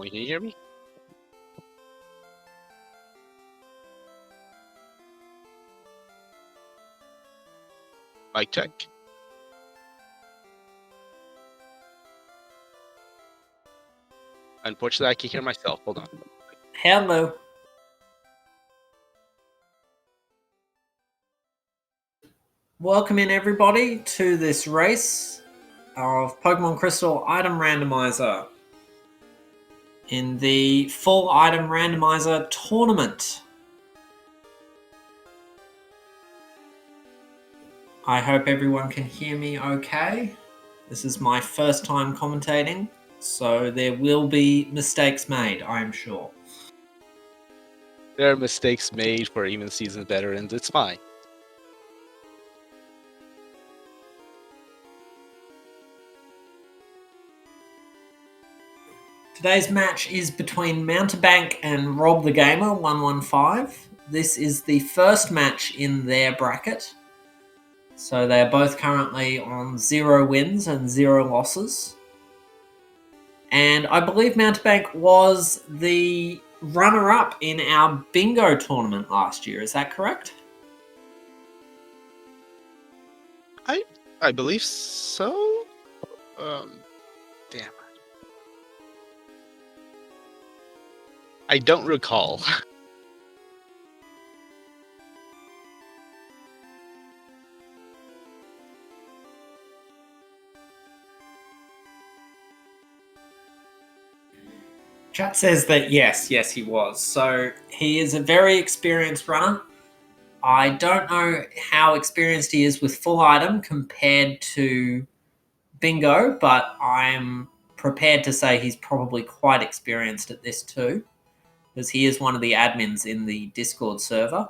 me. Can you hear me? Mic check. Unfortunately, I can hear myself. Hold on. Hello. Welcome in everybody to this race of Pokemon Crystal Item Randomizer in the Full Item Randomizer tournament. I hope everyone can hear me okay. This is my first time commentating, so there will be mistakes made, I am sure. There are mistakes made for even seasoned veterans. It's fine. Today's match is between Mountebank and robthegamer115. This is the first match in their bracket. So they're both currently on 0 wins and 0 losses. And I believe Mountebank was the runner-up in our bingo tournament last year. Is that correct? I believe so. Damn. I don't recall. Chat says that yes, he was. So he is a very experienced runner. I don't know how experienced he is with full item compared to bingo, but I'm prepared to say he's probably quite experienced at this too, because he is one of the admins in the Discord server.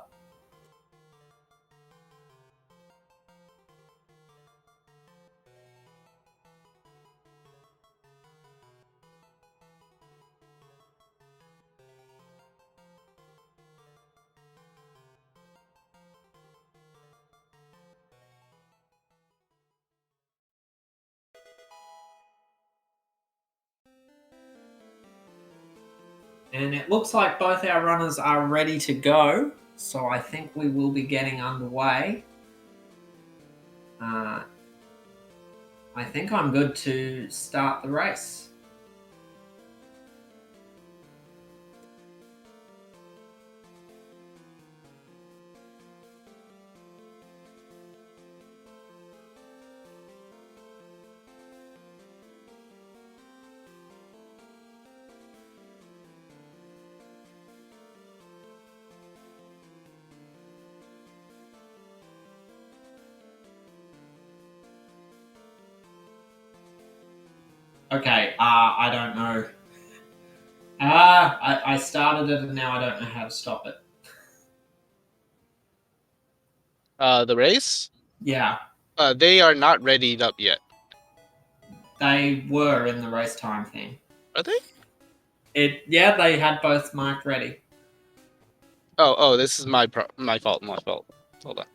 And it looks like both our runners are ready to go, so I think we will be getting underway. I think I'm good to start the race. Okay, I don't know. I started it and now I don't know how to stop it. The race? Yeah. They are not readied up yet. They were in the race time thing. Are they? Yeah, they had both marked ready. Oh, this is my fault. My fault. Hold on.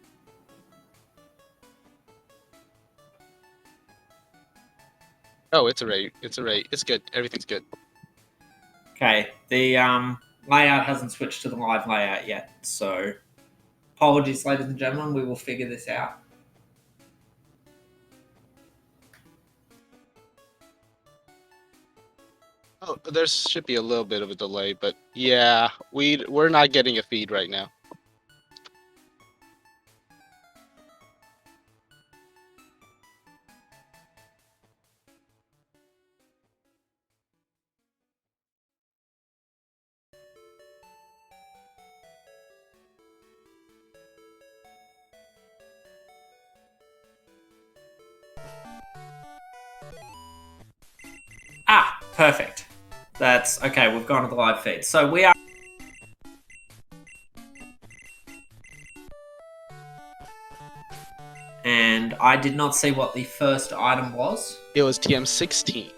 Oh, it's a raid. It's good. Everything's good. Okay, the layout hasn't switched to the live layout yet, so apologies, ladies and gentlemen. We will figure this out. Oh, there should be a little bit of a delay, but yeah, we're not getting a feed right now. Ah, perfect. That's okay. We've gone to the live feed, so we are. And I did not see what the first item was. It was TM16.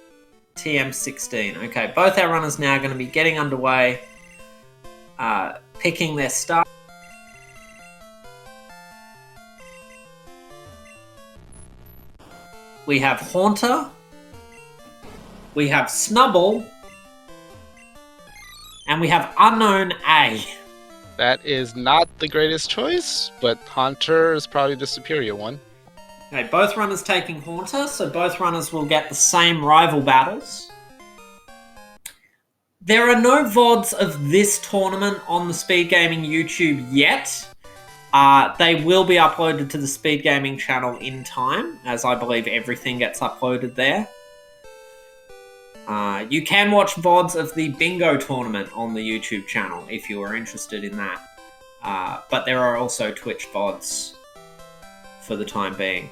TM16. Okay, both our runners now are going to be getting underway, picking their start. We have Haunter. We have Snubble. And we have Unknown A. That is not the greatest choice, but Haunter is probably the superior one. Okay, both runners taking Haunter, so both runners will get the same rival battles. There are no VODs of this tournament on the SpeedGaming YouTube yet. They will be uploaded to the SpeedGaming channel in time, as I believe everything gets uploaded there. You can watch VODs of the bingo tournament on the YouTube channel if you are interested in that. But there are also Twitch VODs for the time being.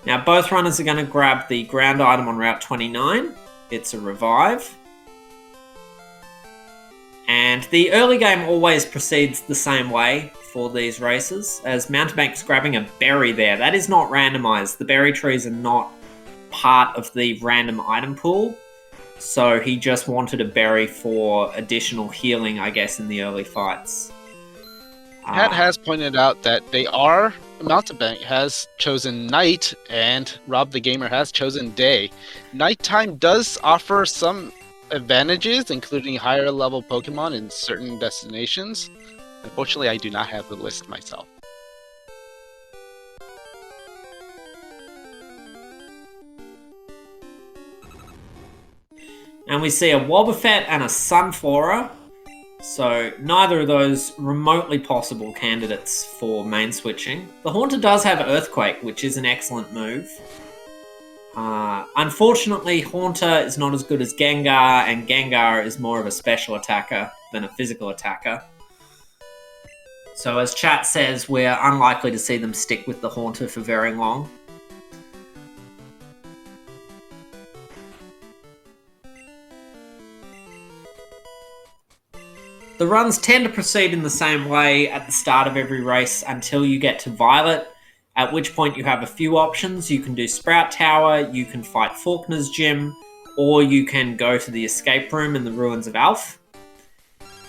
Now, both runners are going to grab the ground item on Route 29. It's a revive. And the early game always proceeds the same way for these races, as Mountebank's grabbing a berry there. That is not randomized. The berry trees are not part of the random item pool. So he just wanted a berry for additional healing, I guess, in the early fights. Pat has pointed out that Mountebank has chosen night and Rob the Gamer has chosen day. Nighttime does offer some advantages, including higher level Pokemon in certain destinations. Unfortunately, I do not have the list myself. And we see a Wobbuffet and a Sunflora. So neither of those remotely possible candidates for main switching. The Haunter does have Earthquake, which is an excellent move. Unfortunately, Haunter is not as good as Gengar, and Gengar is more of a special attacker than a physical attacker. So as chat says, we're unlikely to see them stick with the Haunter for very long. The runs tend to proceed in the same way at the start of every race until you get to Violet, at which point you have a few options. You can do Sprout Tower, you can fight Faulkner's Gym, or you can go to the escape room in the Ruins of Alph.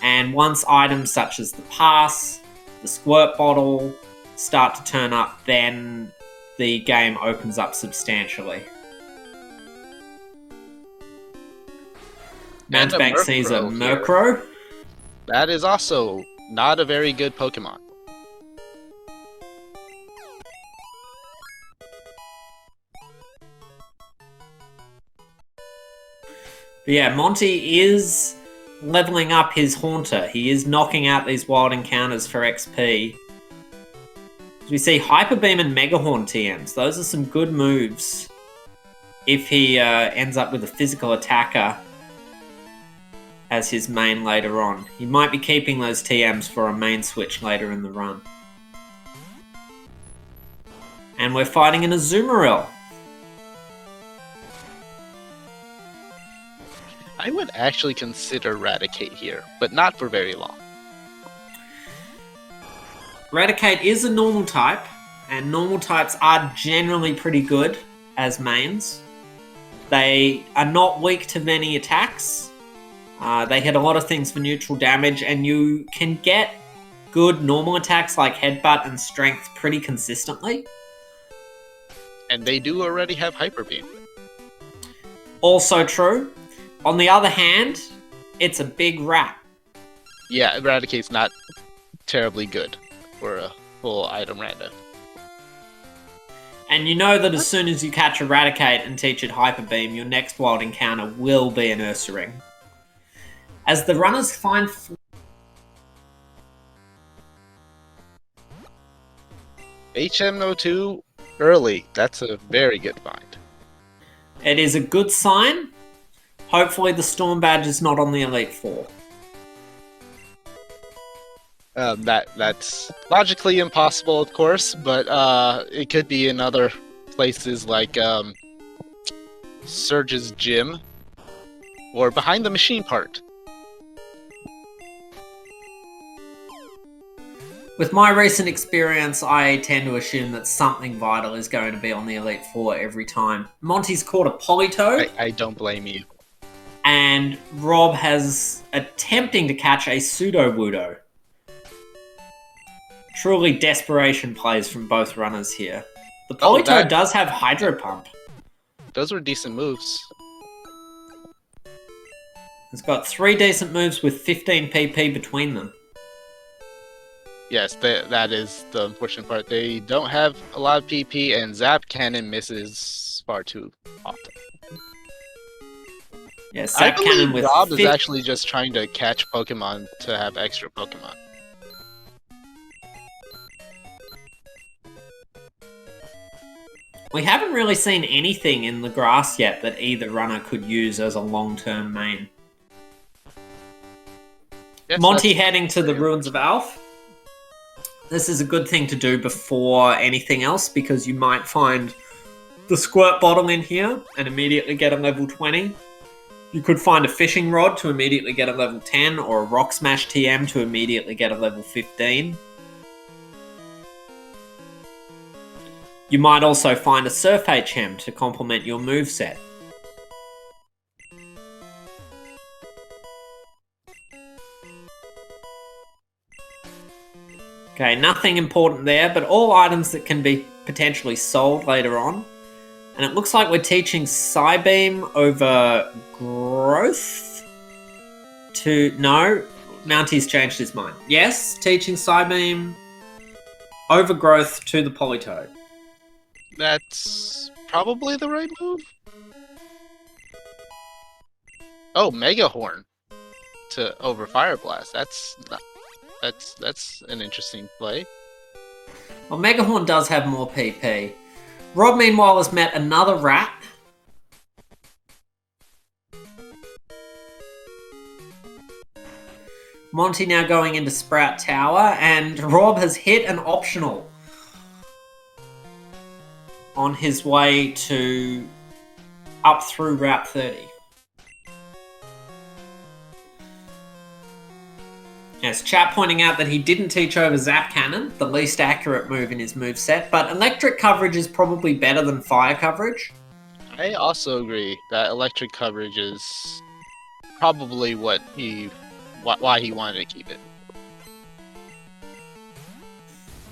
And once items such as the Pass, the Squirt Bottle start to turn up, then the game opens up substantially. Mountebank sees a Murkrow. That is also not a very good Pokemon. But yeah, Monty is leveling up his Haunter. He is knocking out these wild encounters for XP. As we see Hyper Beam and Mega Horn TMs. Those are some good moves if he ends up with a physical attacker as his main later on. He might be keeping those TMs for a main switch later in the run. And we're fighting an Azumarill. I would actually consider Raticate here, but not for very long. Raticate is a normal type, and normal types are generally pretty good as mains. They are not weak to many attacks. They hit a lot of things for neutral damage, and you can get good normal attacks like Headbutt and Strength pretty consistently. And they do already have Hyper Beam. Also true. On the other hand, it's a big rat. Yeah, Eradicate's not terribly good for a full item random. And you know that as soon as you catch Eradicate and teach it Hyper Beam, your next wild encounter will be an Ursaring. As the runners find... HM02 early. That's a very good find. It is a good sign. Hopefully the Storm Badge is not on the Elite Four. That's logically impossible, of course, but it could be in other places like Surge's Gym or behind the machine part. With my recent experience, I tend to assume that something vital is going to be on the Elite Four every time. Monty's caught a Politoed. I don't blame you. And Rob has attempting to catch a Pseudo-Wudo. Truly desperation plays from both runners here. The Politoed does have Hydro Pump. Those were decent moves. It's got 3 decent moves with 15 PP between them. Yes, that is the unfortunate part. They don't have a lot of PP, and Zap Cannon misses far too often. Yeah, I Zap believe Cannon with Rob is actually just trying to catch Pokemon to have extra Pokemon. We haven't really seen anything in the grass yet that either runner could use as a long-term main. Yes, Monty heading to the Ruins of Alph. This is a good thing to do before anything else because you might find the squirt bottle in here and immediately get a level 20. You could find a fishing rod to immediately get a level 10 or a rock smash TM to immediately get a level 15. You might also find a Surf HM to complement your moveset. Okay, nothing important there, but all items that can be potentially sold later on. And it looks like we're teaching Psybeam over Growth to... No, Mounty's changed his mind. Yes, teaching Psybeam over Growth to the Politoed. That's probably the right move. Oh, Mega Horn to over Fire Blast. That's an interesting play. Well, Megahorn does have more PP. Rob, meanwhile, has met another rat. Monty now going into Sprout Tower, and Rob has hit an optional on his way to up through Route 30. Yes, chat pointing out that he didn't teach over Zap Cannon, the least accurate move in his moveset, but electric coverage is probably better than fire coverage. I also agree that electric coverage is probably why he wanted to keep it.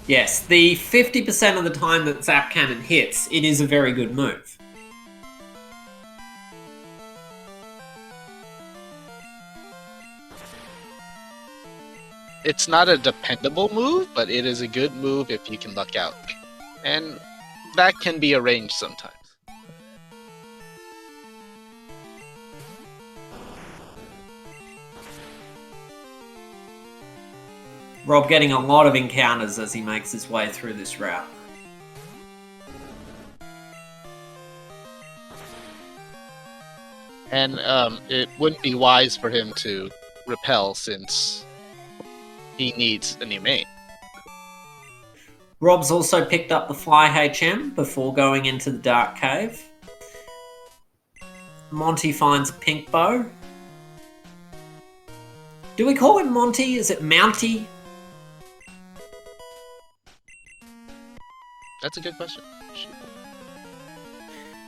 Yes, the 50% of the time that Zap Cannon hits, it is a very good move. It's not a dependable move, but it is a good move if you can luck out. And that can be arranged sometimes. Rob getting a lot of encounters as he makes his way through this route. And it wouldn't be wise for him to repel since he needs a new main. Rob's also picked up the Fly HM before going into the Dark Cave. Monty finds a pink bow. Do we call him Monty? Is it Mounty? That's a good question.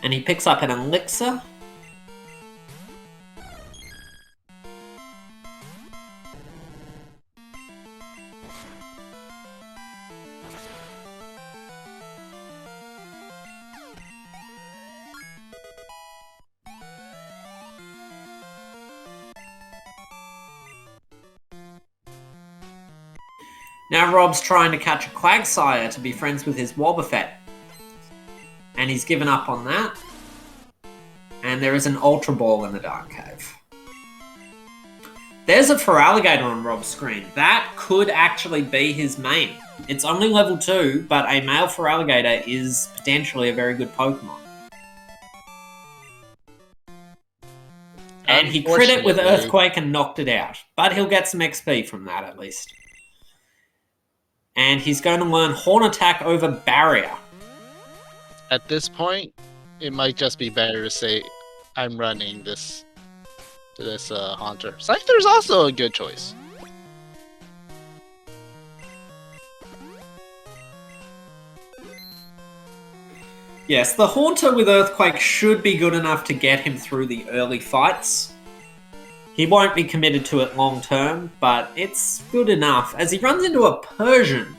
And he picks up an elixir. Now Rob's trying to catch a Quagsire to be friends with his Wobbuffet. And he's given up on that. And there is an Ultra Ball in the Dark Cave. There's a Feraligatr on Rob's screen. That could actually be his main. It's only level 2, but a male Feraligatr is potentially a very good Pokemon. And he crit it with Earthquake and knocked it out. But he'll get some XP from that at least. And he's going to learn Horn Attack over Barrier. At this point, it might just be better to say, I'm running this Haunter. Scyther is also a good choice. Yes, the Haunter with Earthquake should be good enough to get him through the early fights. He won't be committed to it long term, but it's good enough as he runs into a Persian.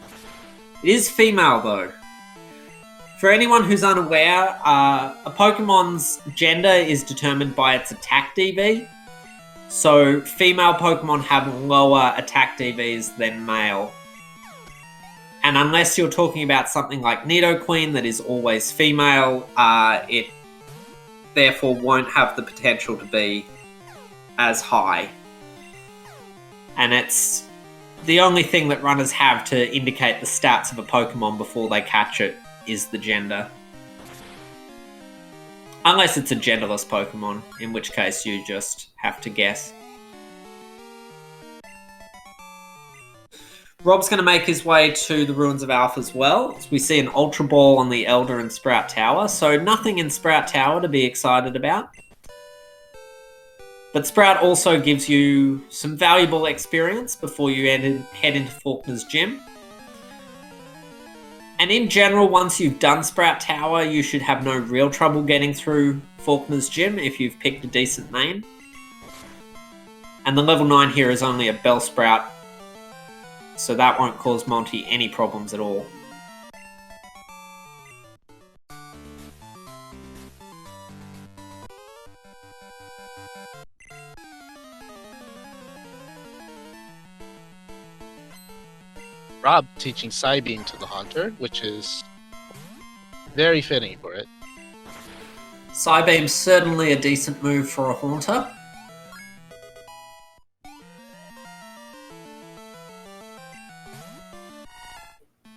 It is female though. For anyone who's unaware, a Pokemon's gender is determined by its attack DB. So female Pokemon have lower attack DVs than male. And unless you're talking about something like Nidoqueen that is always female, it therefore won't have the potential to be as high. And it's the only thing that runners have to indicate the stats of a Pokemon before they catch it is the gender. Unless it's a genderless Pokemon, in which case you just have to guess. Rob's going to make his way to the Ruins of Alpha as well. We see an Ultra Ball on the Elder and Sprout Tower, so nothing in Sprout Tower to be excited about. But Sprout also gives you some valuable experience before you head into Faulkner's Gym. And in general, once you've done Sprout Tower, you should have no real trouble getting through Faulkner's Gym if you've picked a decent main. And the level 9 here is only a Bellsprout, so that won't cause Monty any problems at all. Rob teaching Psybeam to the Haunter, which is very fitting for it. Psybeam's certainly a decent move for a Haunter.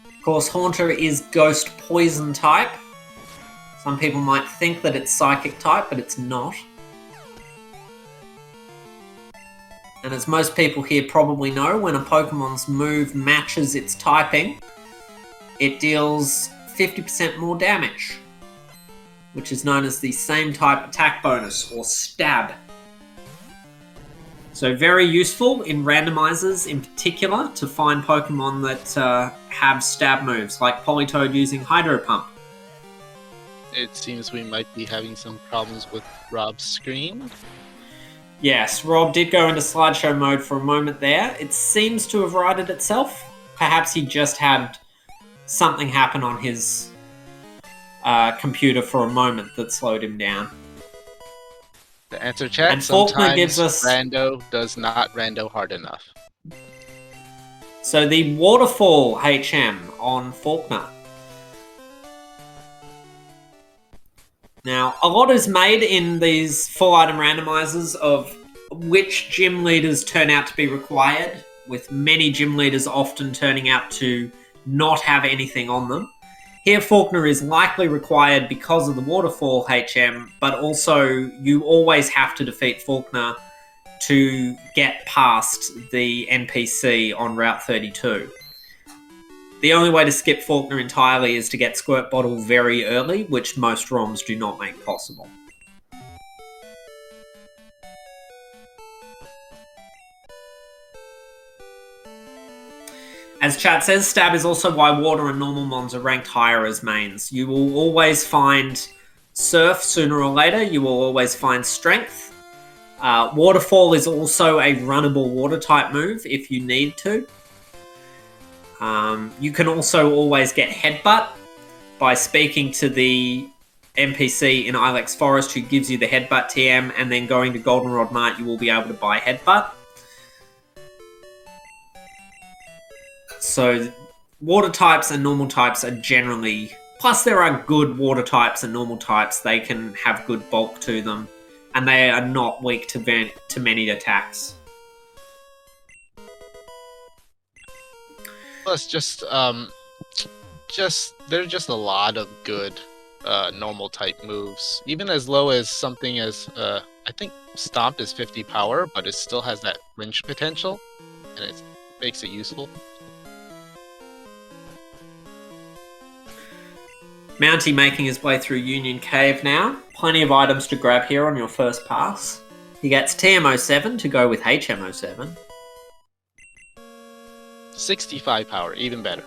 Of course, Haunter is Ghost Poison type. Some people might think that it's Psychic type, but it's not. And as most people here probably know, when a Pokemon's move matches its typing, it deals 50% more damage, which is known as the same type attack bonus, or stab. So very useful in randomizers in particular to find Pokemon that have stab moves, like Politoed using Hydro Pump. It seems we might be having some problems with Rob's screen. Yes, Rob did go into slideshow mode for a moment there. It seems to have righted itself. Perhaps he just had something happen on his computer for a moment that slowed him down. To answer chat, and Faulkner gives us Rando does not Rando hard enough. So the Waterfall HM on Faulkner. Now, a lot is made in these full item randomizers of which gym leaders turn out to be required, with many gym leaders often turning out to not have anything on them. Here, Faulkner is likely required because of the Waterfall HM, but also you always have to defeat Faulkner to get past the NPC on Route 32. The only way to skip Faulkner entirely is to get Squirt Bottle very early, which most ROMs do not make possible. As chat says, Stab is also why Water and Normal Mons are ranked higher as mains. You will always find Surf sooner or later. You will always find Strength. Waterfall is also a runnable Water type move if you need to. You can also always get Headbutt by speaking to the NPC in Ilex Forest who gives you the Headbutt TM, and then going to Goldenrod Mart you will be able to buy Headbutt. So water types and normal types are generally... Plus there are good water types and normal types. They can have good bulk to them, and they are not weak to many attacks. Plus, there are just a lot of good normal type moves. Even as low as something as I think Stomp is 50 power, but it still has that flinch potential, and it makes it useful. Mounty making his way through Union Cave now. Plenty of items to grab here on your first pass. He gets TM07 to go with HM07. 65 power, even better.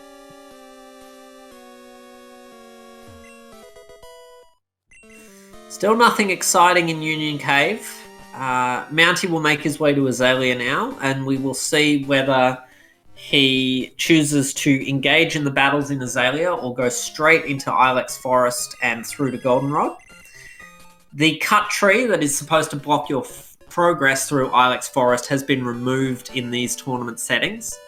Still nothing exciting in Union Cave. Mounty will make his way to Azalea now, and we will see whether he chooses to engage in the battles in Azalea or go straight into Ilex Forest and through to Goldenrod. The cut tree that is supposed to block your progress through Ilex Forest has been removed in these tournament settings,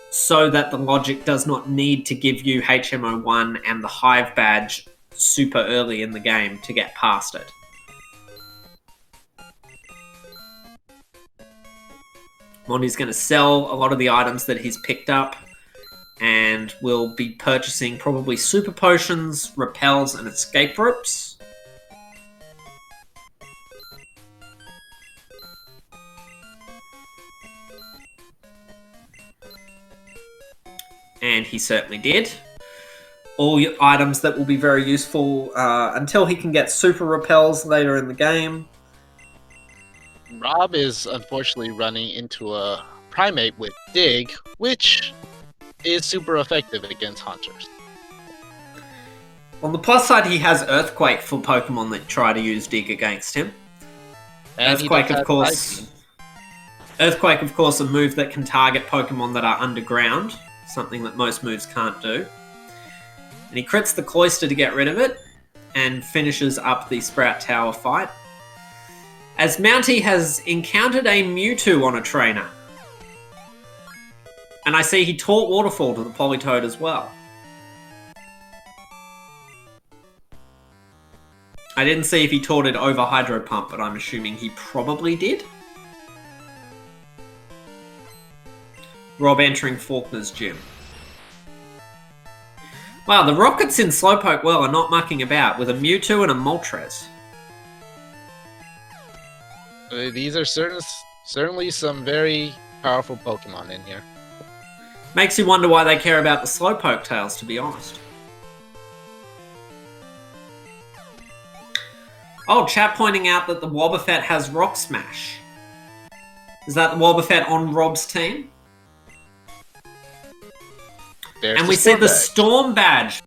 so that the logic does not need to give you HMO1 and the Hive badge super early in the game to get past it. Monty's going to sell a lot of the items that he's picked up, and will be purchasing probably super potions, repels, and escape ropes. And he certainly did. All items that will be very useful until he can get super repels later in the game. Rob is unfortunately running into a primate with Dig, which is super effective against hunters. On the plus side, he has Earthquake for Pokemon that try to use Dig against him. And Earthquake, of course, a move that can target Pokemon that are underground, something that most moves can't do. And he crits the Cloyster to get rid of it, and finishes up the Sprout Tower fight. As Mounty has encountered a Mewtwo on a trainer. And I see he taught Waterfall to the Politoed as well. I didn't see if he taught it over Hydro Pump, but I'm assuming he probably did. Rob entering Faulkner's gym. Wow, the Rockets in Slowpoke Well are not mucking about with a Mewtwo and a Moltres. These are certainly some very powerful Pokemon in here. Makes you wonder why they care about the Slowpoke tails, to be honest. Oh, chat pointing out that the Wobbuffet has Rock Smash. Is that the Wobbuffet on Rob's team? There's and we see the Storm Badge.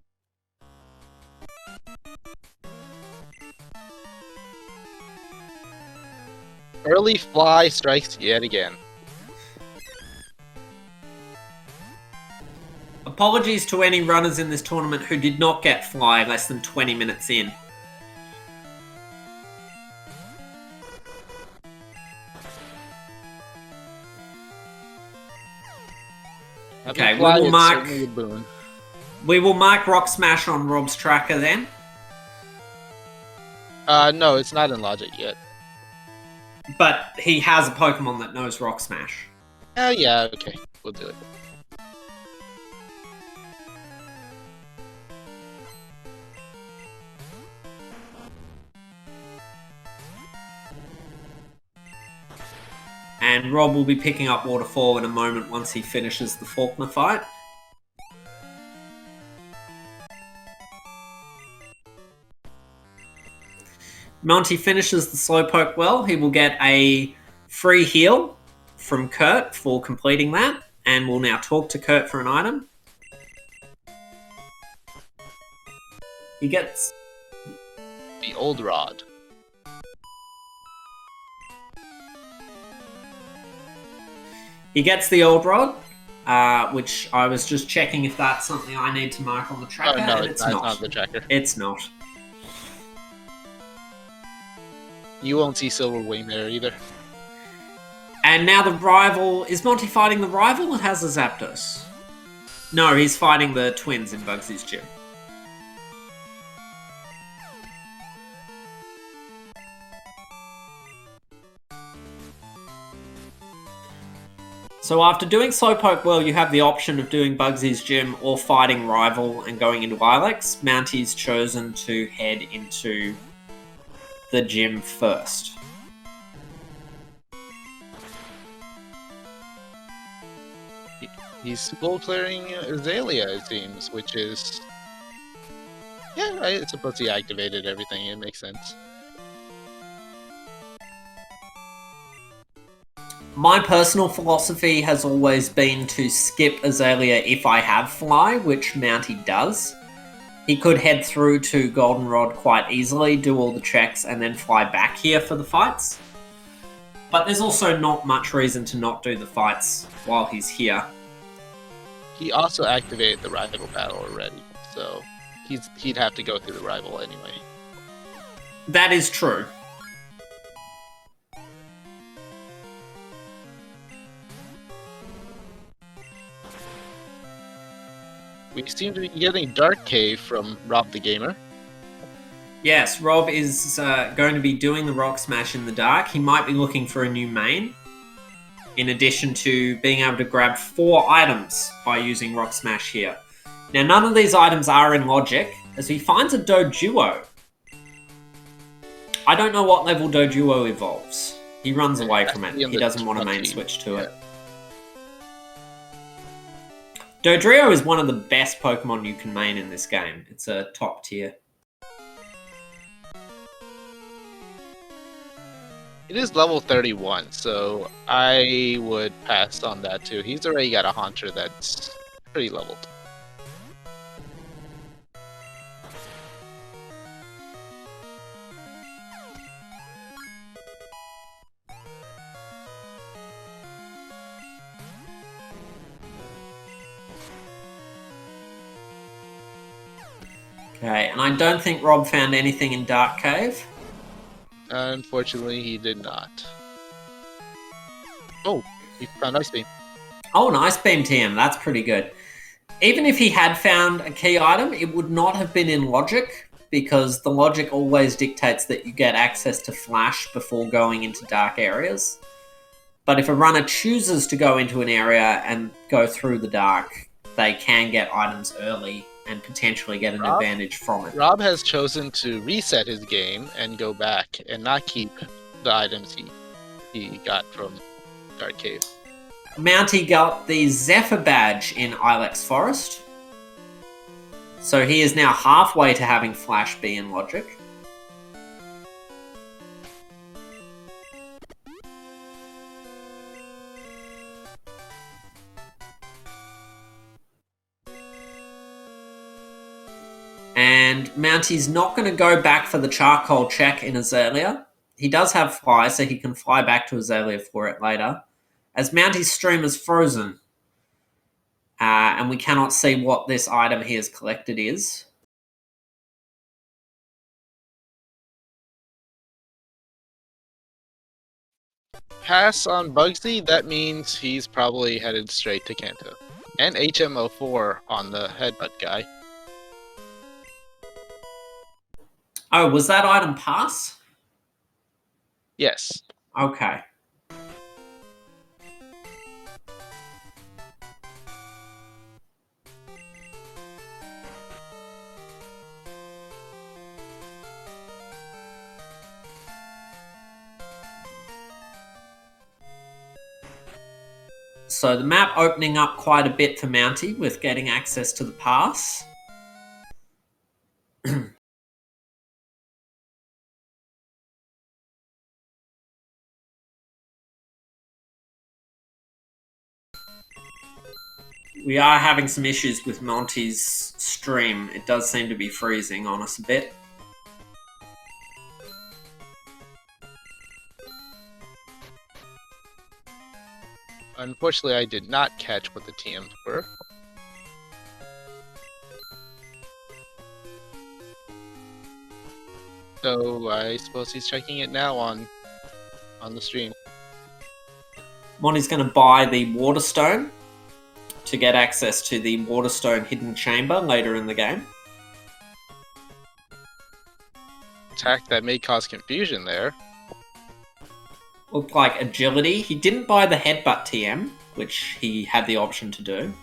Early Fly strikes yet again. Apologies to any runners in this tournament who did not get Fly less than 20 minutes in. Okay, we will mark Rock Smash on Rob's tracker then. No, it's not in Logic yet. But he has a Pokemon that knows Rock Smash. Yeah, okay. We'll do it. And Rob will be picking up Waterfall in a moment once he finishes the Faulkner fight. Monty finishes the Slowpoke well. He will get a free heal from Kurt for completing that. And we'll now talk to Kurt for an item. He gets the Old Rod. He gets the Old Rod, which I was just checking if that's something I need to mark on the tracker. Oh, no, and it's not the tracker. It's not. You won't see Silver Wing there either. And now the rival... Is Monty fighting the rival that has a Zapdos? No, he's fighting the twins in Bugsy's gym. So after doing Slowpoke well, you have the option of doing Bugsy's gym or fighting rival and going into Ilex. Mounty's chosen to head into the gym first. He's goal clearing Azalea, it seems, which is... Yeah, I suppose he activated everything. It makes sense. My personal philosophy has always been to skip Azalea if I have Fly, which Mounty does. He could head through to Goldenrod quite easily, do all the checks, and then fly back here for the fights. But there's also not much reason to not do the fights while he's here. He also activated the rival battle already, so he'd have to go through the rival anyway. That is true. We seem to be getting Dark Cave from Rob the Gamer. Yes, Rob is going to be doing the Rock Smash in the dark. He might be looking for a new main, in addition to being able to grab 4 items by using Rock Smash here. Now, none of these items are in logic, as he finds a Doduo. I don't know what level Doduo evolves. He runs away from it. He doesn't want a main switch to it. Dodrio is one of the best Pokemon you can main in this game. It's a top tier. It is level 31, so I would pass on that too. He's already got a Haunter that's pretty leveled. Okay, and I don't think Rob found anything in Dark Cave. Unfortunately, he did not. Oh, he found Ice Beam. Oh, an Ice Beam TM. That's pretty good. Even if he had found a key item, it would not have been in logic, because the logic always dictates that you get access to Flash before going into dark areas. But if a runner chooses to go into an area and go through the dark, they can get items early and potentially get an advantage from it. Rob has chosen to reset his game and go back and not keep the items he got from Dark Cave. Mounty got the Zephyr badge in Ilex Forest. So he is now halfway to having Flash be in logic. And Mounty's not going to go back for the charcoal check in Azalea. He does have fly, so he can fly back to Azalea for it later. As Mounty's stream is frozen, and we cannot see what this item he has collected is. Pass on Bugsy, that means he's probably headed straight to Kanto. And HM04 on the headbutt guy. Oh, was that item pass? Yes. Okay. So the map opening up quite a bit for Mounty with getting access to the pass. We are having some issues with Monty's stream. It does seem to be freezing on us a bit. Unfortunately, I did not catch what the TMs were. So I suppose he's checking it now on the stream. Monty's going to buy the Waterstone to get access to the Waterstone hidden chamber later in the game. Attack that may cause confusion there. Looked like agility. He didn't buy the headbutt TM, which he had the option to do.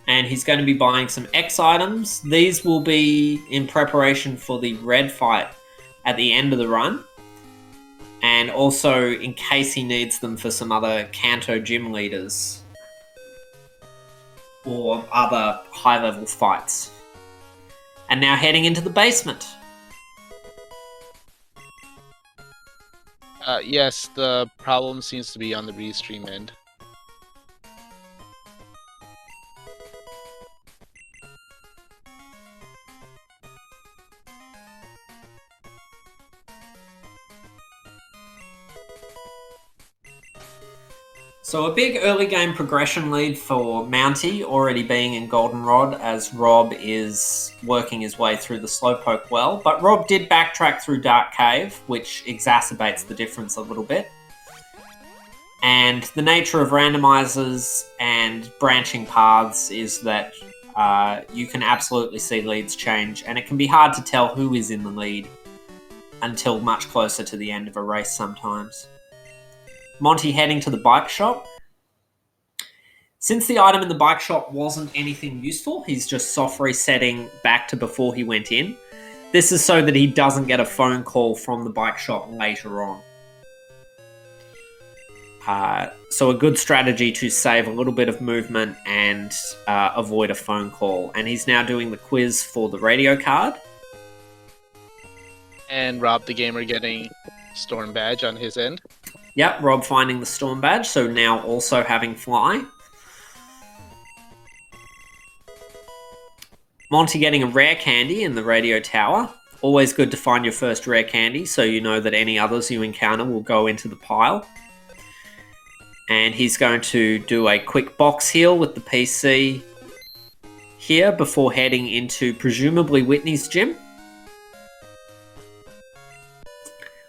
And he's going to be buying some X items. These will be in preparation for the red fight at the end of the run. And also in case he needs them for some other Kanto gym leaders or other high-level fights. And now heading into the basement. Yes, the problem seems to be on the restream end. So a big early game progression lead for Mounty, already being in Goldenrod, as Rob is working his way through the Slowpoke well. But Rob did backtrack through Dark Cave, which exacerbates the difference a little bit. And the nature of randomizers and branching paths is that you can absolutely see leads change, and it can be hard to tell who is in the lead until much closer to the end of a race sometimes. Monty heading to the bike shop. Since the item in the bike shop wasn't anything useful, he's just soft resetting back to before he went in. This is so that he doesn't get a phone call from the bike shop later on. So a good strategy to save a little bit of movement and avoid a phone call. And he's now doing the quiz for the radio card. And Rob the Gamer getting Storm Badge on his end. Yep, Rob finding the Storm Badge, so now also having Fly. Monty getting a rare candy in the radio tower. Always good to find your first rare candy, so you know that any others you encounter will go into the pile. And he's going to do a quick box heal with the PC here before heading into presumably Whitney's gym.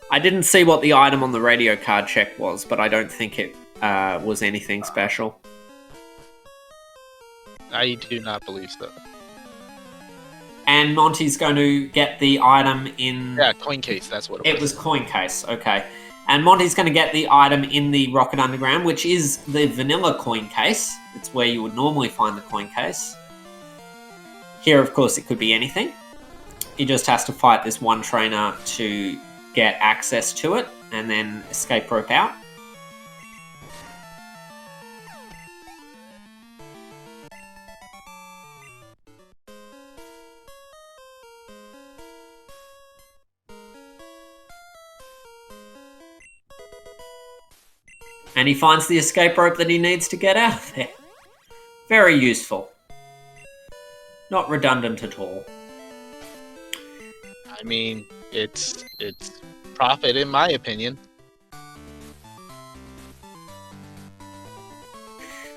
I didn't see what the item on the radio card check was, but I don't think it was anything special. I do not believe so. And Monty's going to get the item in... Yeah, coin case, that's what it was. It was coin case, okay. And Monty's going to get the item in the Rocket Underground, which is the vanilla coin case. It's where you would normally find the coin case. Here, of course, it could be anything. He just has to fight this one trainer to get access to it, and then escape rope out. And he finds the escape rope that he needs to get out of there. Very useful. Not redundant at all. I mean, it's profit in my opinion.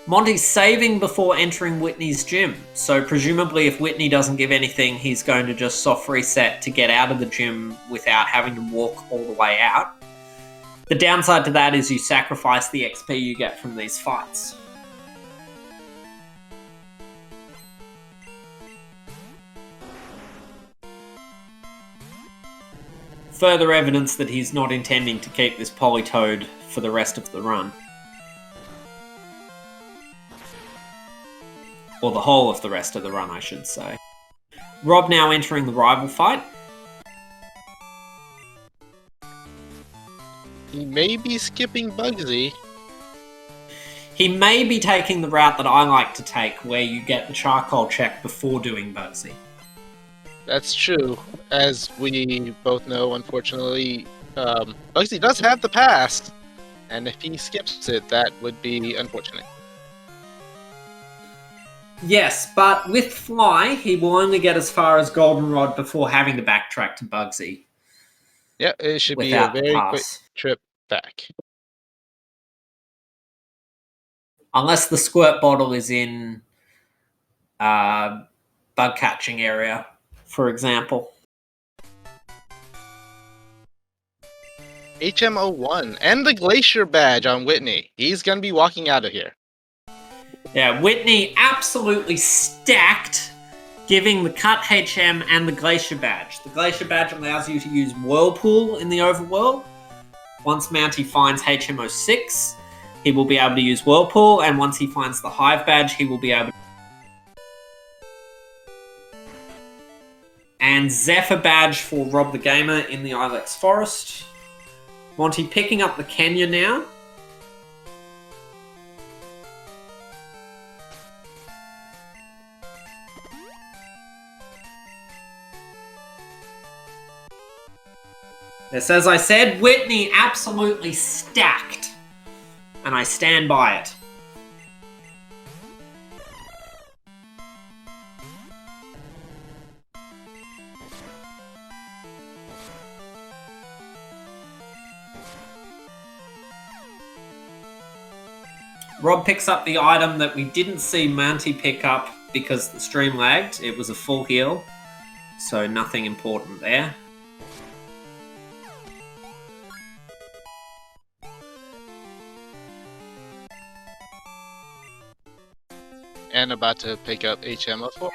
Monty's saving before entering Whitney's gym. So presumably if Whitney doesn't give anything, he's going to just soft reset to get out of the gym without having to walk all the way out. The downside to that is you sacrifice the XP you get from these fights. Further evidence that he's not intending to keep this Polytoad for the rest of the run. Or the whole of the rest of the run, I should say. Rob now entering the rival fight. He may be skipping Bugsy. He may be taking the route that I like to take, where you get the charcoal check before doing Bugsy. That's true. As we both know, unfortunately, Bugsy does have the pass. And if he skips it, that would be unfortunate. Yes, but with Fly, he will only get as far as Goldenrod before having to backtrack to Bugsy. Yeah, it should be a very quick trip back. Unless the squirt bottle is in bug catching area, for example. HM01 and the Glacier badge on Whitney. He's going to be walking out of here. Yeah, Whitney absolutely stacked, giving the cut HM and the Glacier badge. The Glacier badge allows you to use Whirlpool in the overworld. Once Mounty finds HM06, he will be able to use Whirlpool, and once he finds the Hive badge, he will be able to... And Zephyr badge for Rob the Gamer in the Ilex Forest. Monty picking up the Kenya now. Yes, as I said, Whitney absolutely stacked. And I stand by it. Rob picks up the item that we didn't see Mounty pick up because the stream lagged. It was a full heal, so nothing important there. and about to pick up HM04.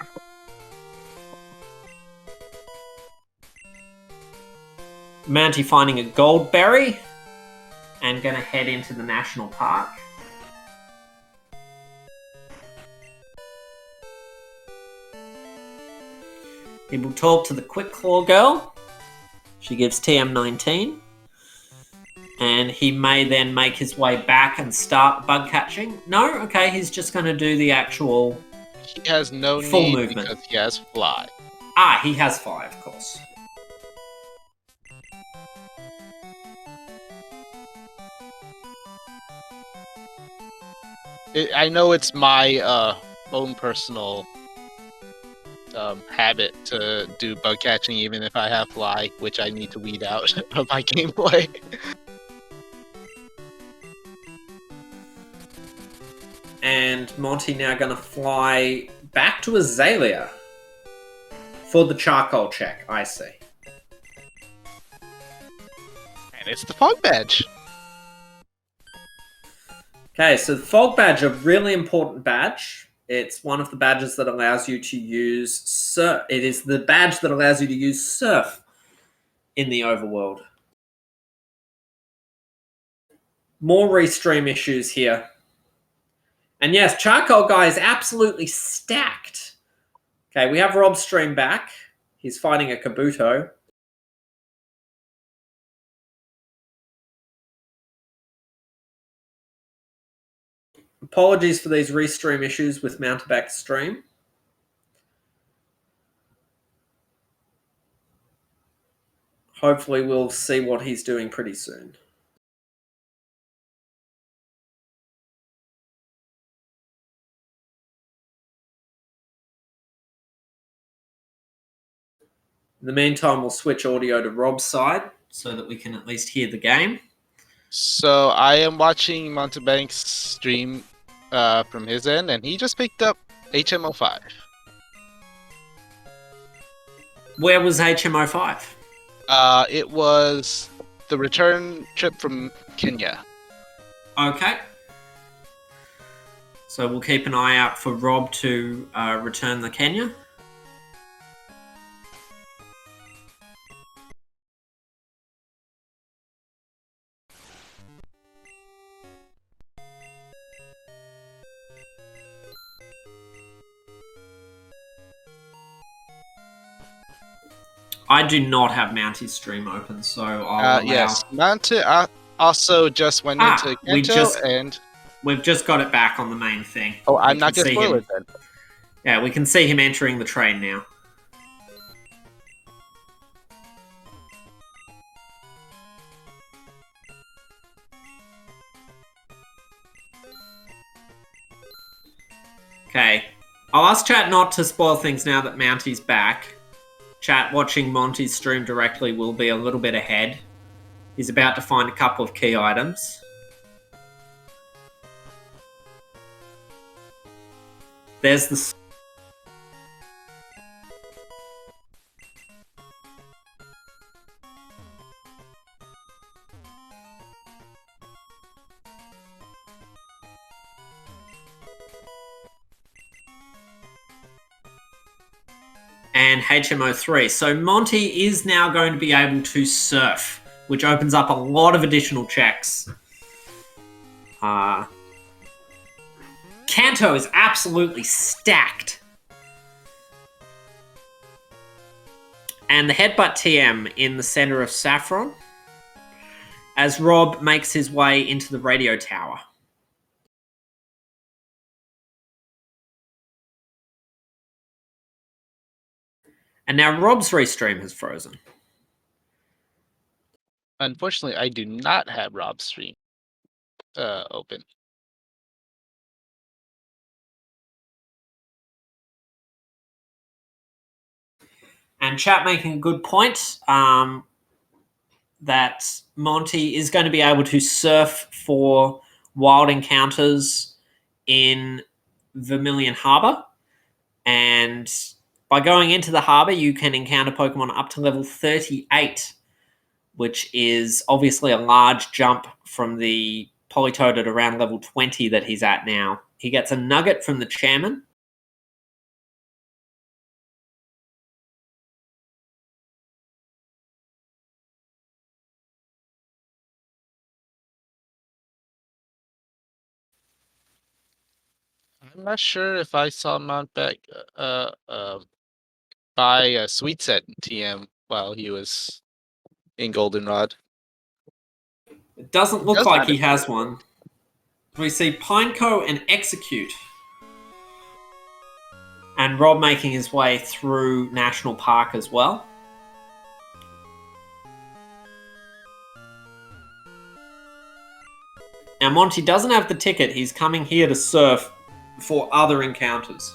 Mounty finding a gold berry and going to head into the national park. He will talk to the Quick Claw girl. She gives TM19. And he may then make his way back and start bug catching. No? Okay, he's just going to do the actual He has no full need movement. because he has fly. Ah, he has fly, of course. I know it's my own personal habit to do bug catching even if I have fly, which I need to weed out of my gameplay. And Monty now going to fly back to Azalea for the charcoal check, I see. And it's the fog badge. Okay, so the fog badge, a really important badge. It's one of the badges that allows you to use surf. It is the badge that allows you to use surf in the overworld. More restream issues here. And yes, Charcoal Guy is absolutely stacked. Okay, we have Rob stream back. He's fighting a Kabuto. Apologies for these restream issues with Mountebank stream. Hopefully we'll see what he's doing pretty soon. In the meantime, we'll switch audio to Rob's side so that we can at least hear the game. So I am watching Mountebank's stream from his end, and he just picked up HM05. Where was HM05? It was the return trip from Kenya. Okay. So we'll keep an eye out for Rob to return the Kenya. I do not have Mounty's stream open, so I'll allow... Yes, Mounty also just went into Kanto, and we've just got it back on the main thing. Oh, I'm not going to spoil it then. Yeah, we can see him entering the train now. Okay, I'll ask chat not to spoil things now that Mounty's back. Chat watching Monty's stream directly will be a little bit ahead. He's about to find a couple of key items. There's the... and HM03. So Monty is now going to be able to surf, which opens up a lot of additional checks. Kanto is absolutely stacked. And the Headbutt TM in the center of Saffron as Rob makes his way into the radio tower. And now Rob's restream has frozen. Unfortunately, I do not have Rob's stream open. And chat making a good point that Monty is going to be able to surf for wild encounters in Vermilion Harbor. And by going into the harbor, you can encounter Pokemon up to level 38, which is obviously a large jump from the Politoed at around level 20 that he's at now. He gets a nugget from the chairman, I'm not sure if I saw Mountebank buy a sweet set TM while he was in Goldenrod. It doesn't look Does like have he it. has one. We see Pineco and Execute. And Rob making his way through National Park as well. Now, Monty doesn't have the ticket. He's coming here to surf for other encounters,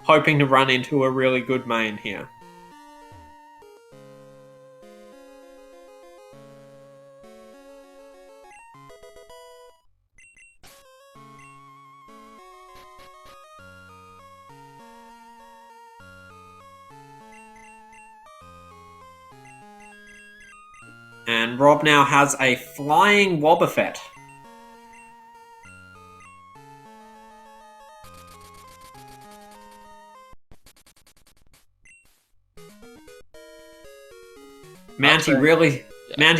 hoping to run into a really good main here. And Rob now has a flying Wobbuffet. Mounty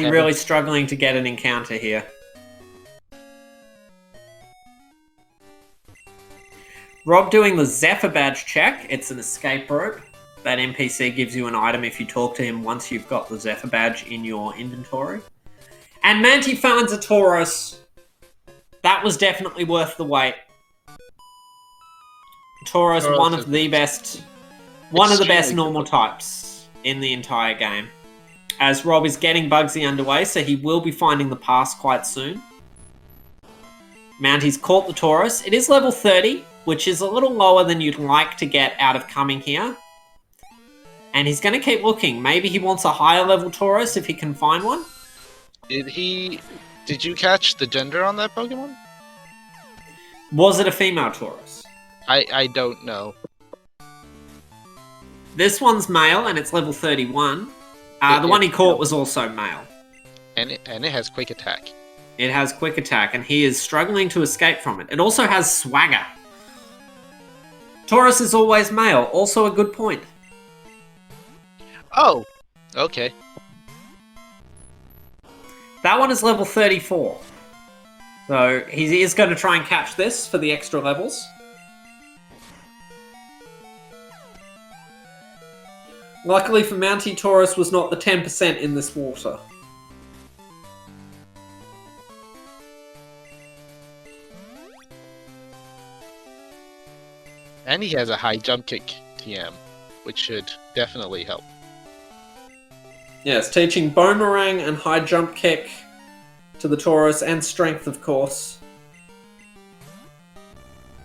really struggling to get an encounter here. Rob doing the Zephyr badge check. It's an escape rope. That NPC gives you an item if you talk to him once you've got the Zephyr badge in your inventory. And Manti finds a Tauros. That was definitely worth the wait. Tauros, one of the best normal types in the entire game. As Rob is getting Bugsy underway, so he will be finding the pass quite soon. Mounty's caught the Tauros. It is level 30, which is a little lower than you'd like to get out of coming here. And he's going to keep looking. Maybe he wants a higher level Tauros if he can find one. Did you catch the gender on that Pokemon? Was it a female Tauros? I don't know. This one's male and it's level 31. The one he caught was also male. And it has quick attack. It has quick attack and he is struggling to escape from it. It also has swagger. Tauros is always male. Also a good point. Oh, okay. That one is level 34. So he is going to try and catch this for the extra levels. Luckily for Mounty, Tauros was not the 10% in this water. And he has a high jump kick TM, which should definitely help. Yes, teaching Boomerang and high jump kick to the Tauros, and strength, of course.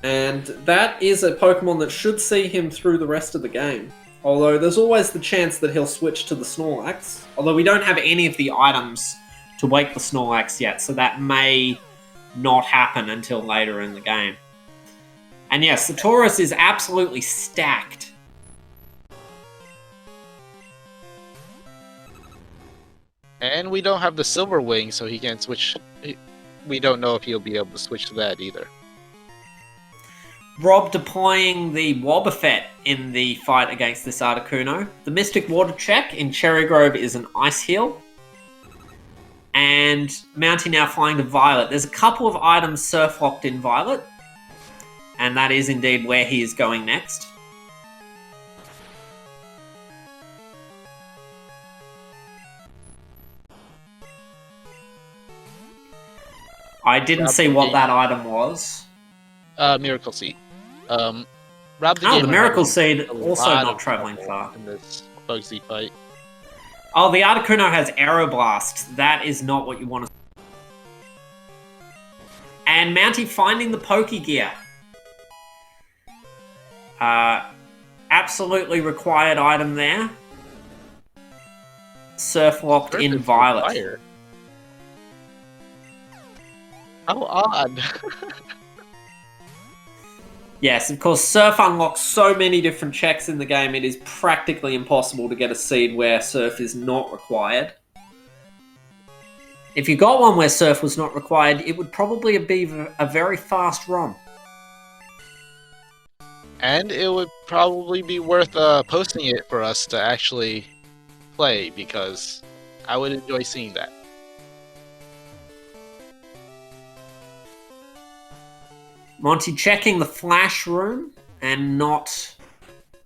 And that is a Pokemon that should see him through the rest of the game. Although there's always the chance that he'll switch to the Snorlax. Although we don't have any of the items to wake the Snorlax yet, so that may not happen until later in the game. And yes, the Tauros is absolutely stacked. And we don't have the Silver Wing, so he can't switch. We don't know if he'll be able to switch to that either. Rob deploying the Wobbuffet in the fight against this Articuno. The Mystic Water check in Cherry Grove is an Ice Heal. And Mounty now flying to Violet. There's a couple of items surf locked in Violet. And that is indeed where he is going next. I didn't see what that item was. Miracle Seed. The Miracle Seed also not traveling far in this Bugsy fight. Oh, the Articuno has Aeroblast. That is not what you want to. And Mounty finding the Pokegear. Absolutely required item there. Surf locked in Violet. Fire. How odd. Yes, of course, Surf unlocks so many different checks in the game, it is practically impossible to get a seed where Surf is not required. If you got one where Surf was not required, it would probably be a very fast ROM. And it would probably be worth posting it for us to actually play, because I would enjoy seeing that. Monty checking the flash room and not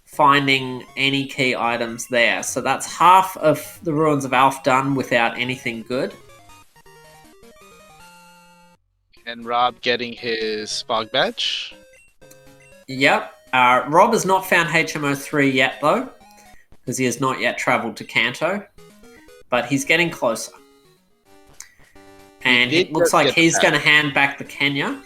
finding any key items there. So that's half of the Ruins of Alf done without anything good. And Rob getting his fog badge. Yep. Rob has not found HMO3 yet, though, because he has not yet travelled to Kanto. But he's getting closer. And it looks like he's going to hand back the Kenya.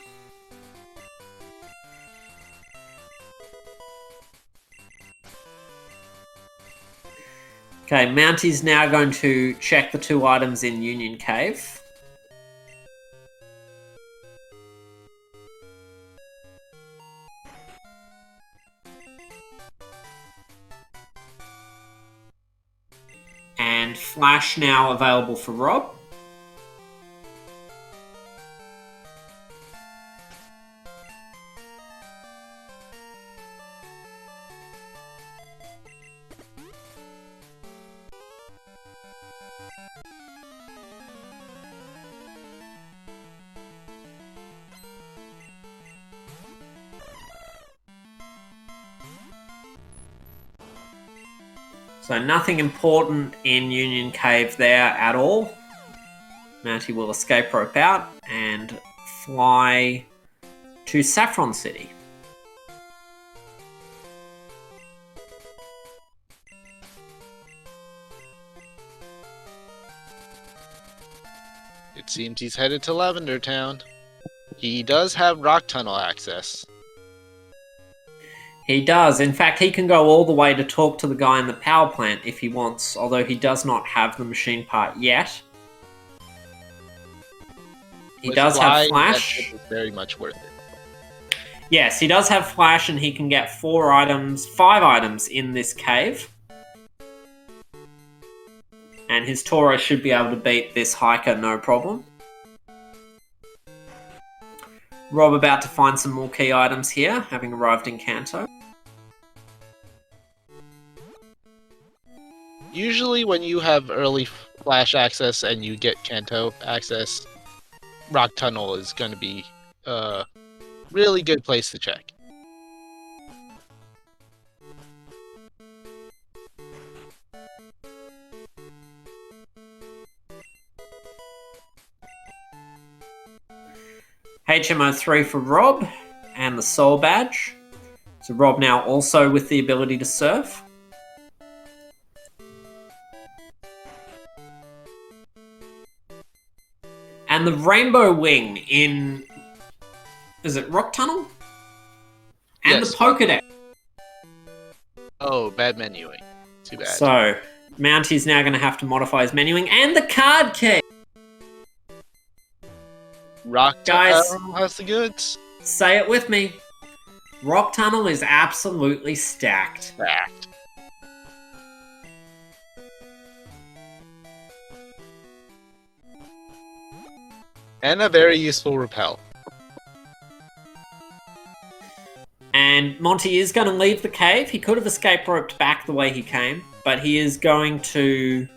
Okay, Mounty's now going to check the 2 items in Union Cave. And Flash now available for Rob. So nothing important in Union Cave there at all. Mounty will escape rope out and fly to Saffron City. It seems he's headed to Lavender Town. He does have rock tunnel access. He does. In fact, he can go all the way to talk to the guy in the power plant if he wants, although he does not have the machine part yet. He does have Flash. It's very much worth it. Yes, he does have Flash, and he can get 5 items in this cave. And his Toro should be able to beat this hiker no problem. Rob about to find some more key items here, having arrived in Kanto. Usually when you have early Flash access and you get Kanto access, Rock Tunnel is going to be a really good place to check. HMO3 for Rob and the Soul Badge. So Rob now also with the ability to surf. And the Rainbow Wing in... Is it Rock Tunnel? And Yes. the Pokédex. Oh, bad menuing. Too bad. So, Mounty's now going to have to modify his menuing. And the card key! Rock Guys, Tunnel has the goods. say it with me. Rock Tunnel is absolutely stacked. Fact. And a very useful repel. And Monty is going to leave the cave. He could have escape roped back the way he came, but he is going to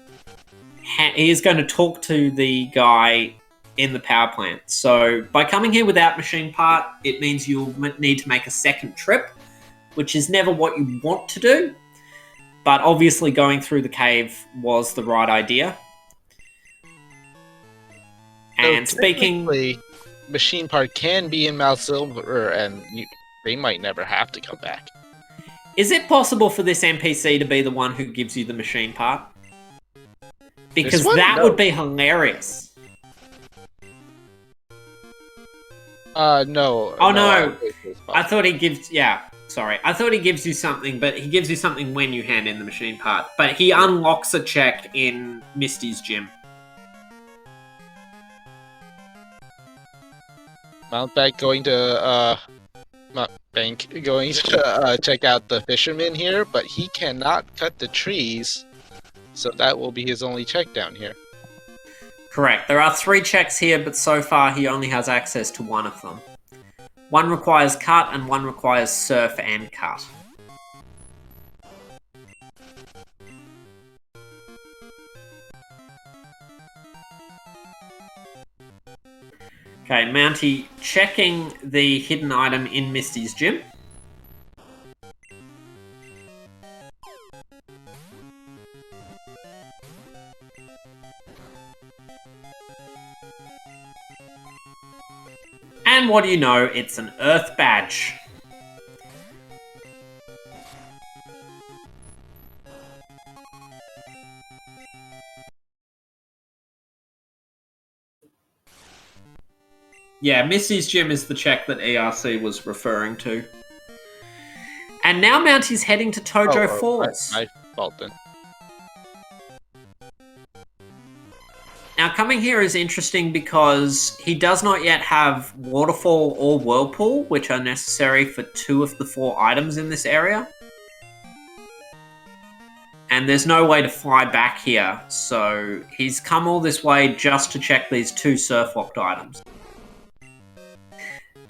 talk to the guy in the power plant. So by coming here without machine part, it means you'll need to make a second trip, which is never what you want to do. But obviously going through the cave was the right idea. And so speaking... machine part can be in Mount Silver, and they might never have to come back. Is it possible for this NPC to be the one who gives you the machine part? Because that would be hilarious. No. Oh, no. I thought he gives... Yeah, sorry. I thought he gives you something, but he gives you something when you hand in the machine part. But he unlocks a check in Misty's gym. Mountebank going to check out the fisherman here, but he cannot cut the trees, so that will be his only check down here. Correct. There are 3 checks here, but so far he only has access to 1 of them. 1 requires cut and 1 requires surf and cut. Okay, Mounty checking the hidden item in Misty's gym. And what do you know? It's an Earth badge. Yeah, Misty's gym is the check that ERC was referring to. And now Mounty's heading to Tojo Falls. My fault then. Now, coming here is interesting because he does not yet have Waterfall or Whirlpool, which are necessary for 2 of the 4 items in this area. And there's no way to fly back here, so he's come all this way just to check these 2 surf-locked items.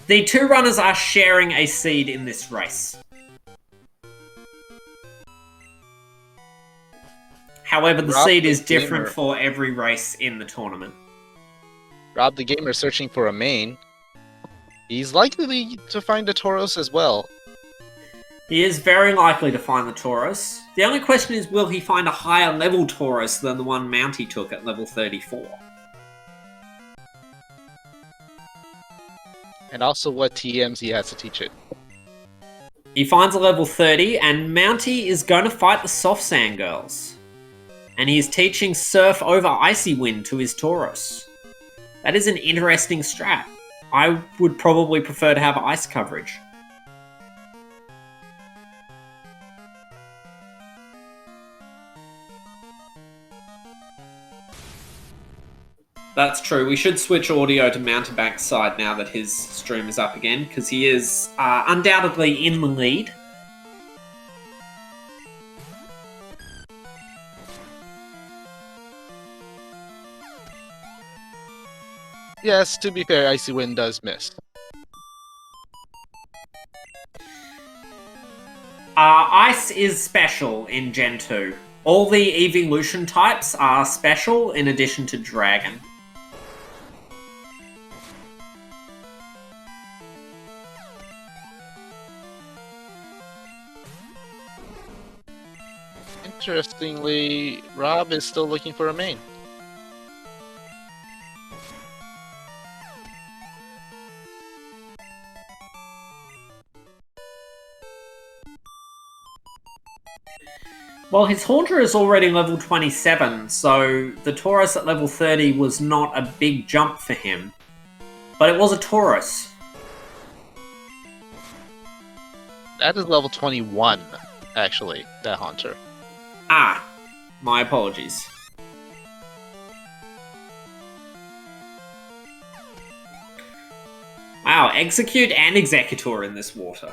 The 2 runners are sharing a seed in this race. However, the seed is different for every race in the tournament. Rob the Gamer searching for a main. He's likely to find a Tauros as well. He is very likely to find the Tauros. The only question is, will he find a higher level Tauros than the one Mounty took at level 34? And also what TMs he has to teach it. He finds a level 30, and Mounty is going to fight the Soft Sand Girls. And he's teaching Surf over Icy Wind to his Tauros. That is an interesting strat. I would probably prefer to have ice coverage. That's true. We should switch audio to Mountebank's side now that his stream is up again, because he is undoubtedly in the lead. Yes, to be fair, Icy Wind does miss. Ice is special in Gen 2. All the evolution types are special in addition to Dragon. Interestingly, Rob is still looking for a main. Well, his Haunter is already level 27, so the Tauros at level 30 was not a big jump for him. But it was a Tauros. That is level 21, actually, that Haunter. Ah, my apologies. Wow, Execute and Executor in this water.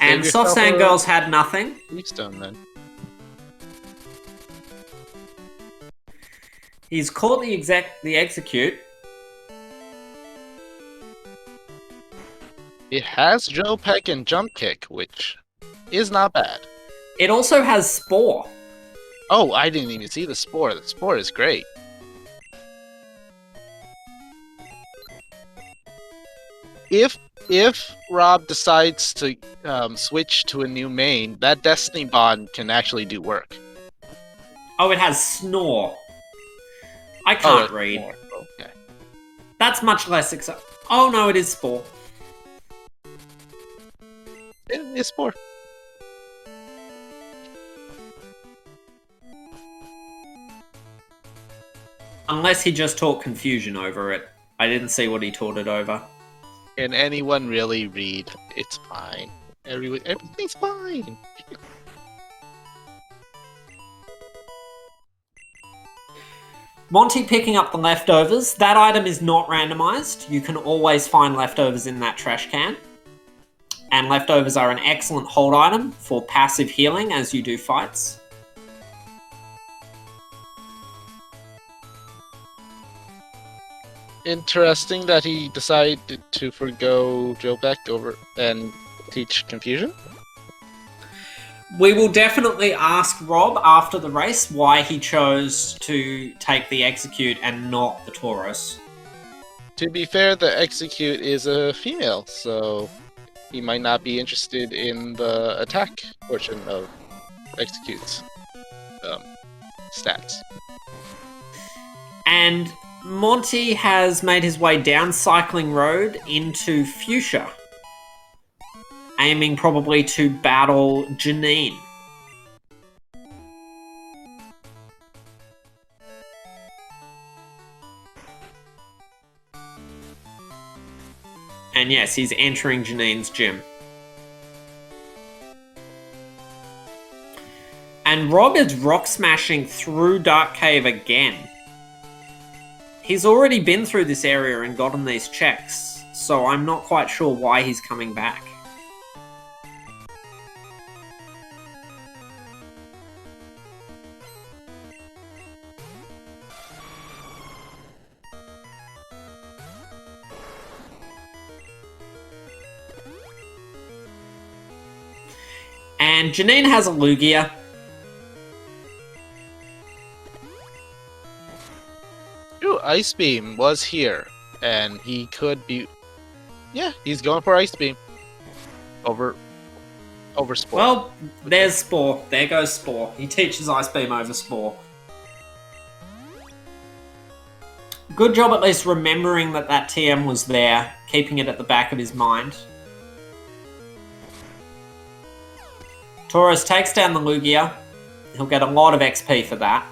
And Soft Sand Girls had nothing. Stone then. He's caught the Execute. It has Drill Peck and Jump Kick, which is not bad. It also has Spore. Oh, I didn't even see the Spore. The Spore is great. If Rob decides to switch to a new main, that Destiny Bond can actually do work. Oh, it has Snore. I can't read. Okay. That's much less exciting. Oh no, it is Spore. It's Spore. Unless he just taught Confusion over it. I didn't see what he taught it over. Can anyone really read? It's fine. Everything's fine. Monty picking up the leftovers. That item is not randomized. You can always find leftovers in that trash can. And leftovers are an excellent hold item for passive healing as you do fights. Interesting that he decided to forgo Drill Peck over and teach Confusion. We will definitely ask Rob after the race why he chose to take the execute and not the Tauros. To be fair, the execute is a female, so he might not be interested in the attack portion of execute's stats. And Monty has made his way down Cycling Road into Fuchsia, aiming probably to battle Janine. And yes, he's entering Janine's gym. And Rob is rock smashing through Dark Cave again. He's already been through this area and gotten these checks, so I'm not quite sure why he's coming back. And Janine has a Lugia. Ooh, Ice Beam was here, and he could be... Yeah, he's going for Ice Beam. Over Spore. Well, there's Spore. There goes Spore. He teaches Ice Beam over Spore. Good job at least remembering that that TM was there, keeping it at the back of his mind. Tauros takes down the Lugia. He'll get a lot of XP for that.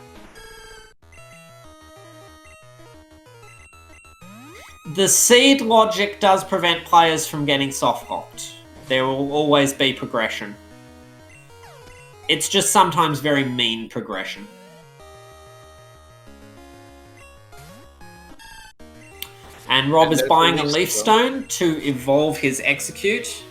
The seed logic does prevent players from getting soft-locked. There will always be progression. It's just sometimes very mean progression. And Rob is buying a Leaf Stone to evolve his Execute.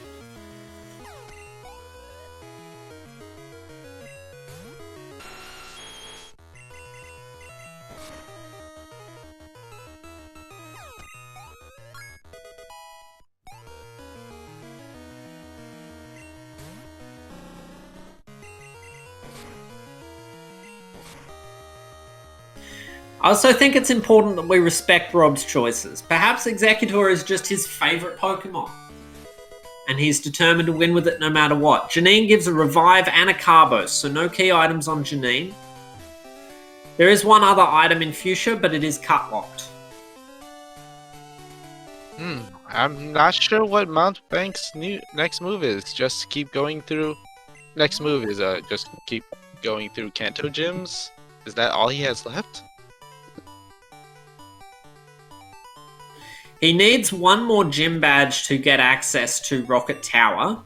I also think it's important that we respect Rob's choices. Perhaps Executor is just his favourite Pokemon, and he's determined to win with it no matter what. Janine gives a Revive and a Carbos, so no key items on Janine. There is one other item in Fuchsia, but it is cut-locked. I'm not sure what Mountebank's next move is. Just keep going through... Next move is just keep going through Kanto gyms? Is that all he has left? He needs one more gym badge to get access to Rocket Tower.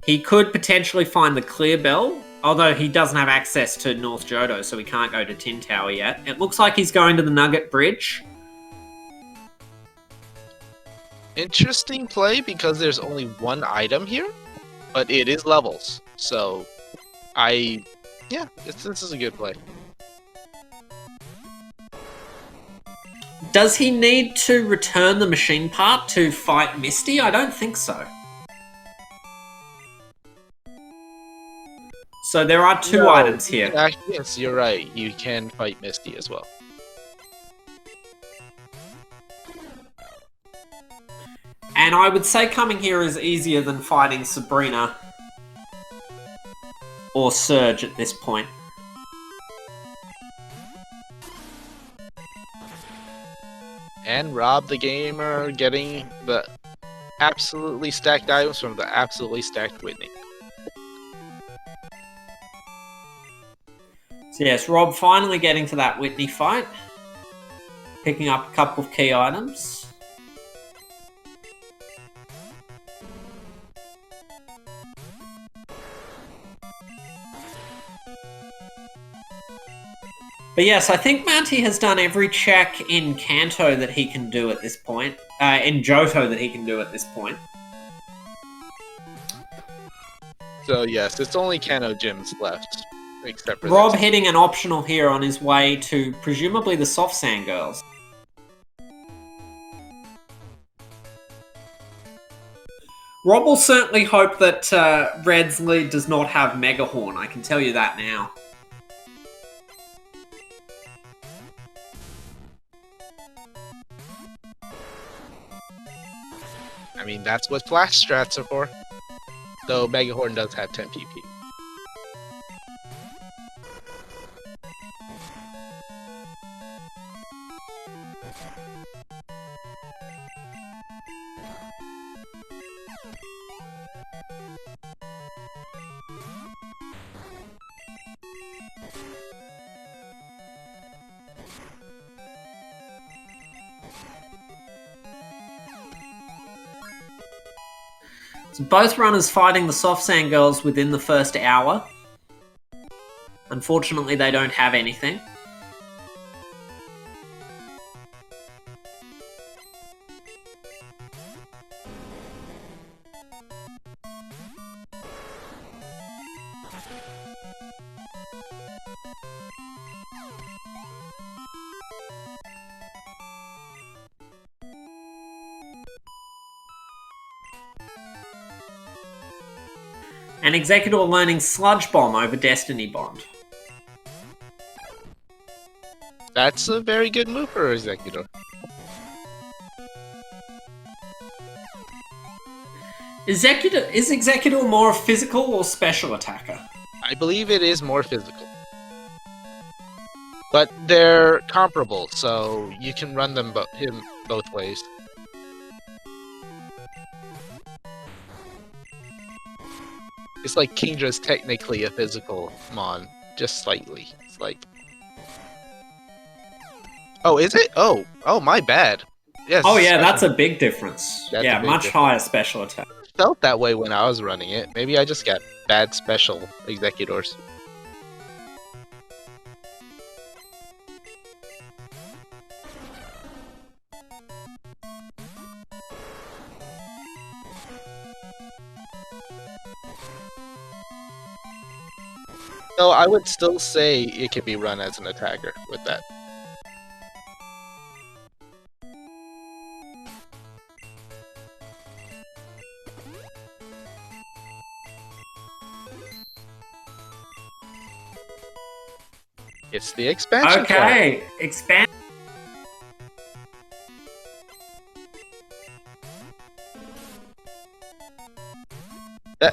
He could potentially find the Clear Bell, although he doesn't have access to North Johto, so he can't go to Tin Tower yet. It looks like he's going to the Nugget Bridge. Interesting play because there's only one item here, but it is levels. So, yeah, this is a good play. Does he need to return the machine part to fight Misty? I don't think so. So there are two items here. Actually, yes, you're right. You can fight Misty as well. And I would say coming here is easier than fighting Sabrina or Surge at this point. And Rob the Gamer getting the absolutely stacked items from the absolutely stacked Whitney. So yes, Rob finally getting to that Whitney fight. Picking up a couple of key items. But yes, I think Mounty has done every check in Kanto that he can do at this point. In Johto that he can do at this point. So yes, it's only Kanto gyms left. Except for Rob hitting an optional here on his way to presumably the Soft Sand Girls. Rob will certainly hope that Red's lead does not have Mega Horn. I can tell you that now. I mean, that's what flash strats are for. Though Mega Horn does have 10 PP. So both runners fighting the Soft Sand Girls within the first hour. Unfortunately, they don't have anything. And Executor learning Sludge Bomb over Destiny Bond. That's a very good move for Executor. Is Executor more a physical or special attacker? I believe it is more physical. But they're comparable, so you can run them both ways. It's like Kingdra's technically a physical mon, just slightly. It's like... Oh, is it? Oh, my bad. Yes. Oh yeah, that's a big difference. That's yeah, a big much difference. higher special attack. It felt that way when I was running it. Maybe I just got bad special Executors. So I would still say it can be run as an attacker with that. It's the expansion. Okay, expand.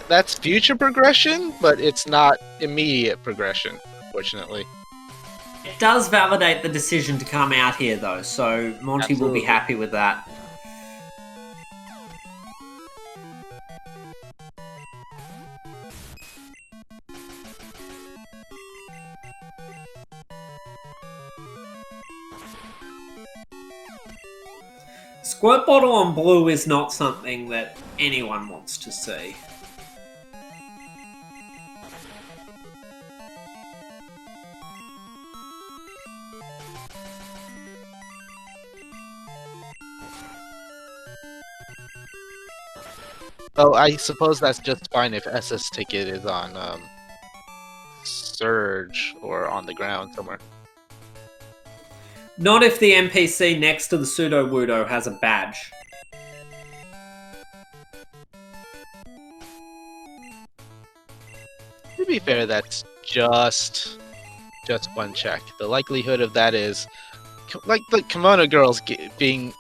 That's future progression, but it's not immediate progression, unfortunately. It does validate the decision to come out here, though, so Monty will be happy with that. Squirt Bottle on blue is not something that anyone wants to see. Oh, I suppose that's just fine if SS ticket is on Surge or on the ground somewhere. Not if the NPC next to the Pseudo-Wudo has a badge. To be fair, that's just one check. The likelihood of that is like the Kimono Girls being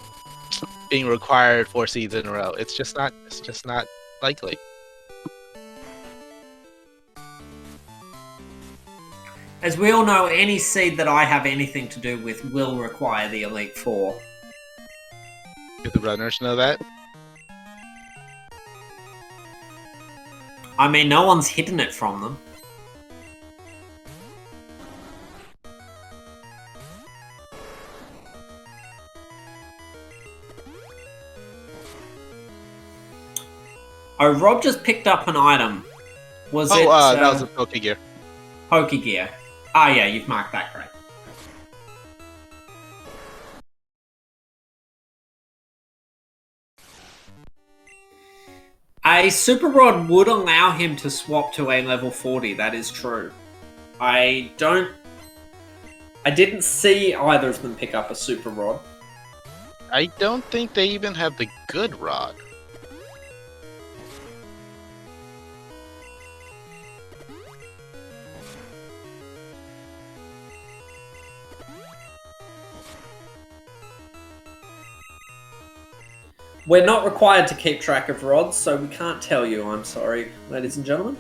required 4 seeds in a row. It's just not likely. As we all know, any seed that I have anything to do with will require the Elite Four. Do the runners know that? I mean, no one's hidden it from them. Oh, Rob just picked up an item. Was it... that was a Pokegear. Pokegear. Ah, yeah, you've marked that correct. A Super Rod would allow him to swap to a level 40, that is true. I didn't see either of them pick up a Super Rod. I don't think they even have the good rod. We're not required to keep track of rods, so we can't tell you, I'm sorry, ladies and gentlemen.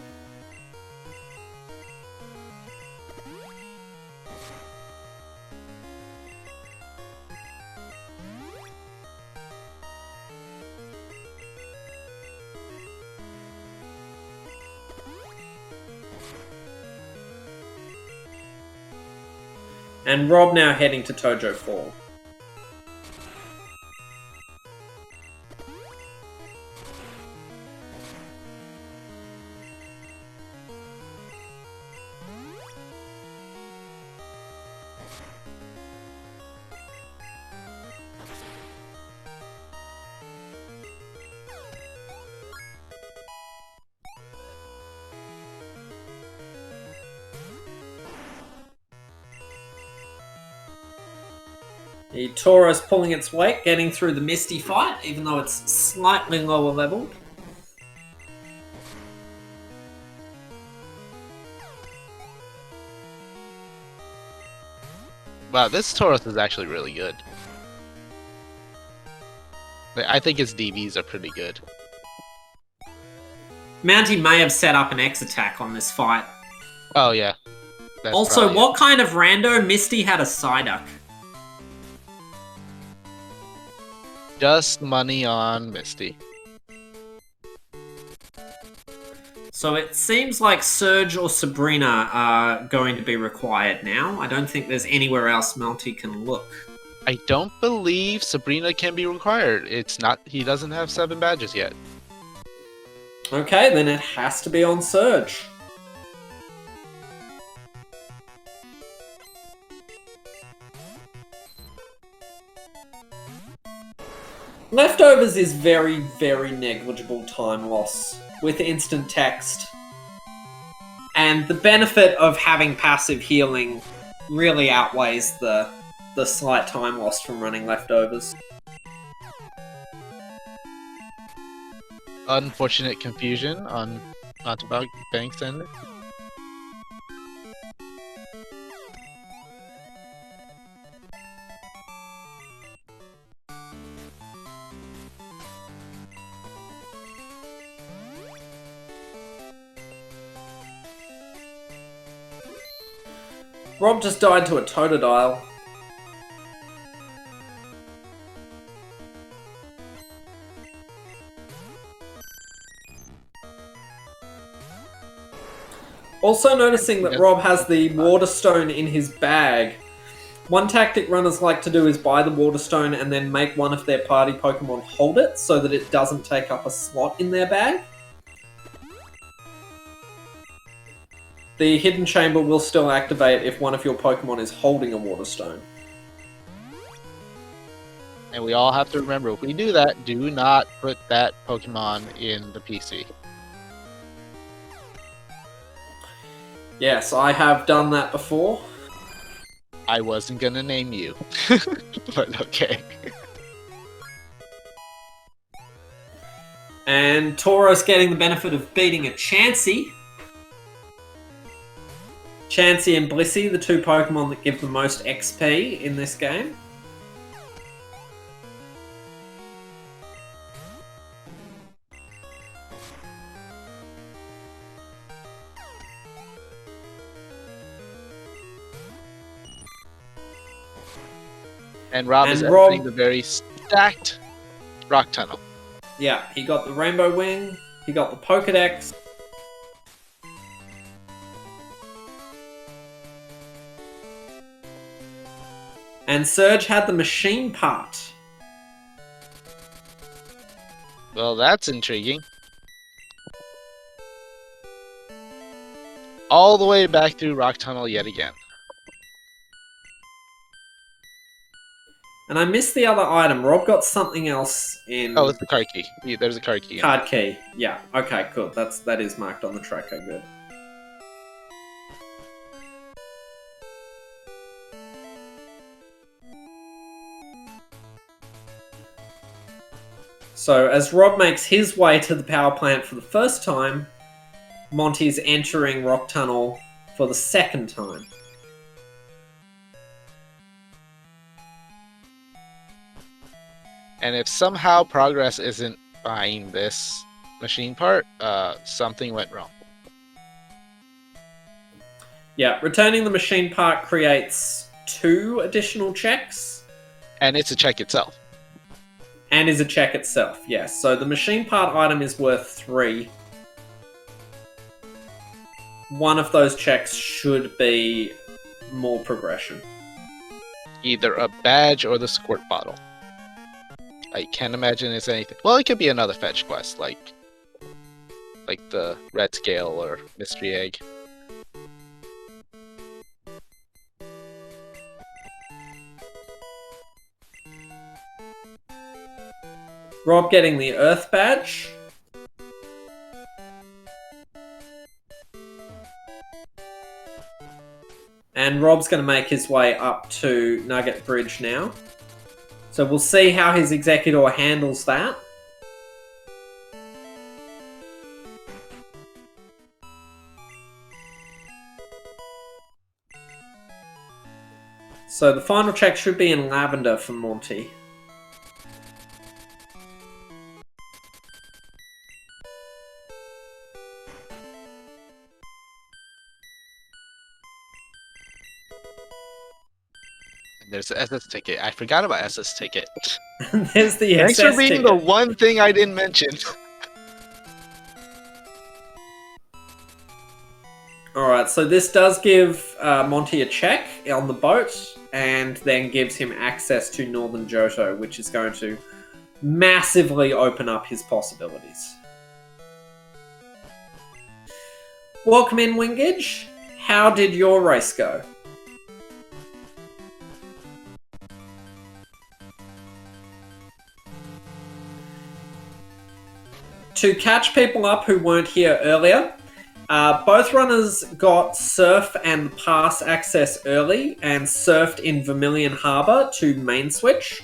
And Rob now heading to Tojo Fall. The Tauros pulling its weight, getting through the Misty fight, even though it's slightly lower leveled. Wow, this Tauros is actually really good. I think his DVs are pretty good. Mounty may have set up an X attack on this fight. Oh, yeah. That's also, what kind of rando? Misty had a Psyduck. Just money on Misty. So it seems like Surge or Sabrina are going to be required now. I don't think there's anywhere else Mounty can look. I don't believe Sabrina can be required. It's not. He doesn't have 7 badges yet. Okay, then it has to be on Surge. Leftovers is very, very negligible time loss with instant text. And the benefit of having passive healing really outweighs the slight time lost from running leftovers. Unfortunate confusion on Mountebank's end. Rob just died to a Totodile. Also noticing that Rob has the Water Stone in his bag. One tactic runners like to do is buy the Water Stone and then make one of their party Pokemon hold it so that it doesn't take up a slot in their bag. The Hidden Chamber will still activate if one of your Pokemon is holding a Water Stone. And we all have to remember, if we do that, do not put that Pokemon in the PC. Yes, I have done that before. I wasn't gonna name you, but okay. And Tauros getting the benefit of beating a Chansey. Chansey and Blissey, the two Pokemon that give the most XP in this game. And Rob is entering the very stacked Rock Tunnel. Yeah, he got the Rainbow Wing, he got the Pokedex. And Surge had the machine part. Well, that's intriguing. All the way back through Rock Tunnel yet again. And I missed the other item. Rob got something else in... Oh, it's the card key. Yeah, there's a card key. Card key. Yeah. Okay, cool. That is marked on the tracker. Good. So, as Rob makes his way to the power plant for the first time, Monty's entering Rock Tunnel for the second time. And if somehow progress isn't buying this machine part, something went wrong. Yeah, returning the machine part creates 2 additional checks. And it's a check itself. And is a check itself, yes. So the machine part item is worth 3. One of those checks should be more progression. Either a badge or the squirt bottle. I can't imagine it's anything. Well, it could be another fetch quest, like the red scale or mystery egg. Rob getting the Earth badge. And Rob's going to make his way up to Nugget Bridge now. So we'll see how his Executor handles that. So the final check should be in Lavender for Monty. There's the SS ticket. I forgot about SS ticket. There's the Thanks SS for being ticket. the one thing I didn't mention. Alright, so this does give Monty a check on the boat, and then gives him access to Northern Johto, which is going to massively open up his possibilities. Welcome in, Wingage. How did your race go? To catch people up who weren't here earlier, both runners got Surf and Pass access early and surfed in Vermilion Harbour to main switch.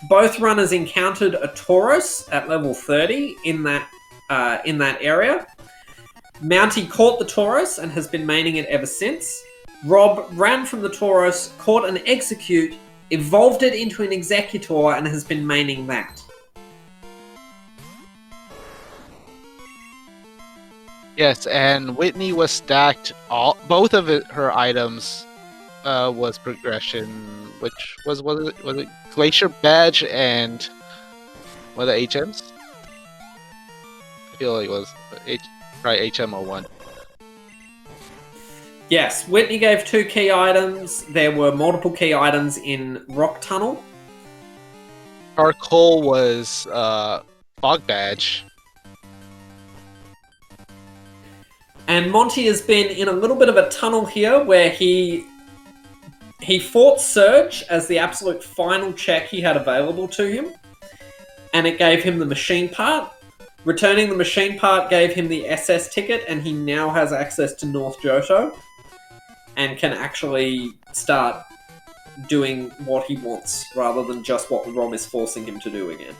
Both runners encountered a Tauros at level 30 in that area. Mounty caught the Tauros and has been maining it ever since. Rob ran from the Tauros, caught an Execute, evolved it into an Executor, and has been maining that. Yes, and Whitney was stacked. Both of her items was progression, which was it Glacier Badge and what are the HMs? I feel like it was probably HM01. Yes, Whitney gave 2 key items. There were multiple key items in Rock Tunnel. Charcoal was Fog Badge. And Monty has been in a little bit of a tunnel here where he fought Surge as the absolute final check he had available to him. And it gave him the machine part. Returning the machine part gave him the SS ticket, and he now has access to North Johto. And can actually start doing what he wants, rather than just what Rom is forcing him to do again.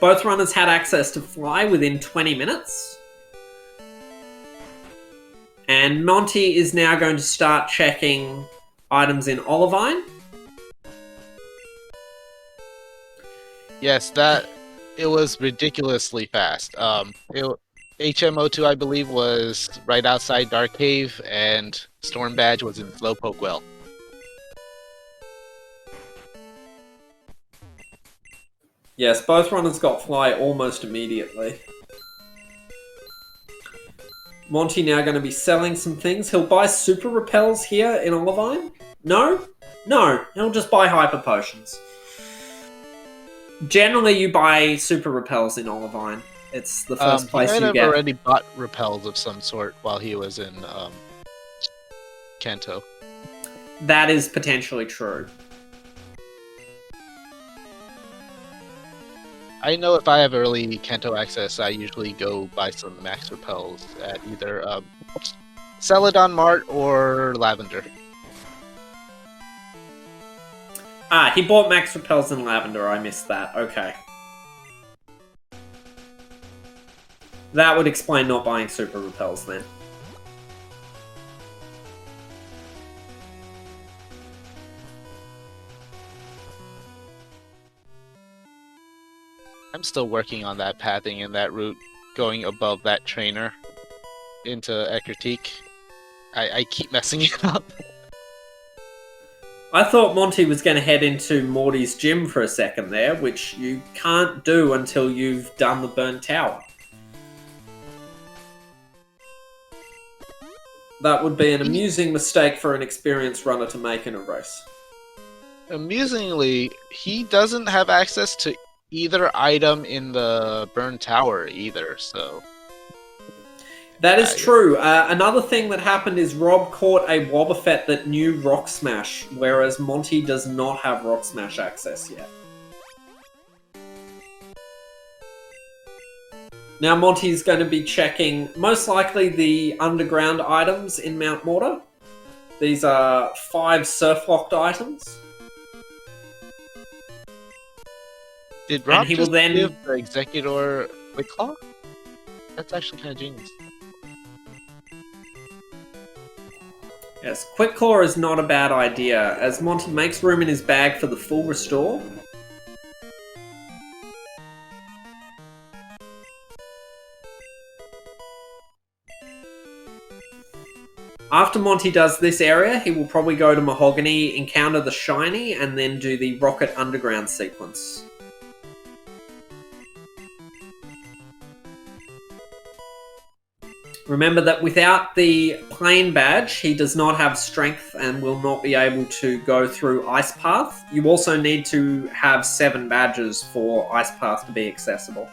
Both runners had access to fly within 20 minutes. And Monty is now going to start checking items in Olivine. Yes, it was ridiculously fast. HM02, I believe, was right outside Dark Cave, and Storm Badge was in Slowpoke Well. Yes, both runners got fly almost immediately. Monty now going to be selling some things. He'll buy super repels here in Olivine. No, he'll just buy hyper potions. Generally, you buy super repels in Olivine. It's the first place you get. He might have already bought repels of some sort while he was in Kanto. That is potentially true. I know if I have early Kanto access, I usually go buy some max repels at either Celadon Mart or Lavender. Ah, he bought max repels in Lavender. I missed that. Okay. That would explain not buying super repels then. I'm still working on that pathing and that route, going above that trainer into Ekkertique. I keep messing it up. I thought Monty was going to head into Morty's gym for a second there, which you can't do until you've done the burnt tower. That would be an amusing mistake for an experienced runner to make in a race. Amusingly, he doesn't have access to either item in the burn tower either, so... That is true. Another thing that happened is Rob caught a Wobbuffet that knew Rock Smash, whereas Monty does not have Rock Smash access yet. Now Monty's going to be checking, most likely, the underground items in Mount Mortar. These are 5 surf-locked items. Did Rob he will just then give the Executor Quick Claw? That's actually kind of genius. Yes, Quick Claw is not a bad idea, as Monty makes room in his bag for the full restore. After Monty does this area, he will probably go to Mahogany, encounter the Shiny, and then do the Rocket Underground sequence. Remember that without the plane badge, he does not have strength and will not be able to go through Ice Path. You also need to have 7 badges for Ice Path to be accessible.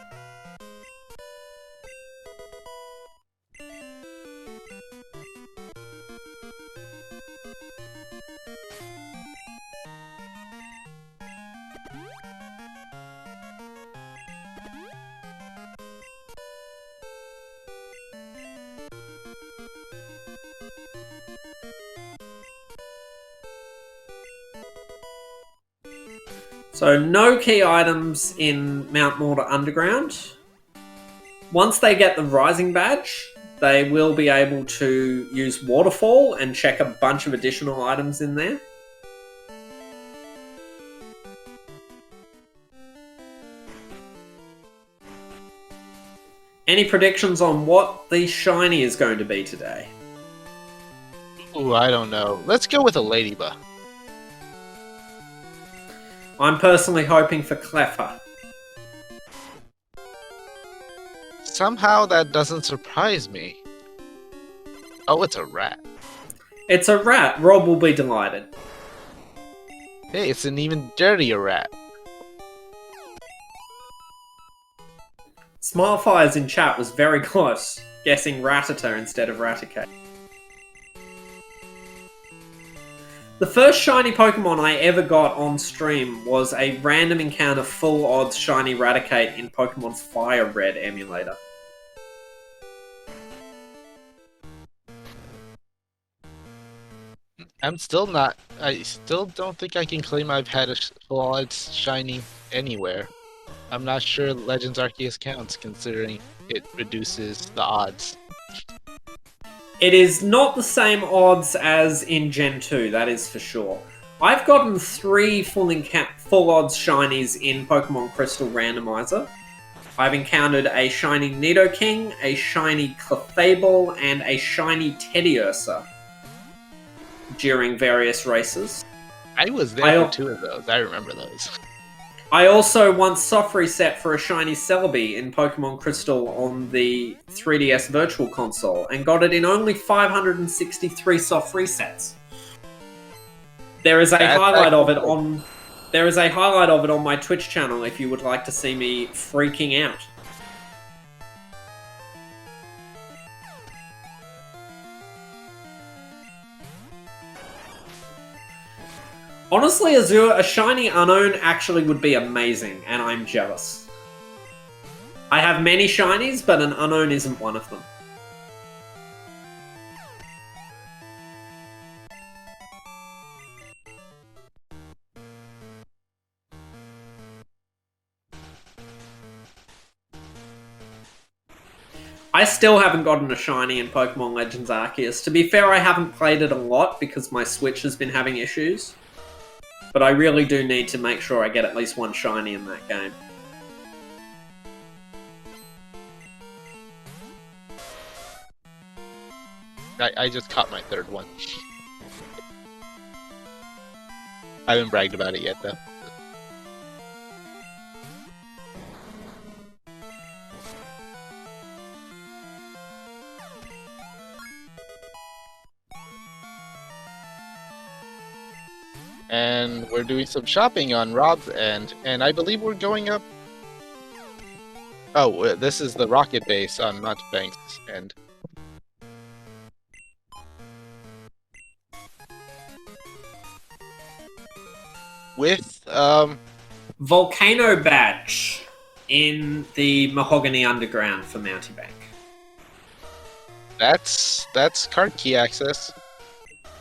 So no key items in Mount Mortar Underground. Once they get the Rising Badge, they will be able to use Waterfall and check a bunch of additional items in there. Any predictions on what the Shiny is going to be today? Ooh, I don't know. Let's go with a Ladybug. I'm personally hoping for Cleffa. Somehow that doesn't surprise me. Oh, it's a rat. It's a rat. Rob will be delighted. Hey, it's an even dirtier rat. Smilefires in chat was very close, guessing Rattata instead of Raticate. The first shiny Pokemon I ever got on stream was a random encounter full odds shiny Raticate in Pokemon's Fire Red emulator. I still don't think I can claim I've had a full odds shiny anywhere. I'm not sure Legends Arceus counts, considering it reduces the odds. It is not the same odds as in Gen 2, that is for sure. I've gotten 3 full odds shinies in Pokemon Crystal Randomizer. I've encountered a shiny Nidoking, a shiny Clefable, and a shiny Teddiursa during various races. I was there for 2 of those, I remember those. I also once soft reset for a shiny Celebi in Pokemon Crystal on the 3DS Virtual Console and got it in only 563 soft resets. There is a highlight of it on my Twitch channel if you would like to see me freaking out. Honestly, Azure, a shiny Unknown actually would be amazing, and I'm jealous. I have many shinies, but an unknown isn't one of them. I still haven't gotten a shiny in Pokemon Legends Arceus. To be fair, I haven't played it a lot because my Switch has been having issues. But I really do need to make sure I get at least one shiny in that game. I just caught my third one. I haven't bragged about it yet, though. And we're doing some shopping on Rob's end, and I believe we're going up. Oh, this is the rocket base on Mountebank's end. With Volcano Badge in the Mahogany Underground for Mountebank. that's card key access.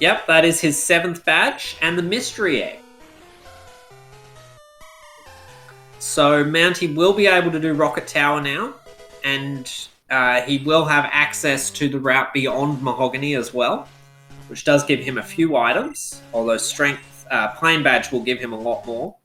Yep, that is his 7th badge, and the Mystery Egg. So Mounty will be able to do Rocket Tower now, and he will have access to the route beyond Mahogany as well, which does give him a few items, although Strength Plain Badge will give him a lot more.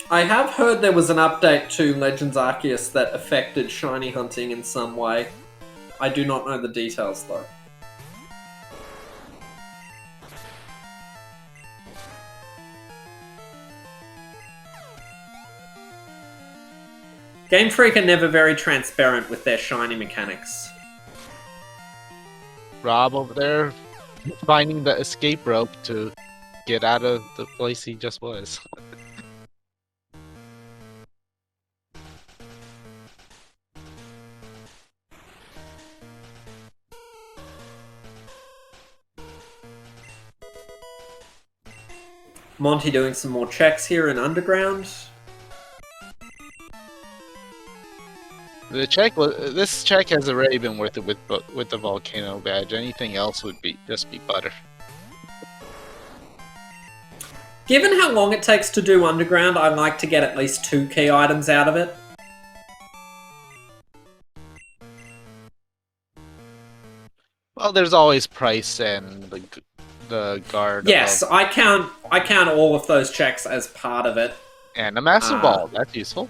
I have heard there was an update to Legends Arceus that affected shiny hunting in some way. I do not know the details though. Game Freak are never very transparent with their shiny mechanics. Rob over there finding the escape rope to get out of the place he just was. Monty doing some more checks here in Underground. This check has already been worth it with the volcano badge. Anything else would just be butter. Given how long it takes to do Underground, I'd like to get at least 2 key items out of it. Well, there's always price and the guard. Yes, I count all of those checks as part of it. And a Master Ball, that's useful.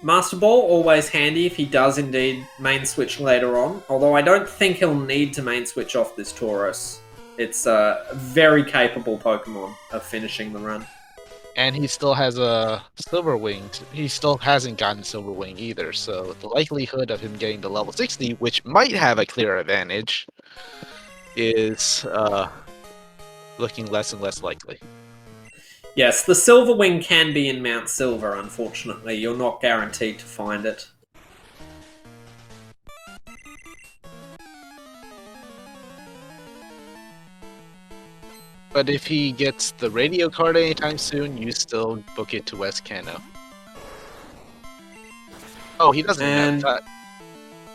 Master Ball, always handy if he does indeed main switch later on, although I don't think he'll need to main switch off this Tauros. It's a very capable Pokemon of finishing the run. And he still has a Silver Wing. He still hasn't gotten Silver Wing either, so the likelihood of him getting to level 60, which might have a clear advantage, is looking less and less likely. Yes, the Silver Wing can be in Mount Silver, unfortunately. You're not guaranteed to find it. But if he gets the radio card anytime soon, you still book it to West Cano. Oh, he doesn't have that.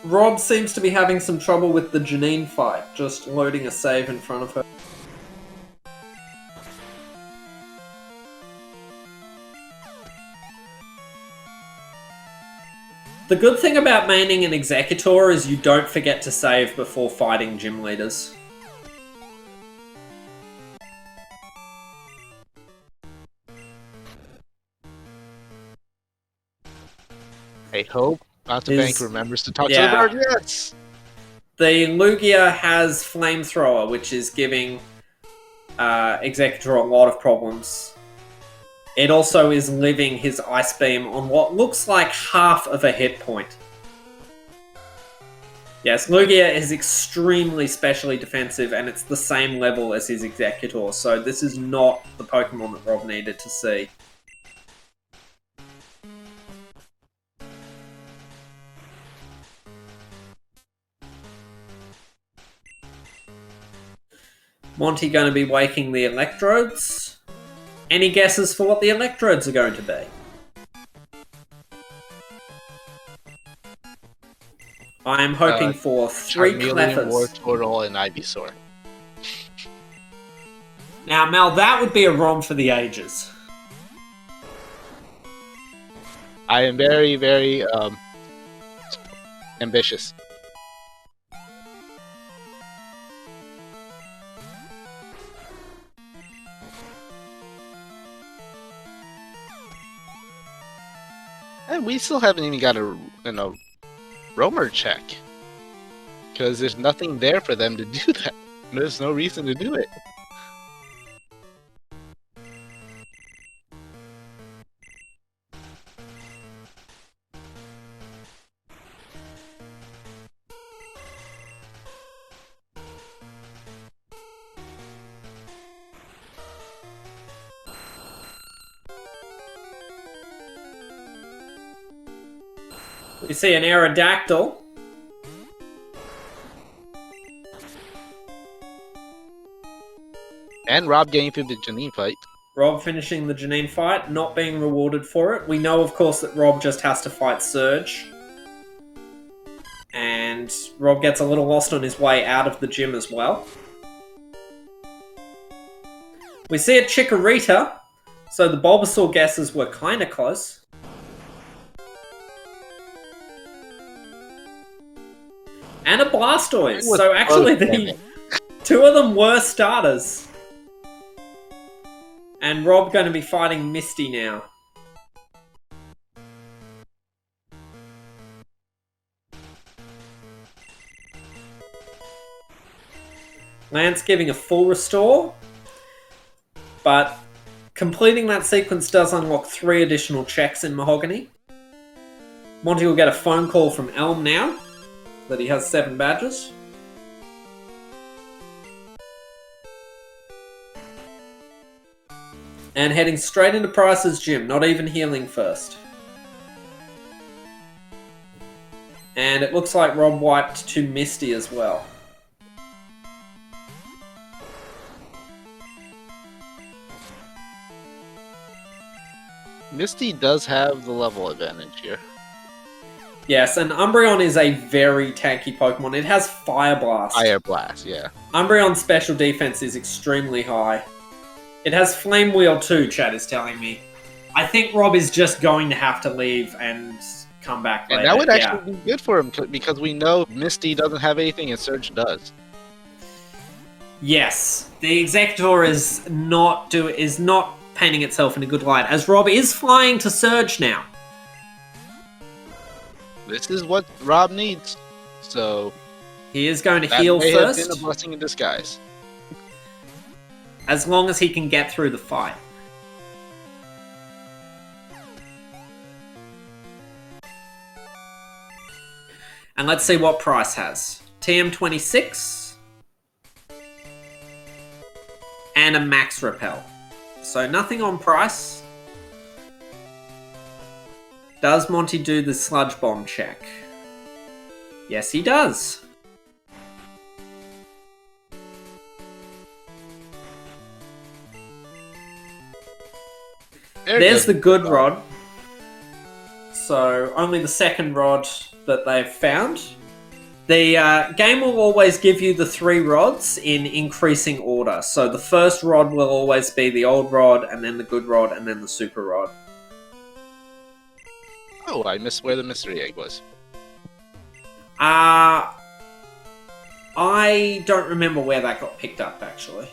Rob seems to be having some trouble with the Janine fight, just loading a save in front of her. The good thing about maining an Executor is you don't forget to save before fighting gym leaders. I hope Mountebank remembers to talk to the bird. Yes. The Lugia has Flamethrower, which is giving Executor a lot of problems. It also is living his Ice Beam on what looks like half of a hit point. Yes, Lugia is extremely specially defensive, and it's the same level as his Executor, so this is not the Pokemon that Rob needed to see. Monty going to be waking the Electrodes. Any guesses for what the Electrodes are going to be? I am hoping for 3 Charmeleon, Cleffers. Wartortle, and Ivysaur. Now, Mel, that would be a ROM for the ages. I am very, very ambitious. And we still haven't even got a roamer check. Because there's nothing there for them to do that. There's no reason to do it. We see an Aerodactyl. And Rob getting through the Janine fight. Rob finishing the Janine fight, not being rewarded for it. We know, of course, that Rob just has to fight Surge. And Rob gets a little lost on his way out of the gym as well. We see a Chikorita, so the Bulbasaur guesses were kind of close. And a Blastoise, so actually the two of them were starters. And Rob going to be fighting Misty now. Lance giving a full restore, but completing that sequence does unlock 3 additional checks in Mahogany. Monty will get a phone call from Elm now, that he has 7 badges. And heading straight into Price's gym, not even healing first. And it looks like Rob wiped to Misty as well. Misty does have the level advantage here. Yes, and Umbreon is a very tanky Pokemon. It has Fire Blast. Fire Blast, yeah. Umbreon's special defense is extremely high. It has Flame Wheel too, Chad is telling me. I think Rob is just going to have to leave and come back later. And that would actually be good for him, because we know Misty doesn't have anything and Surge does. Yes, the Executor is not painting itself in a good light, as Rob is flying to Surge now. This is what Rob needs, so... He is going to heal first. That may have been a blessing in disguise. As long as he can get through the fight. And let's see what Price has. TM26. And a Max Repel. So nothing on Price. Does Monty do the Sludge Bomb check? Yes, he does. There's the good rod. So, only the second rod that they've found. The game will always give you the 3 rods in increasing order. So, the first rod will always be the old rod, and then the good rod, and then the super rod. Oh, I missed where the mystery egg was. I don't remember where that got picked up, actually.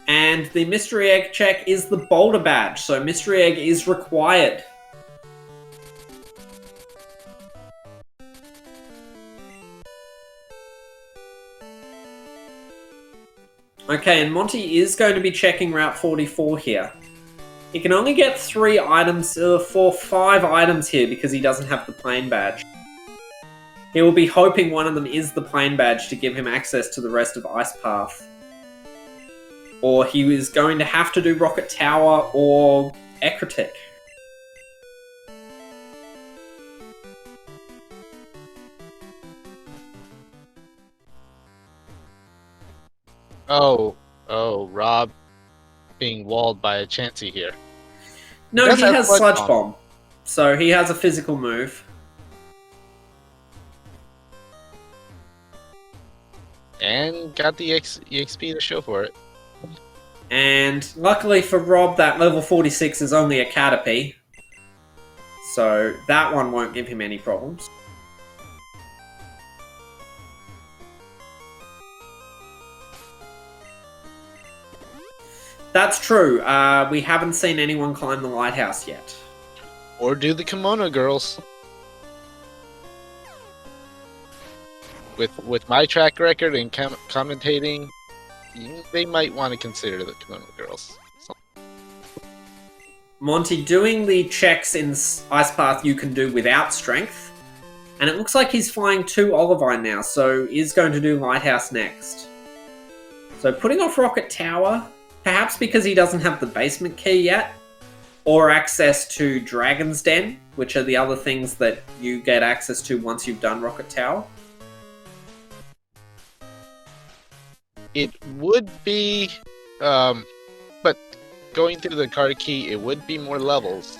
And the mystery egg check is the boulder badge, so mystery egg is required. Okay, and Monty is going to be checking Route 44 here. He can only get 3 items, 5 items here because he doesn't have the plane badge. He will be hoping one of them is the plane badge to give him access to the rest of Ice Path. Or he is going to have to do Rocket Tower or Ecruteak. Oh, Rob being walled by a Chansey here. No, he has Sludge Bomb. So he has a physical move. And got the EXP to show for it. And luckily for Rob, that level 46 is only a Caterpie. So that one won't give him any problems. That's true. We haven't seen anyone climb the lighthouse yet. Or do the Kimono Girls. With my track record and commentating, they might want to consider the Kimono Girls. So. Monty, doing the checks in Ice Path you can do without strength. And it looks like he's flying 2 Olivine now, so is going to do Lighthouse next. So putting off Rocket Tower, perhaps because he doesn't have the basement key yet, or access to Dragon's Den, which are the other things that you get access to once you've done Rocket Tower. It would be, but going through the card key, it would be more levels.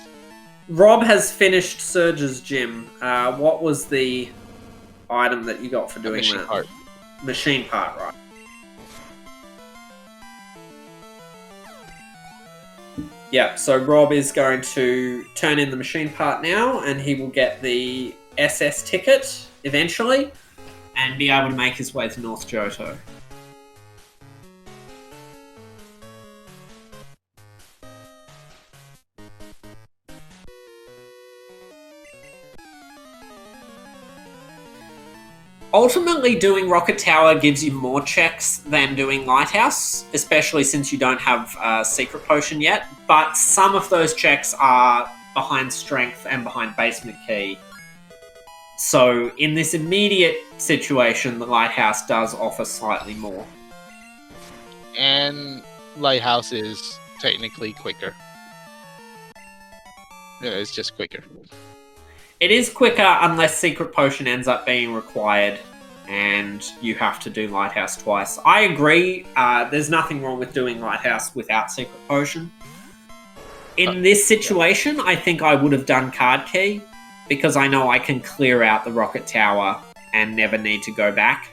Rob has finished Surge's gym. What was the item that you got for doing machine that? Part. Machine part, right. Yeah, so Rob is going to turn in the machine part now, and he will get the SS ticket eventually, and be able to make his way to North Johto. Ultimately, doing Rocket Tower gives you more checks than doing Lighthouse, especially since you don't have Secret Potion yet, but some of those checks are behind Strength and behind Basement Key. So, in this immediate situation, the Lighthouse does offer slightly more. And Lighthouse is technically quicker. Yeah, it's just quicker. It is quicker unless Secret Potion ends up being required and you have to do Lighthouse twice. I agree, there's nothing wrong with doing Lighthouse without Secret Potion. In this situation, I think I would have done Card Key, because I know I can clear out the Rocket Tower and never need to go back.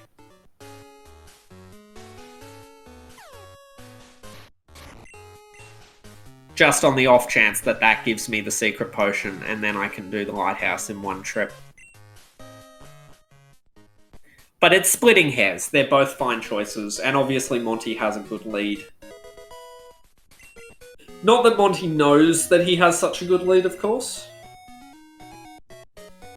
Just on the off chance that that gives me the Secret Potion, and then I can do the Lighthouse in one trip. But it's splitting hairs. They're both fine choices, and obviously Monty has a good lead. Not that Monty knows that he has such a good lead, of course.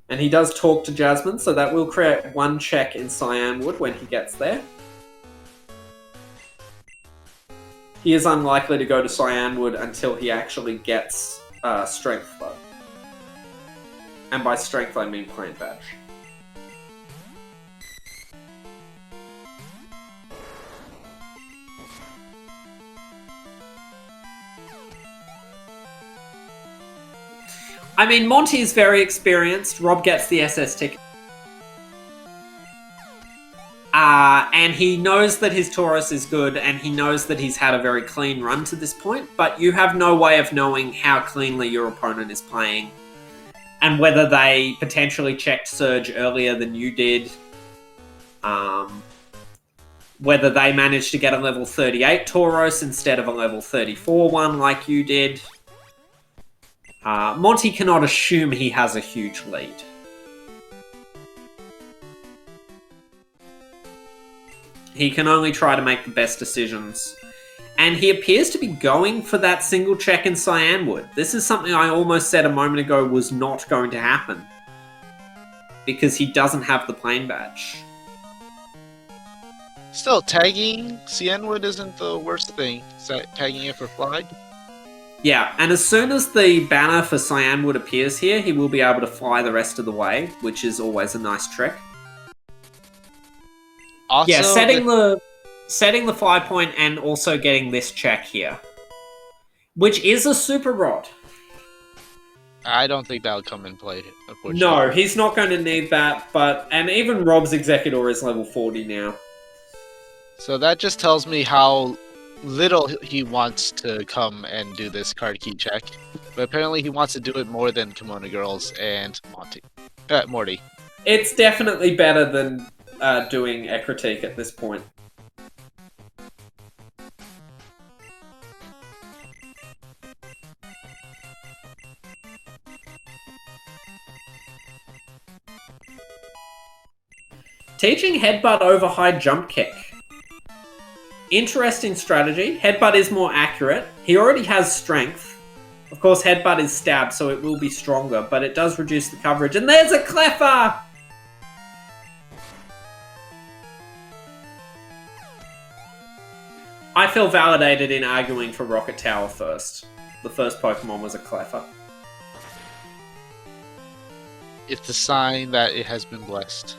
And he does talk to Jasmine, so that will create one check in Cyanwood when he gets there. He is unlikely to go to Cyanwood until he actually gets Strength, though. And by Strength, I mean Plane Badge. I mean, Monty is very experienced. Rob gets the SS ticket. And he knows that his Taurus is good, and he knows that he's had a very clean run to this point, but you have no way of knowing how cleanly your opponent is playing, and whether they potentially checked Surge earlier than you did, whether they managed to get a level 38 Tauros instead of a level 34 one like you did. Monty cannot assume he has a huge lead. He can only try to make the best decisions. And he appears to be going for that single check in Cyanwood. This is something I almost said a moment ago was not going to happen. Because he doesn't have the plane badge. Still, tagging Cianwood isn't the worst thing. Tagging it for flight. Yeah, and as soon as the banner for Cyanwood appears here, he will be able to fly the rest of the way, which is always a nice trick. Also, yeah, setting the fly point and also getting this check here, which is a super rod. I don't think that'll come in play, unfortunately. No, he's not going to need that, and even Rob's Executor is level 40 now. So that just tells me how little he wants to come and do this card key check. But apparently he wants to do it more than Kimono Girls and Morty. It's definitely better than doing Ekritique at this point. Teaching Headbutt over high jump kick. Interesting strategy. Headbutt is more accurate. He already has strength. Of course, Headbutt is stab, so it will be stronger, but it does reduce the coverage. And there's a Cleffer! I feel validated in arguing for Rocket Tower first. The first Pokemon was a Cleffer. It's a sign that it has been blessed.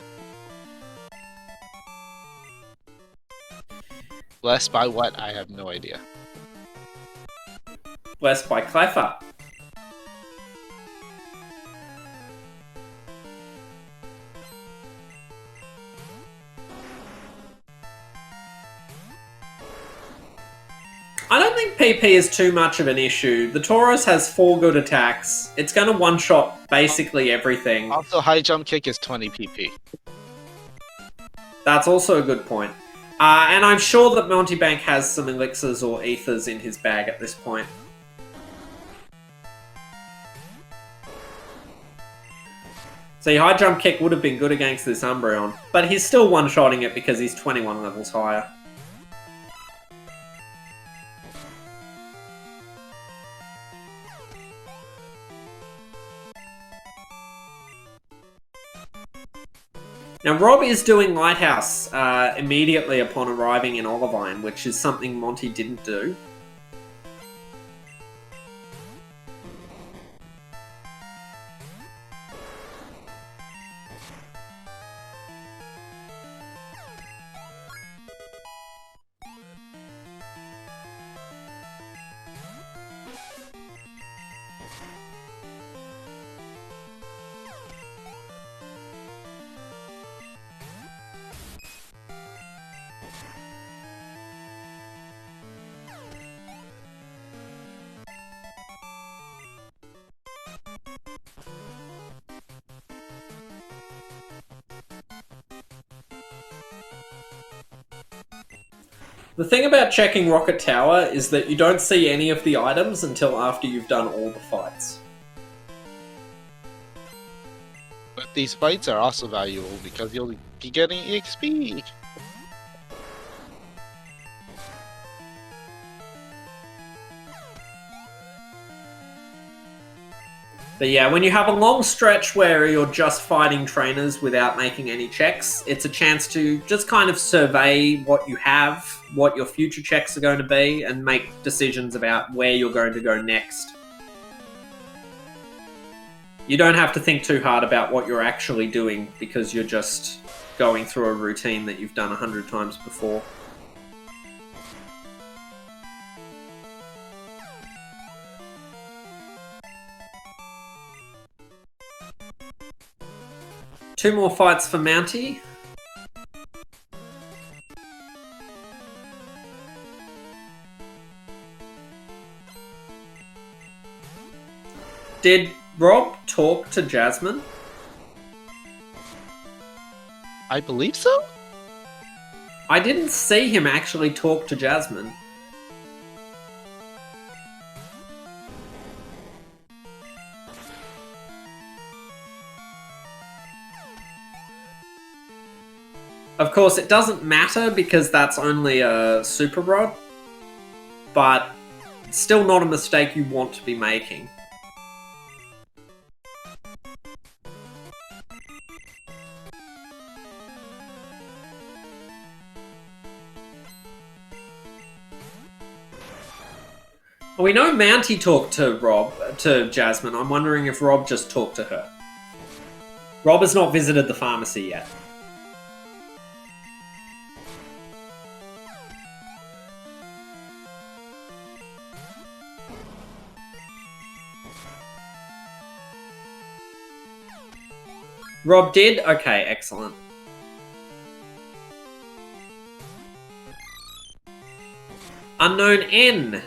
Blessed by what? I have no idea. Blessed by Cleffer. I don't think PP is too much of an issue. The Tauros has 4 good attacks. It's going to one-shot basically everything. Also, high jump kick is 20 PP. That's also a good point. And I'm sure that Mountebank has some elixirs or ethers in his bag at this point. So high jump kick would have been good against this Umbreon, but he's still one-shotting it because he's 21 levels higher. Now, Rob is doing Lighthouse immediately upon arriving in Olivine, which is something Monty didn't do. The thing about checking Rocket Tower is that you don't see any of the items until after you've done all the fights. But these fights are also valuable because you'll be getting XP. But yeah, when you have a long stretch where you're just fighting trainers without making any checks, it's a chance to just kind of survey what you have, what your future checks are going to be, and make decisions about where you're going to go next. You don't have to think too hard about what you're actually doing because you're just going through a routine that you've done 100 times before. Two more fights for Mountie. Did Rob talk to Jasmine? I believe so? I didn't see him actually talk to Jasmine. Of course, it doesn't matter because that's only a super rod. but still not a mistake you want to be making. We know Mounty talked to Jasmine. I'm wondering if Rob just talked to her. Rob has not visited the pharmacy yet. Rob did? Okay, excellent. Unknown N.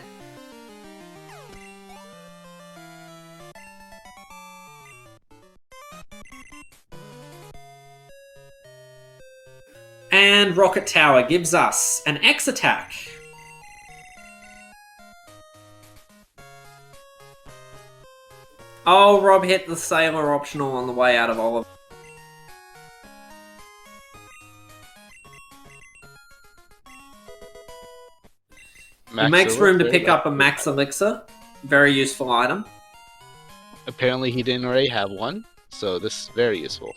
And Rocket Tower gives us an X attack. Oh, Rob hit the Sailor optional on the way out of Olive. It makes room to pick up a Max Elixir. Very useful item. Apparently he didn't already have one, so this is very useful.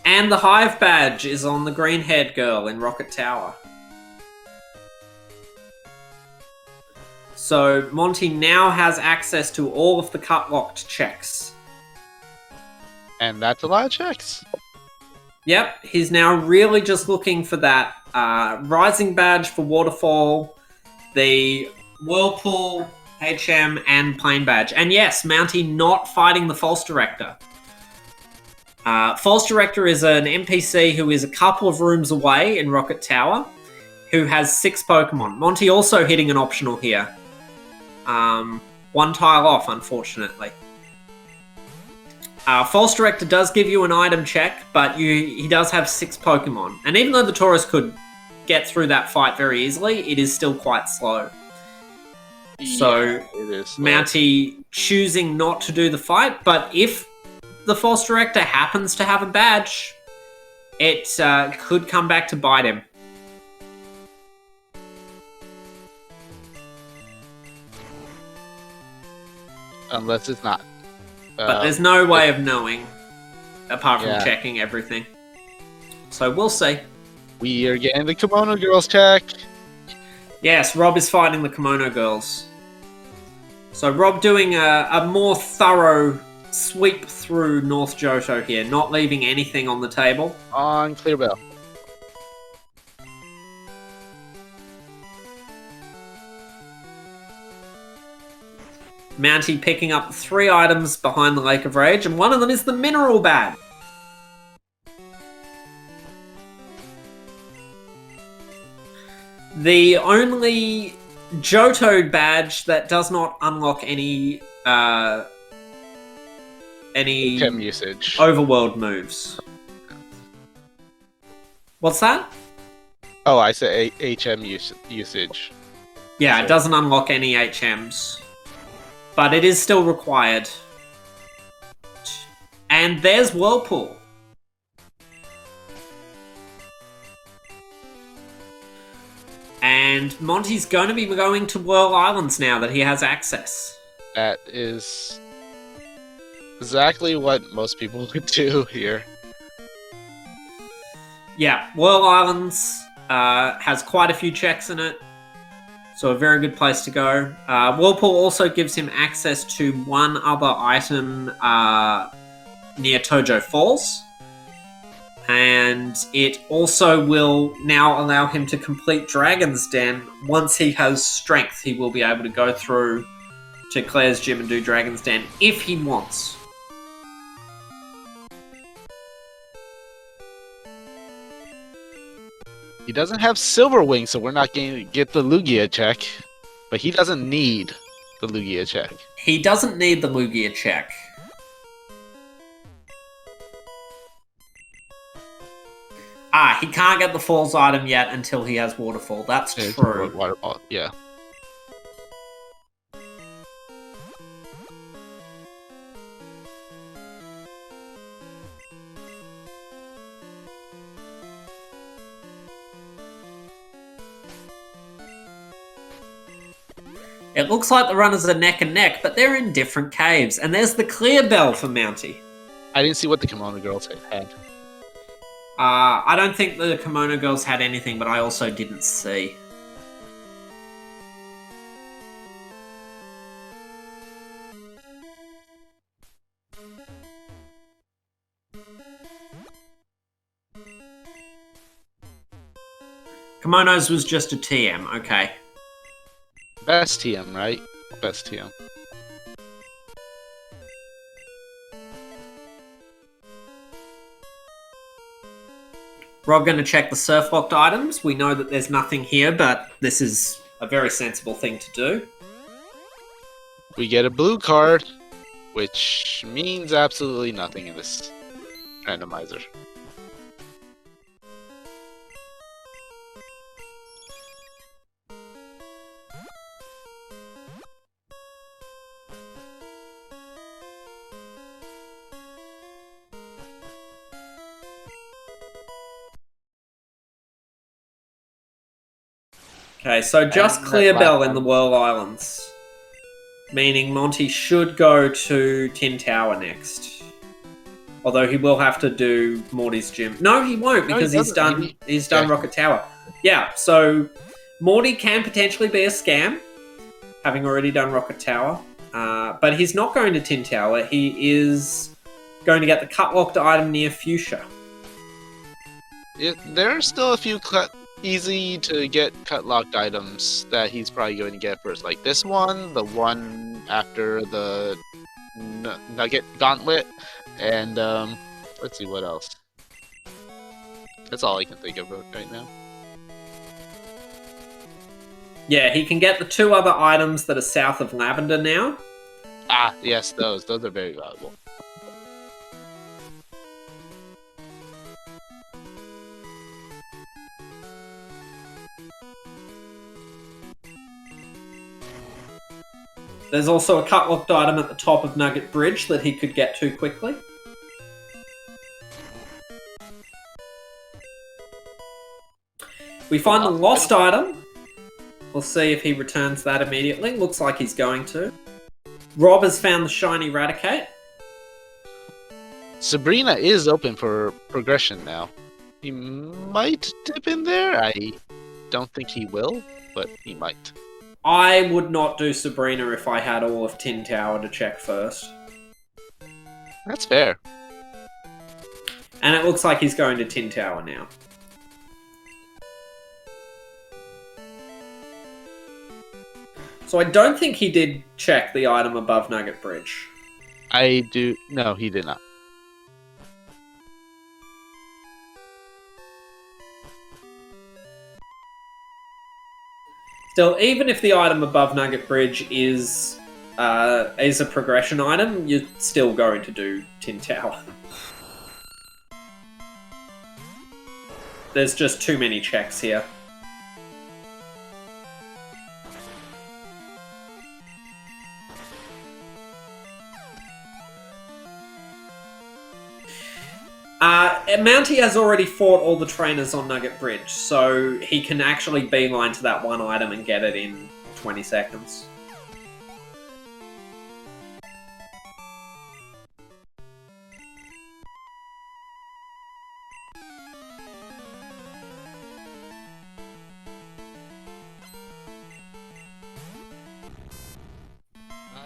And the Hive badge is on the green-haired girl in Rocket Tower. So Monty now has access to all of the cut-locked checks. And that's a lot of checks. Yep, he's now really just looking for that Rising badge for Waterfall, the Whirlpool, HM, and Plane badge. And yes, Mounty not fighting the False Director. False Director is an NPC who is a couple of rooms away in Rocket Tower, who has 6 Pokemon. Monty also hitting an optional here. One tile off, unfortunately. False Director does give you an item check, but he does have 6 Pokemon. And even though the Taurus could get through that fight very easily, it is still quite slow. So, it is slow. Mounty choosing not to do the fight, but if the False Director happens to have a badge, it could come back to bite him. Unless it's not. But there's no way of knowing, apart from checking everything. So we'll see. We are getting the Kimono Girls check. Yes, Rob is fighting the Kimono Girls. So Rob doing a more thorough sweep through North Johto here, not leaving anything on the table. On Clear Bell. Mounty picking up 3 items behind the Lake of Rage, and one of them is the Mineral Badge. The only Johto badge that does not unlock any HM usage. Overworld moves. What's that? Oh, I said HM usage. Yeah, So- it doesn't unlock any HMs. But it is still required. And there's Whirlpool. And Monty's going to be going to Whirl Islands now that he has access. That is exactly what most people would do here. Yeah, Whirl Islands has quite a few checks in it. So a very good place to go. Whirlpool also gives him access to one other item near Tojo Falls. And it also will now allow him to complete Dragon's Den. Once he has strength, he will be able to go through to Claire's gym and do Dragon's Den if he wants. He doesn't have Silver Wing, so we're not going to get the Lugia check. But he doesn't need the Lugia check. He doesn't need the Lugia check. He can't get the Falls item yet until he has Waterfall. That's true. Waterfall, yeah. It looks like the runners are neck and neck, but they're in different caves. And there's the clear bell for Mountie. I didn't see what the kimono girls had. I don't think the kimono girls had anything, but I also didn't see. Kimonos was just a TM, okay. Best TM, right? Best TM. Rob going to check the surf locked items. We know that there's nothing here, but this is a very sensible thing to do. We get a blue card, which means absolutely nothing in this randomizer. Okay, so just clear bell in the Whirl Islands. Meaning Monty should go to Tin Tower next. Although he will have to do Morty's gym. No, he won't, because he's done Rocket Tower. Yeah, so Morty can potentially be a scam, having already done Rocket Tower. But he's not going to Tin Tower. He is going to get the cut locked item near Fuchsia. There are still a few easy to get cut locked items that he's probably going to get first, like this one, the one after the Nugget Gauntlet, and let's see what else. That's all I can think of right now. Yeah, he can get the two other items that are south of Lavender now. Ah, yes, those are very valuable. There's also a cut locked item at the top of Nugget Bridge that he could get to quickly. We find the lost item. We'll see if he returns that immediately. Looks like he's going to. Rob has found the shiny Raticate. Sabrina is open for progression now. He might dip in there. I don't think he will, but he might. I would not do Sabrina if I had all of Tin Tower to check first. That's fair. And it looks like he's going to Tin Tower now. So I don't think he did check the item above Nugget Bridge. No, he did not. Still, even if the item above Nugget Bridge is a progression item, you're still going to do Tin Tower. There's just too many checks here. Mountie has already fought all the trainers on Nugget Bridge, so he can actually beeline to that one item and get it in 20 seconds.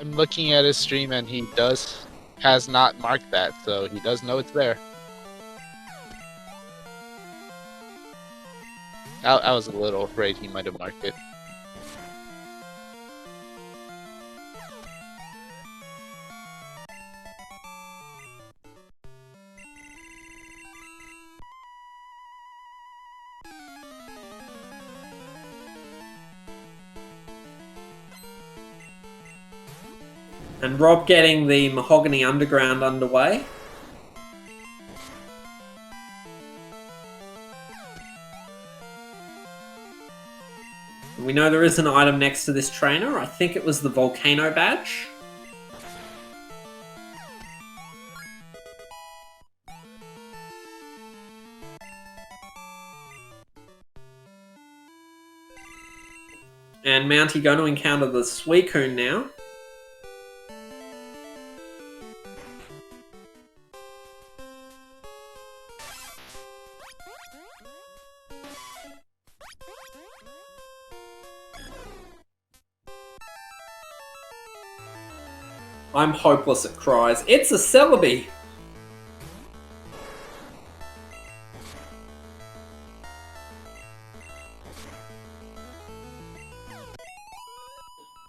I'm looking at his stream and he has not marked that, so he does know it's there. I was a little afraid he might have marked it. And Rob getting the Mahogany Underground underway. We know there is an item next to this trainer. I think it was the Volcano Badge. And Mounty going to encounter the Suicune now. I'm hopeless at cries. It's a Celebi!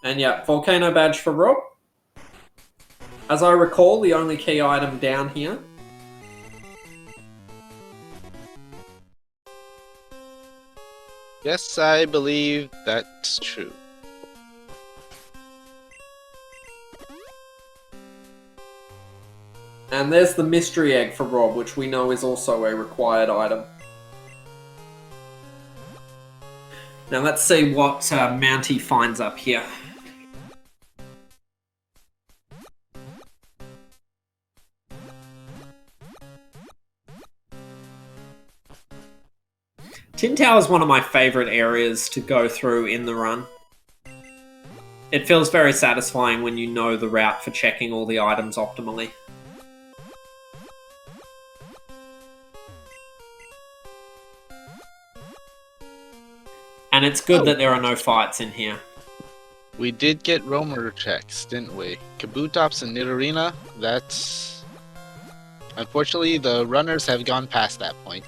And yeah, Volcano Badge for Rob. As I recall, the only key item down here. Yes, I believe that's true. And there's the mystery egg for Rob, which we know is also a required item. Now let's see what Mounty finds up here. Tin Tower is one of my favourite areas to go through in the run. It feels very satisfying when you know the route for checking all the items optimally. And it's good that there are no fights in here. We did get roamer checks, didn't we? Kabutops and Nidorina, that's... Unfortunately, the runners have gone past that point.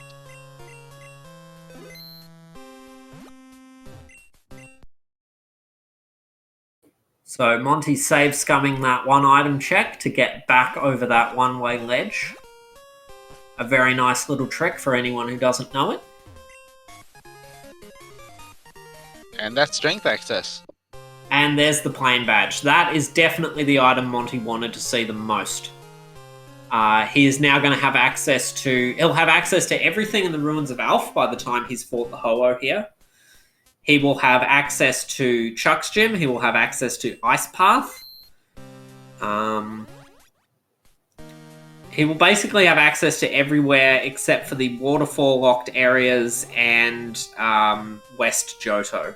So Monty's save scumming that one item check to get back over that one-way ledge. A very nice little trick for anyone who doesn't know it. And that's strength access. And there's the plain badge. That is definitely the item Monty wanted to see the most. He is now going to have access to... He'll have access to everything in the Ruins of Alph by the time he's fought the Ho-Oh here. He will have access to Chuck's Gym. He will have access to Ice Path. He will basically have access to everywhere except for the waterfall-locked areas and West Johto.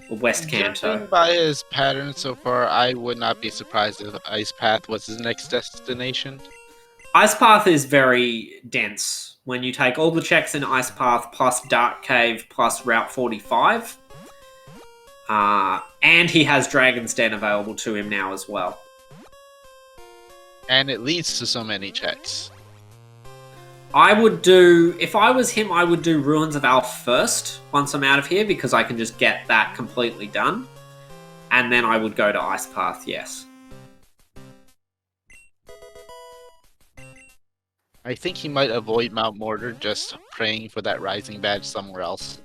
Or West Kanto. Judging by his pattern so far, I would not be surprised if Ice Path was his next destination. Ice Path is very dense. When you take all the checks in Ice Path plus Dark Cave plus Route 45. And he has Dragon's Den available to him now as well. And it leads to so many checks. I would do... If I was him, I would do Ruins of Alph first, once I'm out of here, because I can just get that completely done. And then I would go to Ice Path, yes. I think he might avoid Mount Mortar, just praying for that Rising Badge somewhere else.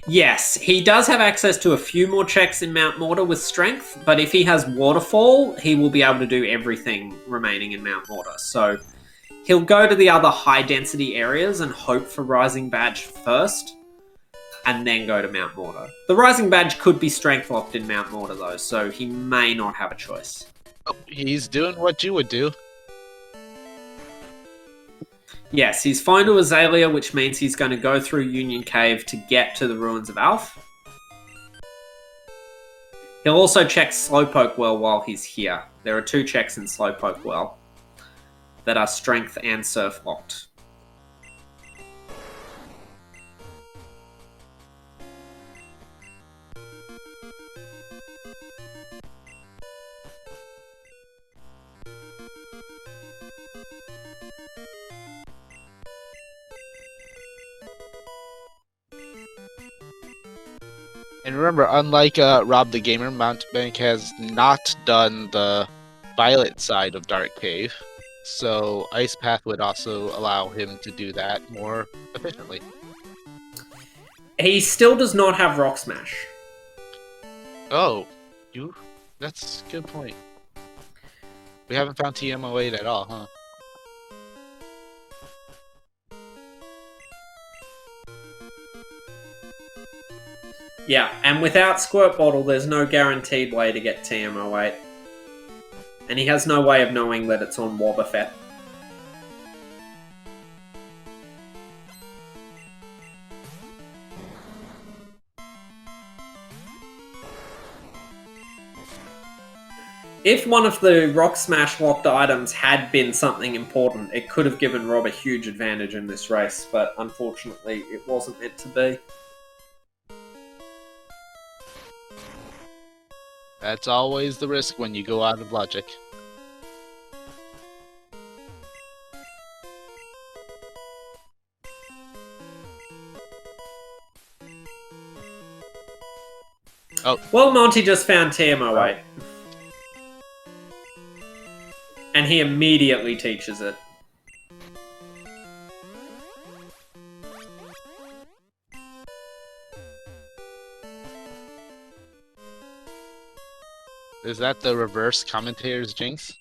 Yes, he does have access to a few more checks in Mount Mortar with Strength, but if he has Waterfall, he will be able to do everything remaining in Mount Mortar. So he'll go to the other high-density areas and hope for Rising Badge first, and then go to Mount Mortar. The Rising Badge could be Strength-locked in Mount Mortar, though, so he may not have a choice. Oh, he's doing what you would do. Yes, he's fine to Azalea, which means he's going to go through Union Cave to get to the Ruins of Alph. He'll also check Slowpoke Well while he's here. There are 2 checks in Slowpoke Well that are Strength and Surf locked. And remember, unlike Rob the Gamer, Mountebank has not done the Violet side of Dark Cave, so Ice Path would also allow him to do that more efficiently. He still does not have Rock Smash. Oh, that's a good point. We haven't found TM08 at all, huh? Yeah, and without Squirt Bottle, there's no guaranteed way to get TM08. And he has no way of knowing that it's on Wobbuffet. If one of the Rock Smash locked items had been something important, it could have given Rob a huge advantage in this race, but unfortunately it wasn't meant to be. That's always the risk when you go out of logic. Oh. Well, Monty just found TMO8. And he immediately teaches it. Is that the reverse commentator's jinx?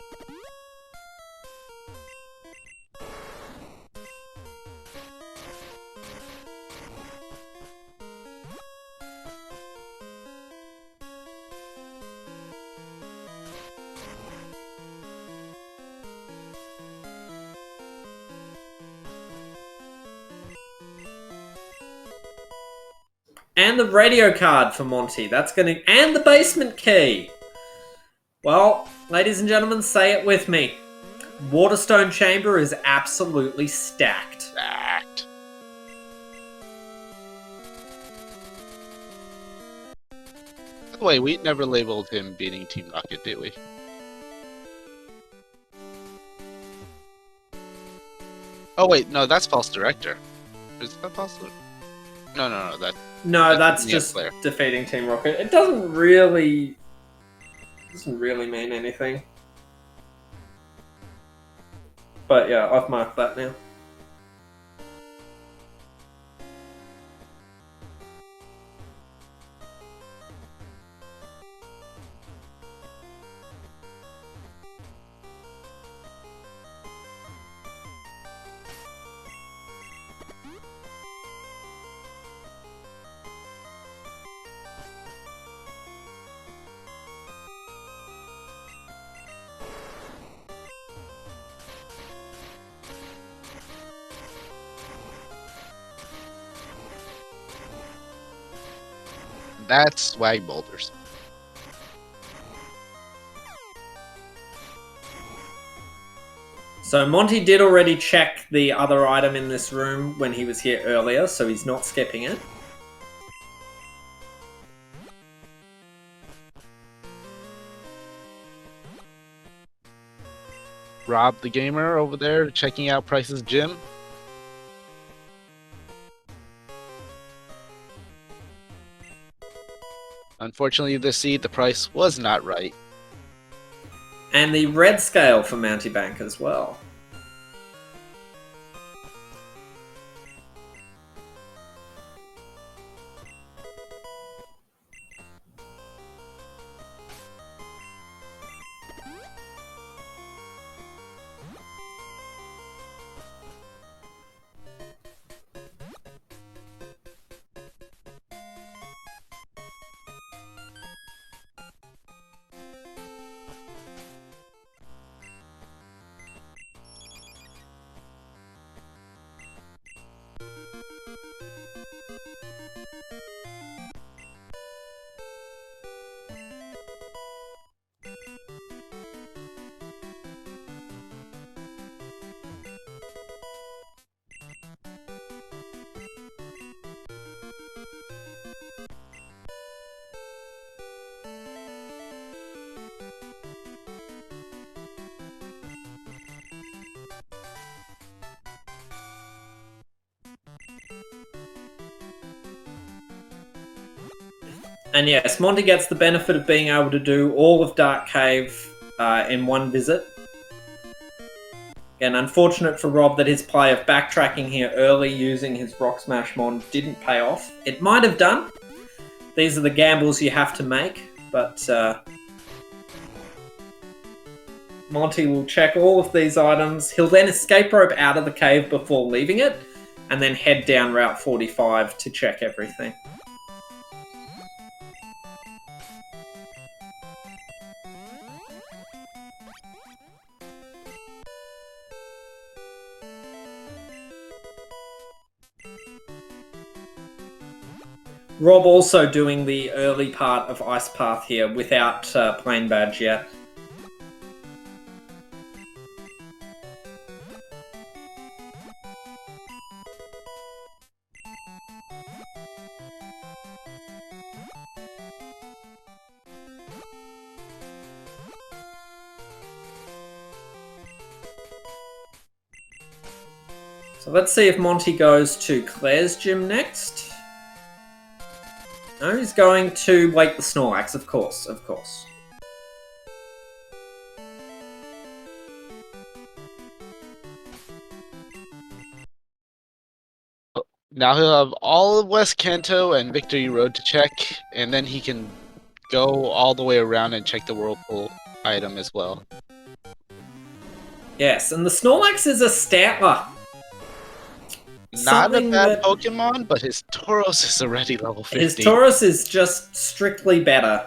And the radio card for Monty. That's gonna... And the basement key! Well, ladies and gentlemen, say it with me. Waterstone Chamber is absolutely stacked. Stacked. By the way, we never labeled him beating Team Rocket, did we? Oh wait, no, that's False Director. Is that False Director? No, that's just defeating Team Rocket. It doesn't really mean anything. But yeah, I've marked that now. That's swag boulders. So Monty did already check the other item in this room when he was here earlier, so he's not skipping it. Rob the Gamer over there checking out Price's gym. Unfortunately, this seed, the price was not right. And the red scale for Mountebank as well. And yes, Monty gets the benefit of being able to do all of Dark Cave in one visit. Again, unfortunate for Rob that his play of backtracking here early using his Rock Smash Mon didn't pay off. It might have done. These are the gambles you have to make, but Monty will check all of these items. He'll then escape rope out of the cave before leaving it, and then head down Route 45 to check everything. Rob also doing the early part of Ice Path here without Plane Badge yet. So let's see if Monty goes to Claire's gym next. No, he's going to Wake the Snorlax, of course, of course. Now he'll have all of West Kanto and Victory Road to check, and then he can go all the way around and check the Whirlpool item as well. Yes, and the Snorlax is a Stoutler. Not a bad Pokemon, but his Tauros is already level 50. His Tauros is just strictly better.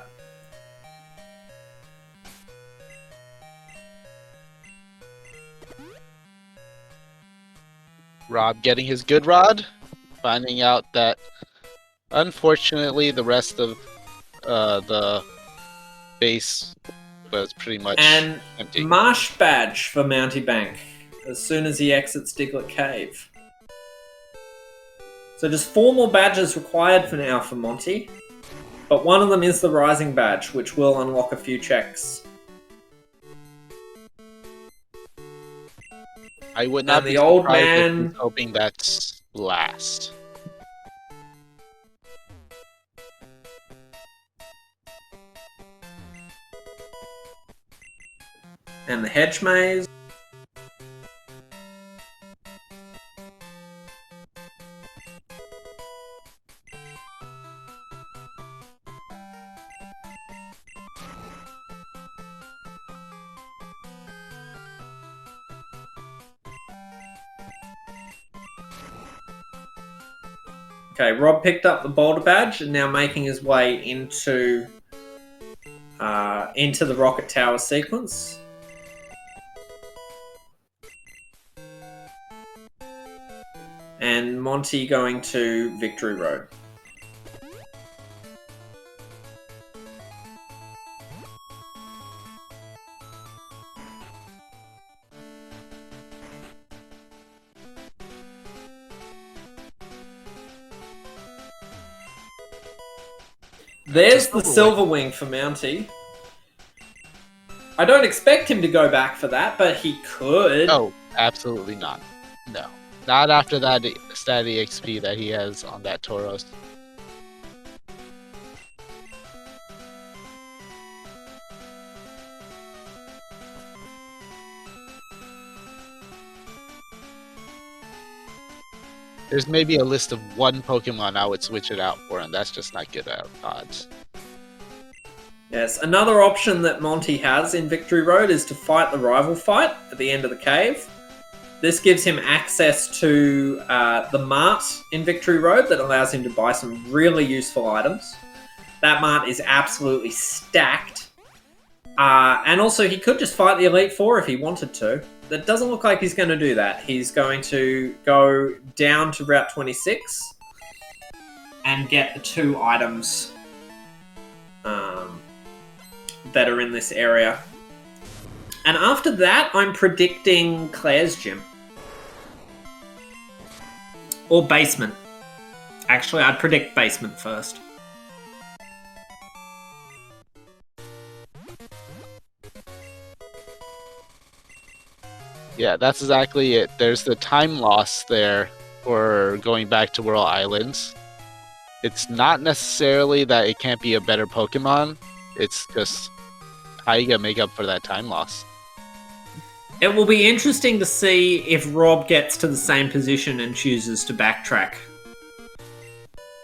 Rob getting his good rod, finding out that unfortunately the rest of the base was pretty much empty. Marsh badge for Mountebank as soon as he exits Diglett Cave. So just 4 more badges required for now for Monty, but one of them is the Rising badge, which will unlock a few checks. I would not be old man hoping that's last. And the Hedge Maze. Okay, Rob picked up the Boulder badge and now making his way into the Rocket Tower sequence. And Monty going to Victory Road. There's the Silver Wing for Mounty. I don't expect him to go back for that, but he could. Oh, absolutely not. No. Not after that stat EXP that he has on that Tauros. There's maybe a list of 1 Pokemon I would switch it out for, and that's just not good odds. Yes, another option that Monty has in Victory Road is to fight the rival fight at the end of the cave. This gives him access to the mart in Victory Road that allows him to buy some really useful items. That mart is absolutely stacked. And also, he could just fight the Elite Four if he wanted to. That doesn't look like he's going to do that. He's going to go down to Route 26 and get the 2 items that are in this area. And after that, I'm predicting Claire's gym. Or basement. Actually, I'd predict basement first. Yeah, that's exactly it. There's the time loss there for going back to Whirl Islands. It's not necessarily that it can't be a better Pokemon. It's just how you gonna make up for that time loss. It will be interesting to see if Rob gets to the same position and chooses to backtrack.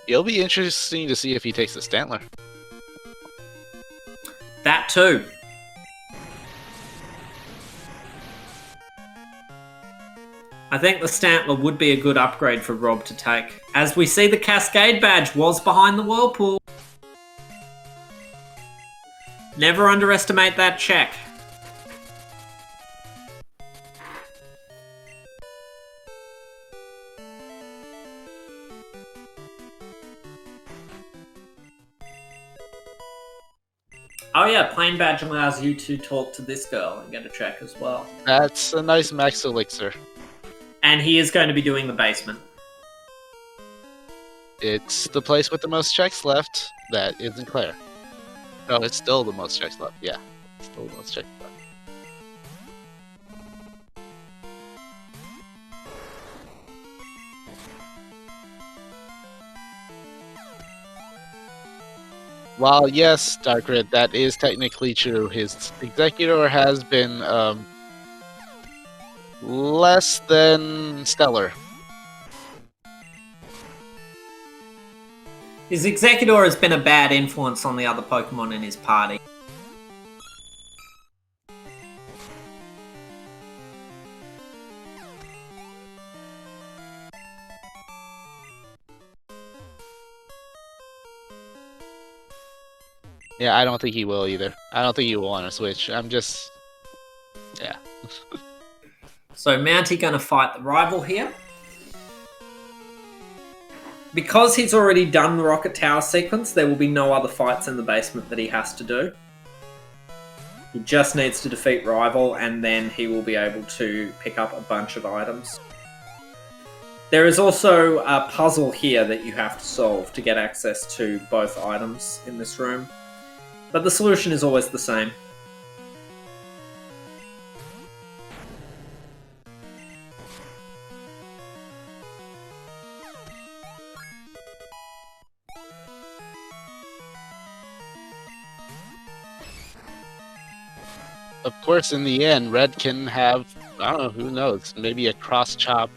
It'll be interesting to see if he takes the Stantler. That too. I think the Stantler would be a good upgrade for Rob to take. As we see, the Cascade badge was behind the Whirlpool. Never underestimate that check. Oh yeah, plain badge allows you to talk to this girl and get a check as well. That's a nice max elixir. And he is going to be doing the basement. It's the place with the most checks left that isn't Claire. No, it's still the most checks left. Yeah, it's still the most checks left. While yes, Darkrid, that is technically true. His Executor has been less than stellar. His Executor has been a bad influence on the other Pokemon in his party. Yeah, I don't think he will either. I don't think he will want to switch. I'm just... yeah. So Mountie going to fight the rival here. Because he's already done the Rocket Tower sequence, there will be no other fights in the basement that he has to do. He just needs to defeat rival, and then he will be able to pick up a bunch of items. There is also a puzzle here that you have to solve to get access to both items in this room. But the solution is always the same. Of course, in the end, Red can have, I don't know, who knows, maybe a cross-chop,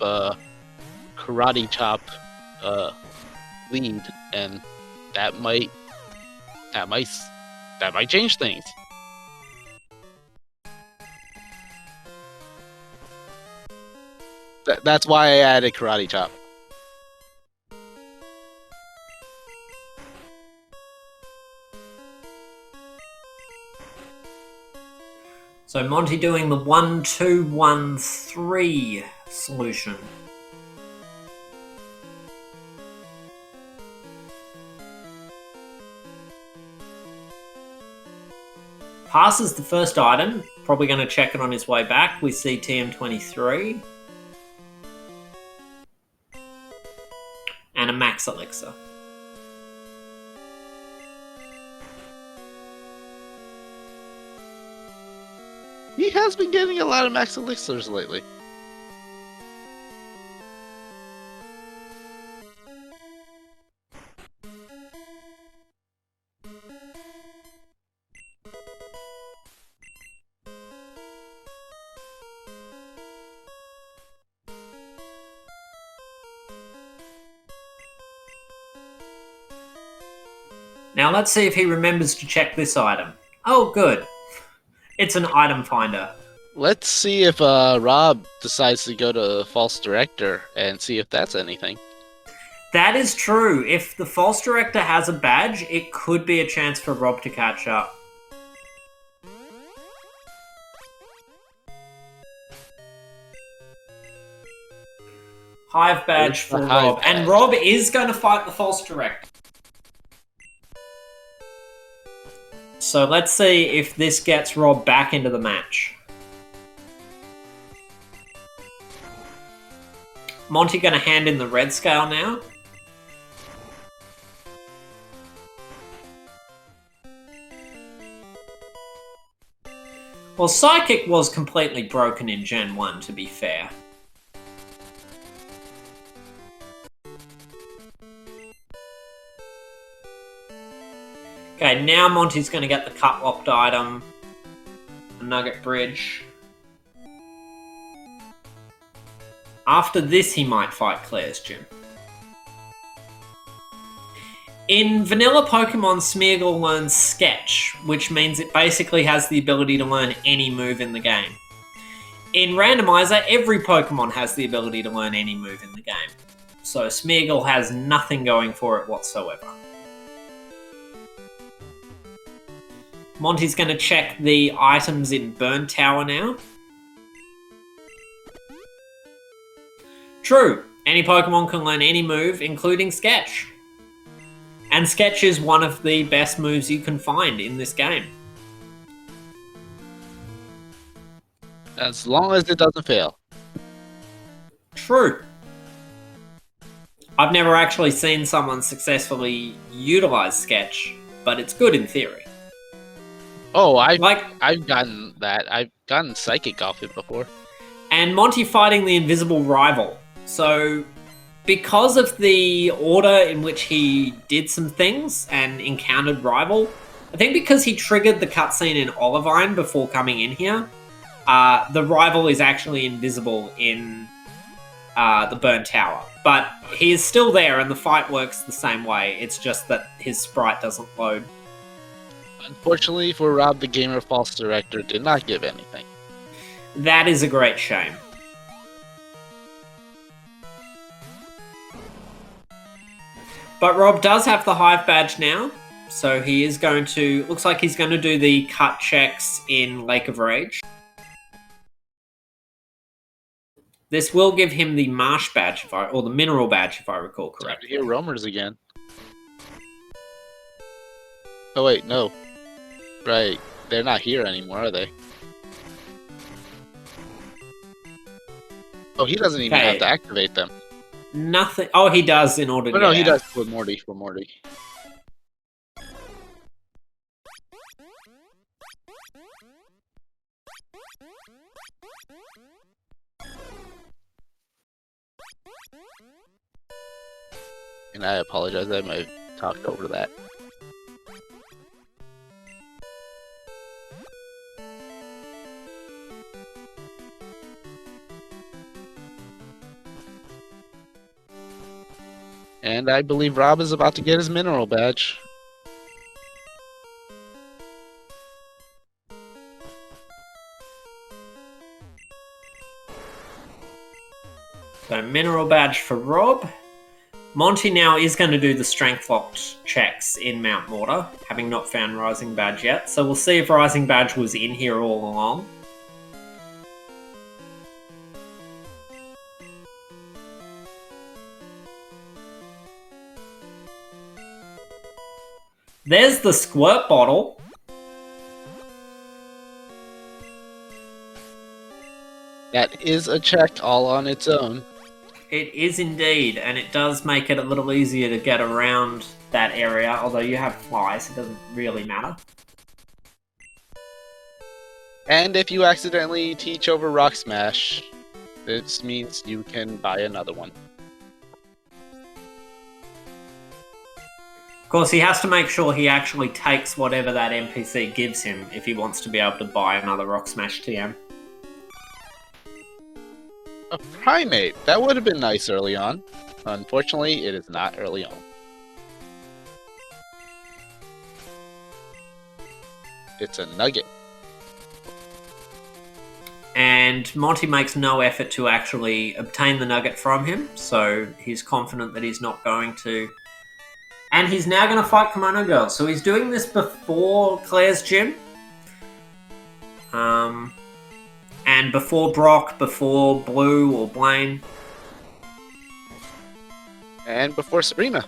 karate chop lead, and that might change things. That's why I added karate chop. So Monty doing the 1-2-1-3 solution. Passes the first item, probably going to check it on his way back. We see TM23. And a Max Elixir. He has been getting a lot of Max Elixirs lately. Now let's see if he remembers to check this item. Oh, good. It's an item finder. Let's see if Rob decides to go to False Director and see if that's anything. That is true. If the False Director has a badge, it could be a chance for Rob to catch up. Hive badge for Rob. And Rob is going to fight the False Director. So let's see if this gets Rob back into the match. Monty going to hand in the red scale now. Well, Psychic was completely broken in Gen 1, to be fair. Okay, now Monty's going to get the cut-locked item, a Nugget Bridge. After this, he might fight Claire's Gym. In vanilla Pokemon, Smeargle learns Sketch, which means it basically has the ability to learn any move in the game. In Randomizer, every Pokemon has the ability to learn any move in the game. So Smeargle has nothing going for it whatsoever. Monty's going to check the items in Burn Tower now. True, any Pokemon can learn any move, including Sketch. And Sketch is one of the best moves you can find in this game. As long as it doesn't fail. True. I've never actually seen someone successfully utilize Sketch, but it's good in theory. Oh, I've gotten that. I've gotten Psychic off it before. And Monty fighting the invisible rival. So because of the order in which he did some things and encountered Rival, I think because he triggered the cutscene in Olivine before coming in here, the Rival is actually invisible in the Burn Tower. But he is still there and the fight works the same way. It's just that his sprite doesn't load. Unfortunately for Rob the Gamer, False Director did not give anything. That is a great shame. But Rob does have the Hive badge now, so he is going to... Looks like he's going to do the cut checks in Lake of Rage. This will give him the Marsh badge, or the Mineral badge, if I recall correctly. Time to hear roamers again. Oh wait, no. Right, they're not here anymore, are they? Oh, he doesn't even have to activate them. Nothing. Oh, he does in order to no, he does for Morty. And I apologize, I might have talked over that. And I believe Rob is about to get his mineral badge. So, mineral badge for Rob. Monty now is going to do the strength locked checks in Mount Mortar, having not found Rising Badge yet. So we'll see if Rising Badge was in here all along. There's the squirt bottle. That is a check all on its own. It is indeed, and it does make it a little easier to get around that area, although you have flies, it doesn't really matter. And if you accidentally teach over Rock Smash, this means you can buy another one. Of course, he has to make sure he actually takes whatever that NPC gives him if he wants to be able to buy another Rock Smash TM. A primate! That would have been nice early on. Unfortunately, it is not early on. It's a nugget. And Monty makes no effort to actually obtain the nugget from him, so he's confident that he's not going to. And he's now going to fight Kimono Girl. So he's doing this before Claire's gym. And before Brock, before Blue or Blaine. And before Sabrina.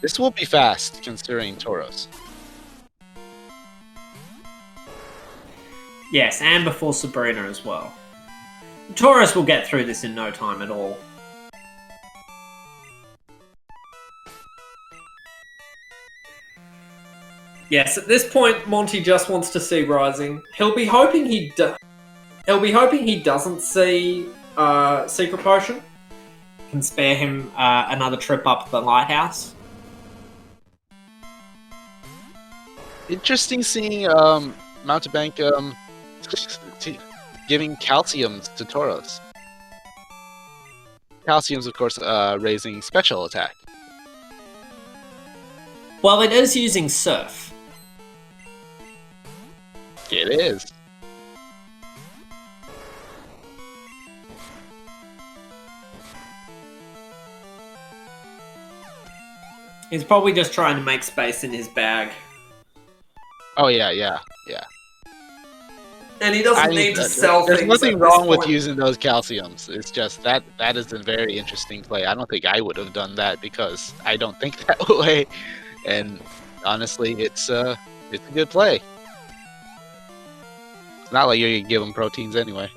This will be fast, considering Tauros. Yes, and before Sabrina as well. Tauros will get through this in no time at all. Yes, at this point, Monty just wants to see Rising. He'll be hoping he doesn't see Secret Potion. Can spare him another trip up the lighthouse. Interesting seeing Mountebank giving calciums to Tauros. Calciums, of course, raising special attack. Well, it is using Surf. It is. He's probably just trying to make space in his bag. Oh, yeah. And he doesn't need to sell things. There's nothing wrong with using those calciums. It's just that is a very interesting play. I don't think I would have done that because I don't think that way. And honestly, it's a good play. It's not like you're going to give them proteins anyway.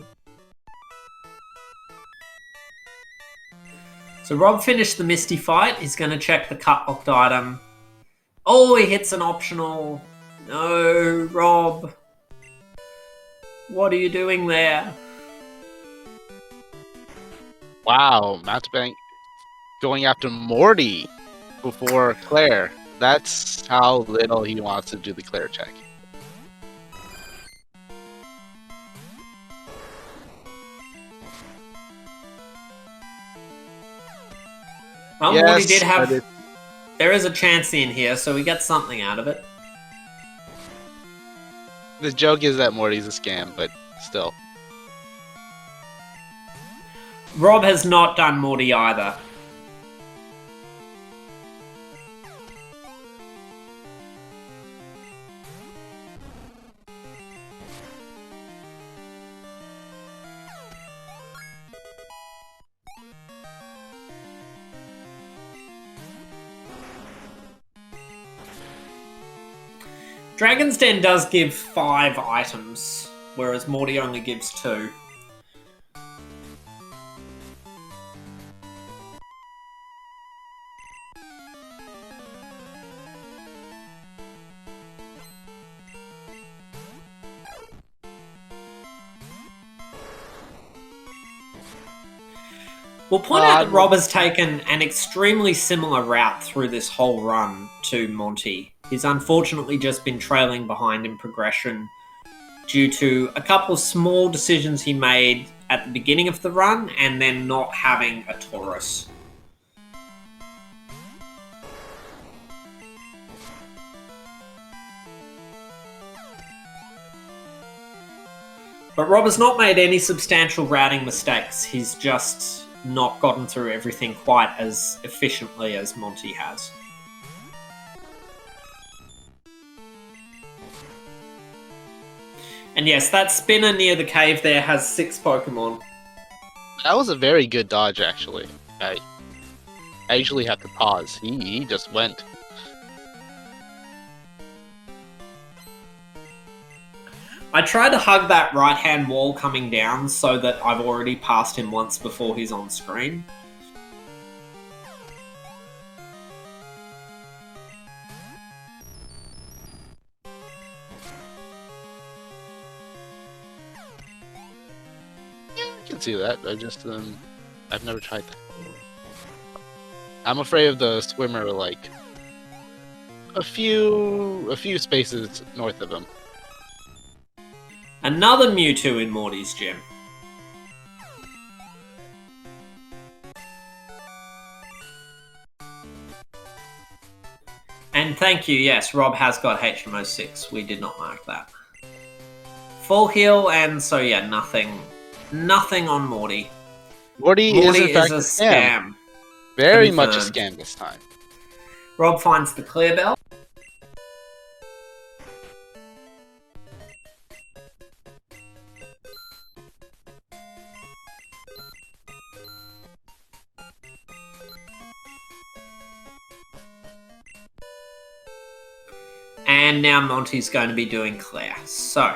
So Rob finished the Misty fight. He's going to check the cut locked item Oh, he hits an optional. No, Rob. What are you doing there? Wow, Mountebank going after Morty before Claire. That's how little he wants to do the Claire check. Well, Yes, Morty did have... but There is a chance in here, so we get something out of it. the joke is that Morty's a scam, but still. Rob has not done Morty either. Dragon's Den does give 5 items, whereas Morty only gives 2. We'll point out that Rob has taken an extremely similar route through this whole run to Monty. He's unfortunately just been trailing behind in progression due to a couple of small decisions he made at the beginning of the run and then not having a Taurus. But Rob has not made any substantial routing mistakes. He's just not gotten through everything quite as efficiently as Monty has. And yes, that spinner near the cave there has 6 Pokemon. That was a very good dodge, actually. I usually have to pause. He just went. I try to hug that right-hand wall coming down so that I've already passed him once before he's on screen. Yeah, I can see that. I've never tried that. I'm afraid of the swimmer, like, a few spaces north of him. Another Mewtwo in Morty's gym. And thank you, yes, Rob has got HMO 6. We did not mark that. Full heal, and so yeah, nothing on Morty. Morty is in fact a scam. Very much a scam this time. Rob finds the clear bell. And now Monty's going to be doing Claire. So,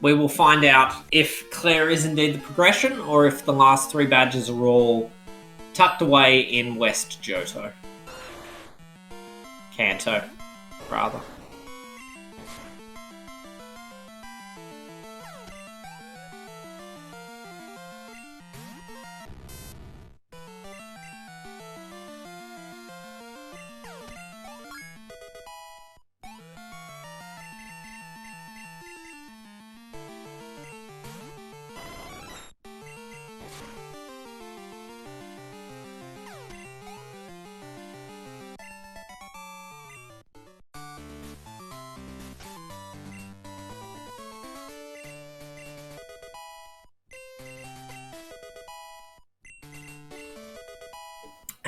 we will find out if Claire is indeed the progression or if the last 3 badges are all tucked away in West Johto. Kanto, rather.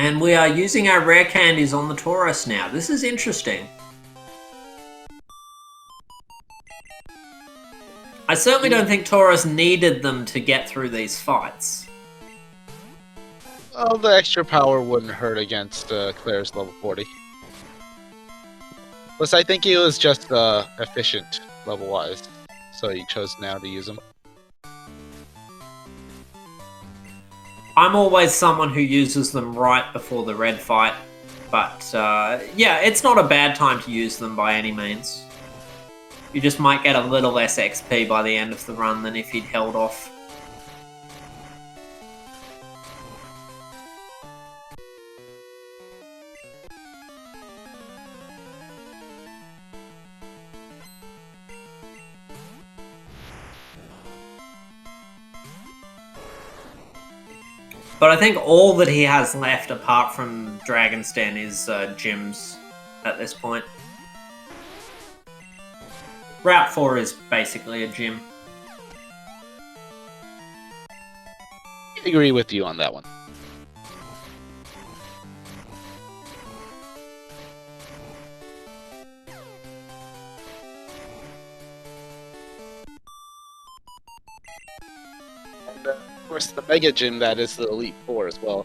And we are using our rare candies on the Taurus now. This is interesting. I certainly don't think Taurus needed them to get through these fights. Well, the extra power wouldn't hurt against Claire's level 40. Plus, I think he was just efficient level-wise, so he chose now to use them. I'm always someone who uses them right before the red fight. But, yeah, it's not a bad time to use them by any means. You just might get a little less XP by the end of the run than if he'd held off. But I think all that he has left, apart from Dragon's Den, is gyms at this point. Route 4 is basically a gym. I agree with you on that one. And, of course, the Mega Gym, that is the Elite Four as well.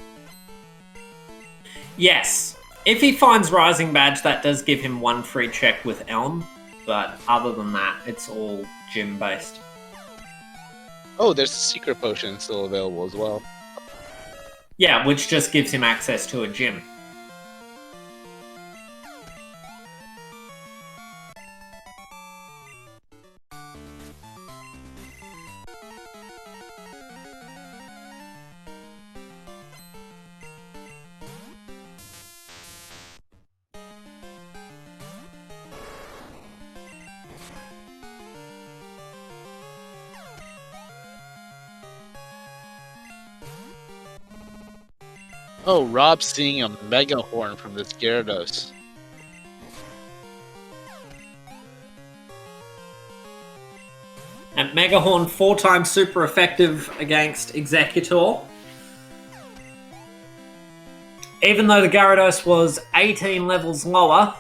Yes. If he finds Rising Badge, that does give him one free check with Elm. But other than that, it's all gym-based. Oh, there's a secret potion still available as well. Yeah, which just gives him access to a gym. Oh, Rob's seeing a Mega Horn from this Gyarados. And Mega Horn 4 times super effective against Executor. Even though the Gyarados was 18 levels lower.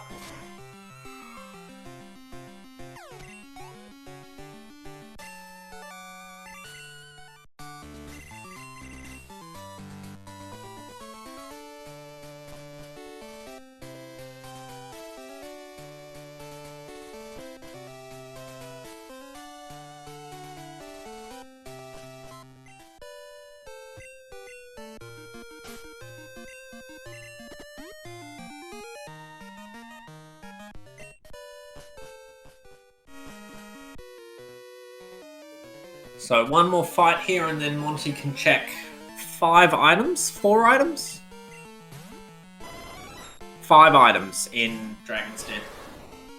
So one more fight here and then Monty can check 5 items? 4 items? 5 items in Dragon's Den.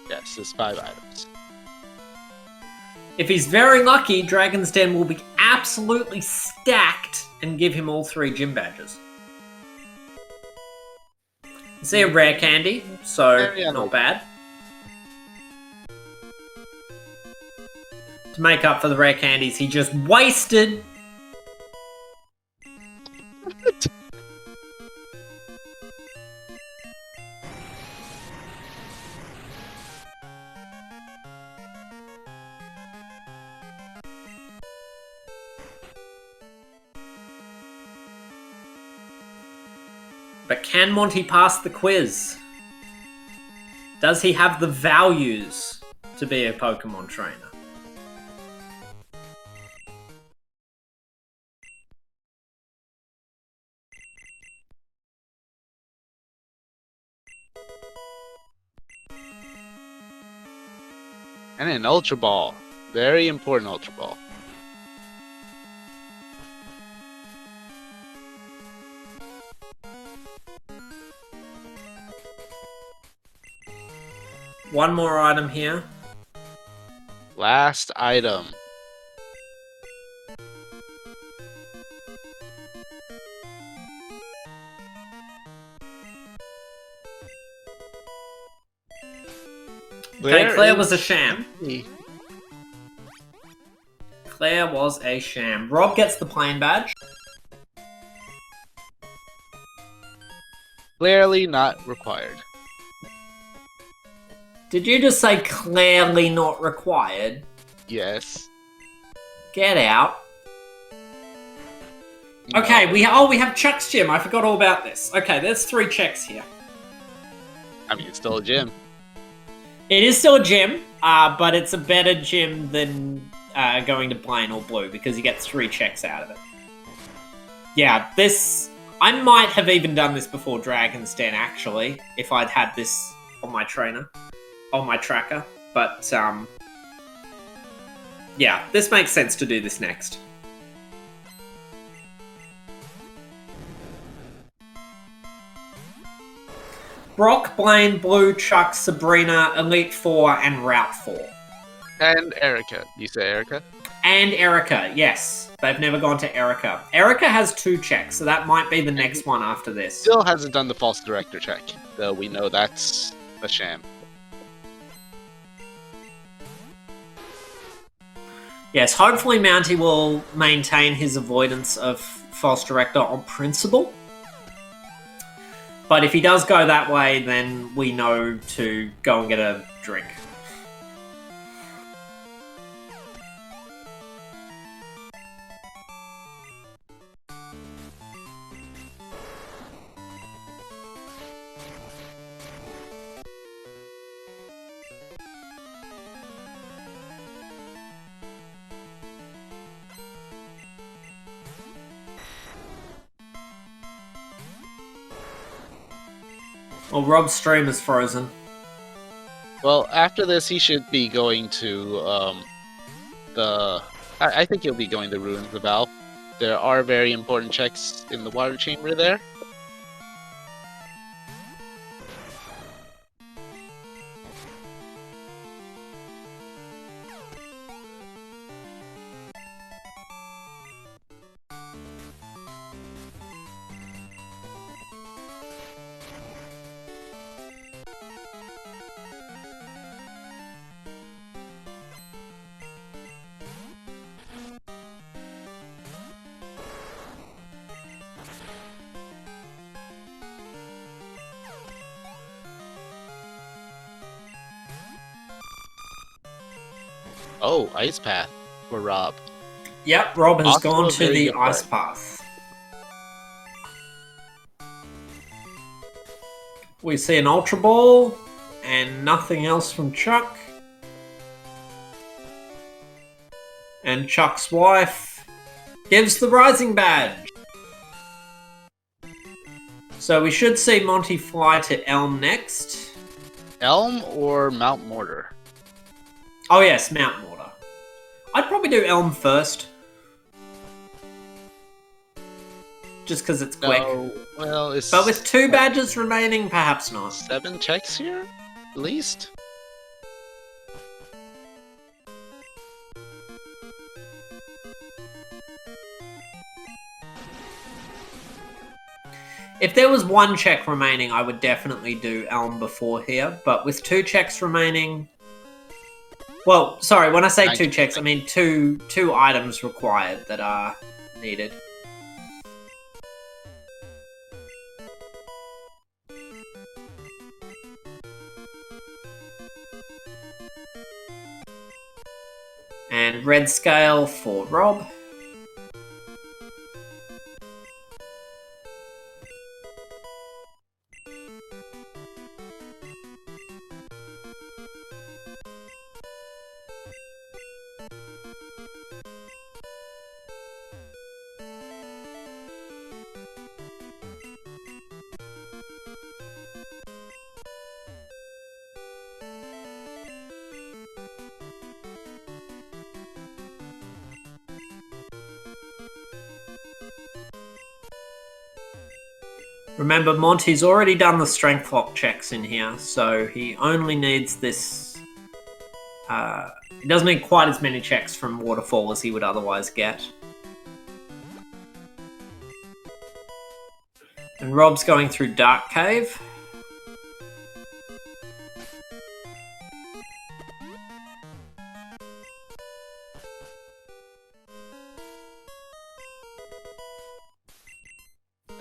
Yes, there's 5 items. If he's very lucky, Dragon's Den will be absolutely stacked and give him all 3 gym badges. Is there a rare candy? So, not bad. To make up for the rare candies he just wasted. But can Monty pass the quiz? Does he have the values to be a Pokemon trainer? And an Ultra Ball. Very important Ultra Ball. One more item here. Last item. Okay, Claire was a sham. Claire was a sham. Rob gets the plain badge. Clearly not required. Did you just say clearly not required? Yes. Get out. No. Okay, we have Chuck's gym. I forgot all about this. Okay, there's 3 checks here. I mean, it's still a gym. It is still a gym, but it's a better gym than going to Plain or Blue because you get 3 checks out of it. Yeah, this I might have even done this before Dragon's Den, actually, if I'd had this on my tracker. But, yeah, this makes sense to do this next. Brock, Blaine, Blue, Chuck, Sabrina, Elite Four, and Route 4. And Erica. You say Erica? And Erica, yes. They've never gone to Erica. Erica has 2 checks, so that might be the next one after this. Still hasn't done the false director check, though we know that's a sham. Yes, hopefully Mounty will maintain his avoidance of false director on principle. But if he does go that way, then we know to go and get a drink. Well, Rob's stream is frozen. Well, after this, he should be going to I think he'll be going to Ruins of Val. There are very important checks in the water chamber there. Oh, Ice Path for Rob. Yep, Rob has Also gone a to very the good ice play. path. We see an Ultra Ball and nothing else from Chuck. And Chuck's wife gives the Rising Badge. So we should see Monty fly to Elm next. Elm or Mount Mortar? Oh yes, Mount Mortar. I'd probably do Elm first. Just because it's quick. No, well, it's... But with 2 badges remaining, perhaps not. 7 checks here, at least? If there was 1 check remaining, I would definitely do Elm before here. But with 2 checks remaining... Well, sorry, when I say 2 checks, I mean two items required that are needed. And red scale for Rob. Remember, Monty's already done the strength lock checks in here, so he only needs this... he doesn't need quite as many checks from Waterfall as he would otherwise get. And Rob's going through Dark Cave.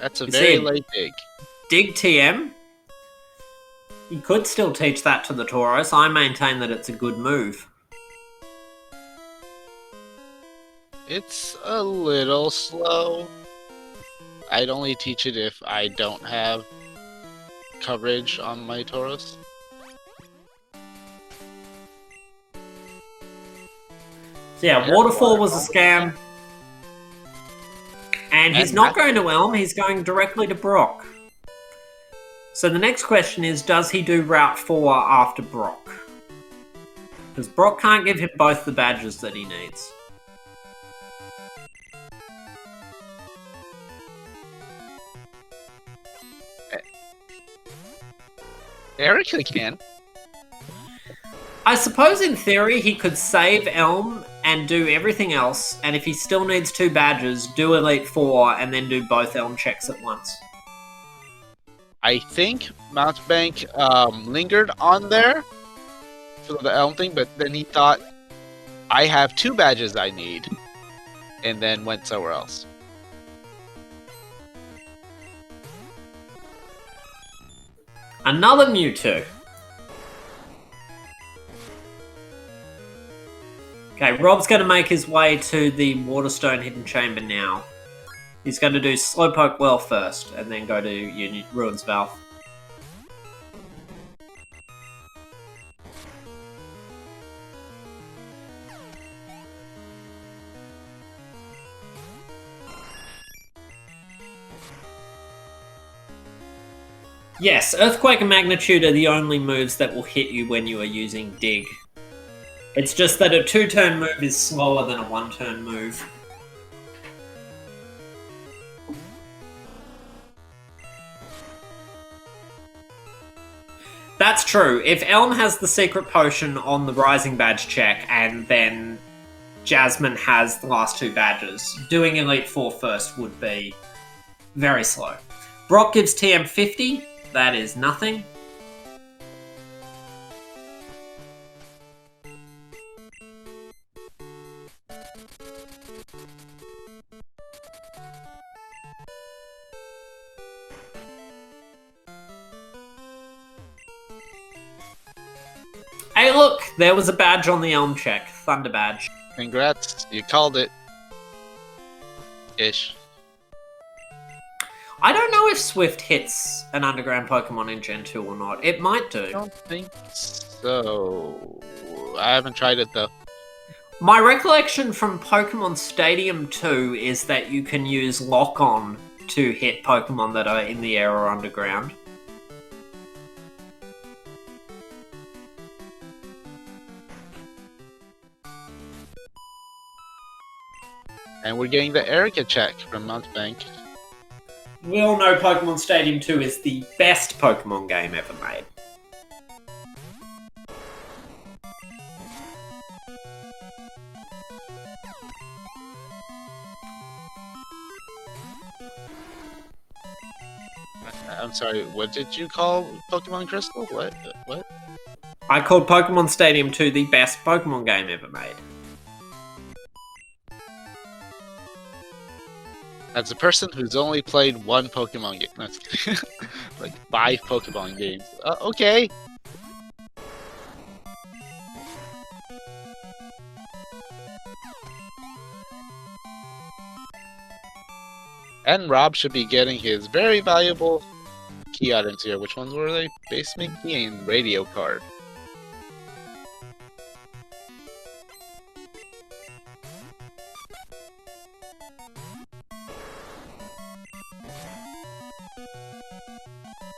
That's a very late dig. Dig TM. You could still teach that to the Tauros. I maintain that it's a good move. It's a little slow. I'd only teach it if I don't have coverage on my Tauros. So yeah, Waterfall was a scam. And he's not going to Elm, he's going directly to Brock. So the next question is, does he do Route 4 after Brock? Because Brock can't give him both the badges that he needs. Erica can. I suppose in theory he could save Elm and do everything else, and if he still needs 2 badges, do Elite 4 and then do both Elm checks at once. I think Mountebank lingered on there for the Elm thing, but then he thought, I have 2 badges I need, and then went somewhere else. Another Mewtwo. Okay, Rob's going to make his way to the Waterstone Hidden Chamber now. He's going to do Slowpoke Well first, and then go to Ruins Valve. Yes, Earthquake and Magnitude are the only moves that will hit you when you are using Dig. It's just that a 2-turn move is slower than a 1-turn move. That's true. If Elm has the secret potion on the Rising Badge check, and then Jasmine has the last 2 badges, doing Elite 4 first would be very slow. Brock gives TM 50. That is nothing. Hey look, there was a badge on the Elm check. Thunder badge. Congrats, you called it. Ish. I don't know if Swift hits an underground Pokemon in Gen 2 or not. It might do. I don't think so. I haven't tried it though. My recollection from Pokemon Stadium 2 is that you can use Lock-On to hit Pokemon that are in the air or underground. And we're getting the Erica check from Mountebank. We all know Pokemon Stadium 2 is the best Pokemon game ever made. I'm sorry, what did you call Pokemon Crystal? What? I called Pokemon Stadium 2 the best Pokemon game ever made. As a person who's only played 1 Pokemon game, that's like 5 Pokemon games. Okay. And Rob should be getting his very valuable key items here. Which ones were they? Basement key and radio card.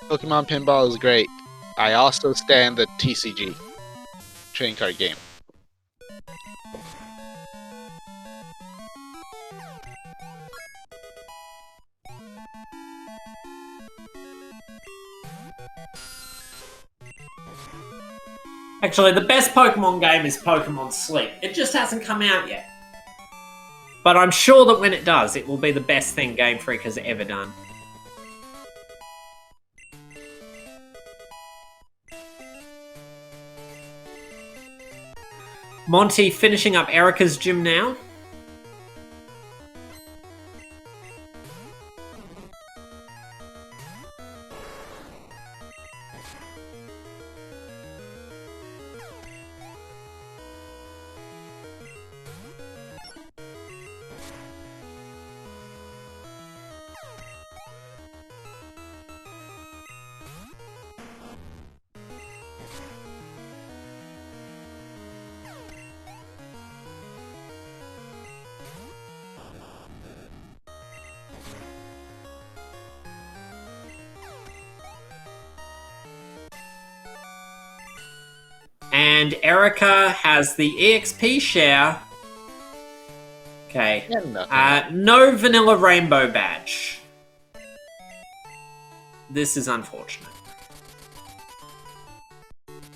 Pokemon Pinball is great. I also stand the TCG trading card game. Actually, the best Pokemon game is Pokemon Sleep. It just hasn't come out yet. But I'm sure that when it does, it will be the best thing Game Freak has ever done. Monty finishing up Erica's gym now. And Erica has the EXP share. Okay. Yeah, No vanilla rainbow badge. This is unfortunate.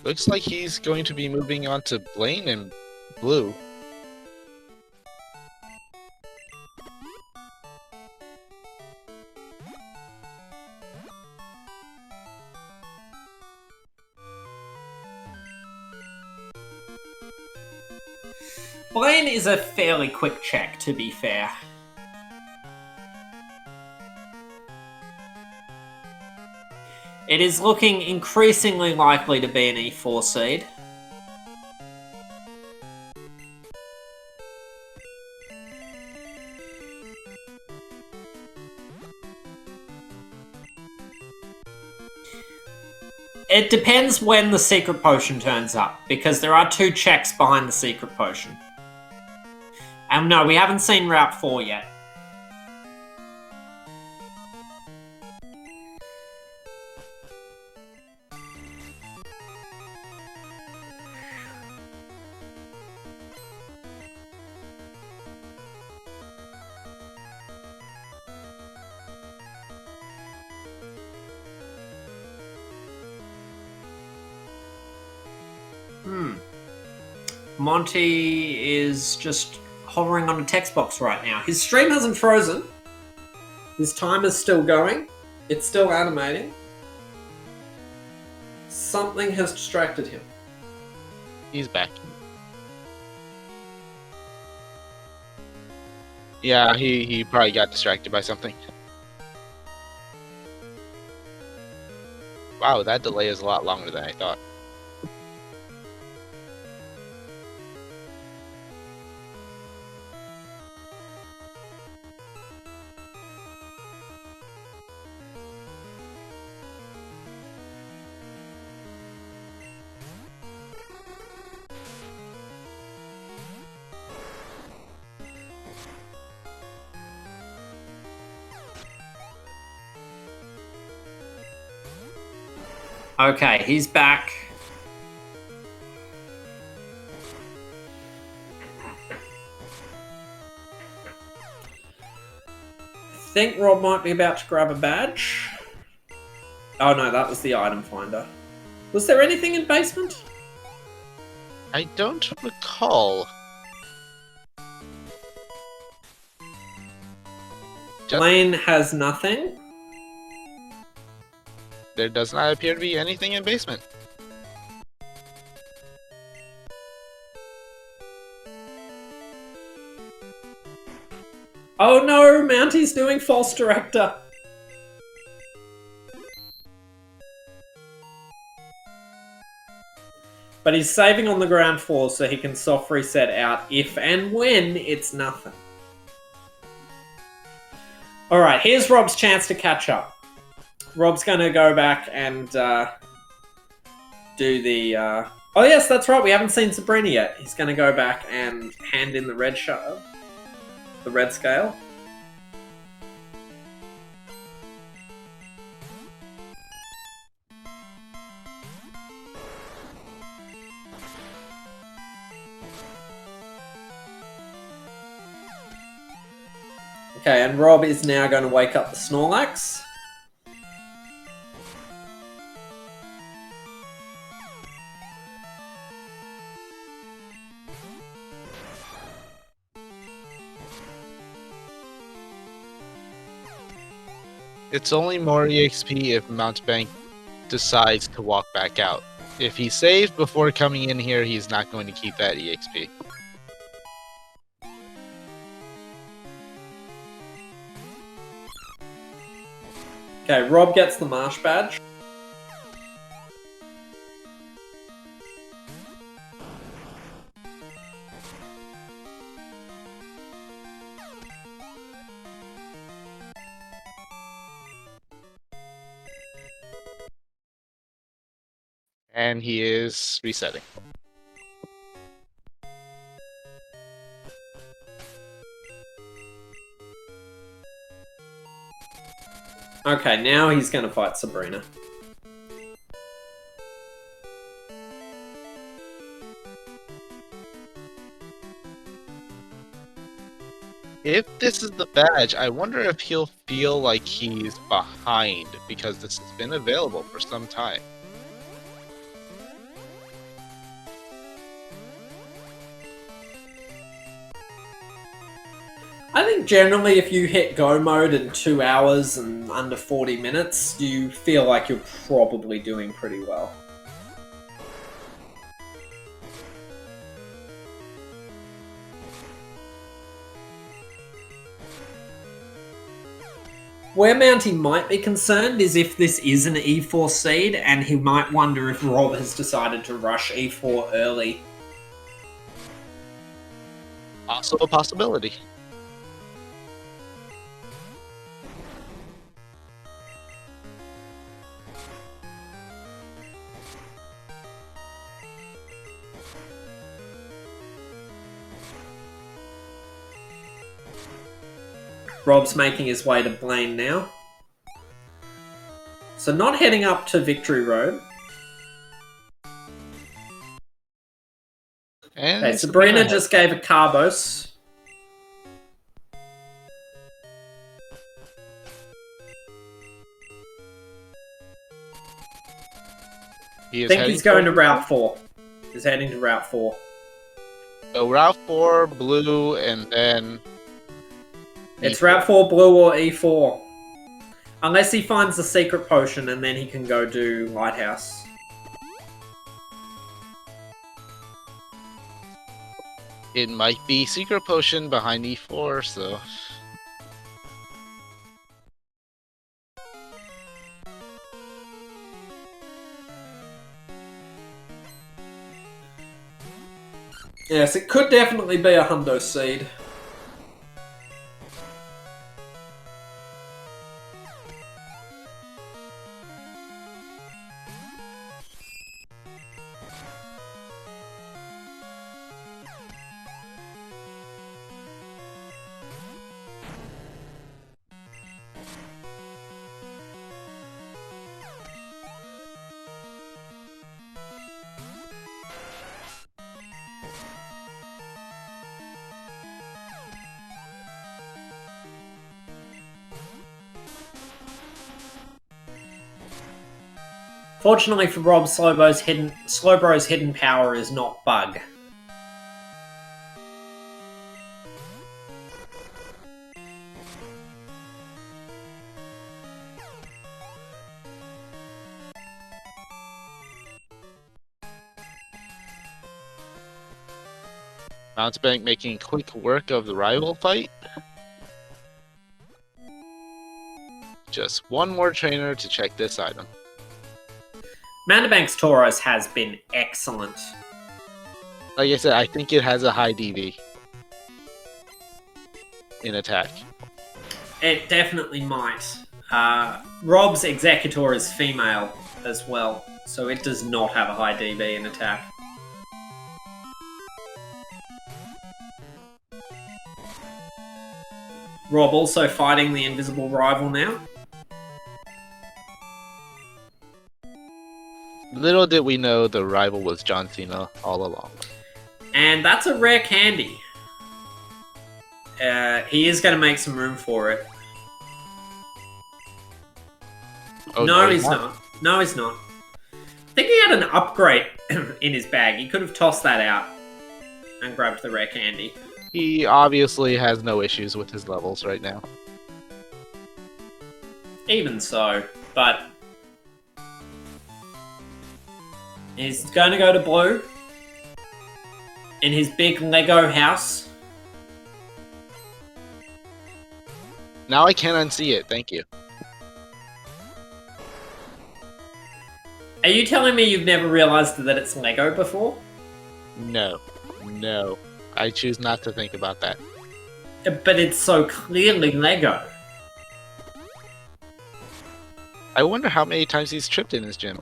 Looks like he's going to be moving on to Blaine and Blue. Blaine is a fairly quick check, to be fair. It is looking increasingly likely to be an E4 seed. It depends when the secret potion turns up, because there are 2 checks behind the secret potion. And no, we haven't seen Route 4 yet. Monty is just hovering on a text box right now. His stream hasn't frozen. His timer's still going. It's still animating. Something has distracted him. He's back. Yeah, he probably got distracted by something. Wow, that delay is a lot longer than I thought. Okay, he's back. I think Rob might be about to grab a badge. Oh no, that was the item finder. Was there anything in basement? I don't recall. Blaine has nothing. There does not appear to be anything in basement. Oh no, Mounty's doing false director. But he's saving on the ground floor so he can soft reset out if and when it's nothing. Alright, here's Rob's chance to catch up. Rob's going to go back and do the... Oh yes, that's right, we haven't seen Sabrina yet. He's going to go back and hand in the red the red scale. Okay, and Rob is now going to wake up the Snorlax. It's only more EXP if Mountebank decides to walk back out. If he saved before coming in here, he's not going to keep that EXP. Okay, Rob gets the Marsh badge. And he is resetting. Okay, now he's going to fight Sabrina. If this is the badge, I wonder if he'll feel like he's behind because this has been available for some time. I think generally if you hit go mode in 2 hours and under 40 minutes, you feel like you're probably doing pretty well. Where Mounty might be concerned is if this is an E4 seed, and he might wonder if Rob has decided to rush E4 early. Also a possibility. Rob's making his way to Blaine now. So not heading up to Victory Road. And Okay, Sabrina just gave a Carbos. I think he's going to Route 4. He's heading to Route 4. So Route 4, blue, and then... It's Route 4, blue, or E4. Unless he finds the secret potion, and then he can go do Lighthouse. It might be secret potion behind E4, so... Yes, it could definitely be a hundo seed. Fortunately for Rob, Slowbro's hidden power is not bug. Mountebank making quick work of the rival fight. Just one more trainer to check this item. Mountebank's Tauros has been excellent. Like I said, I think it has a high DV in attack. It definitely might. Rob's Executor is female as well, so it does not have a high DB in attack. Rob also fighting the invisible rival now. Little did we know the rival was John Cena all along. And that's a rare candy. He is going to make some room for it. Oh, no, he's not. No, he's not. I think he had an upgrade in his bag. He could have tossed that out and grabbed the rare candy. He obviously has no issues with his levels right now. Even so, but... he's going to go to blue. In his big Lego house. Now I can't unsee it, thank you. Are you telling me you've never realized that it's Lego before? No. No. I choose not to think about that. But it's so clearly Lego. I wonder how many times he's tripped in his gym.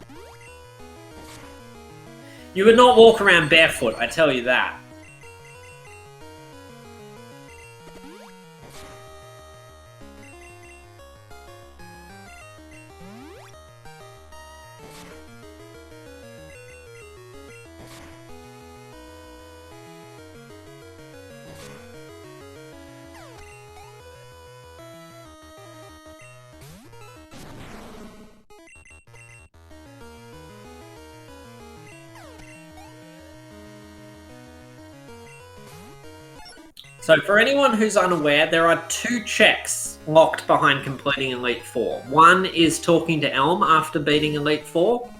You would not walk around barefoot, I tell you that. So for anyone who's unaware, there are 2 checks locked behind completing Elite Four. One is talking to Elm after beating Elite Four,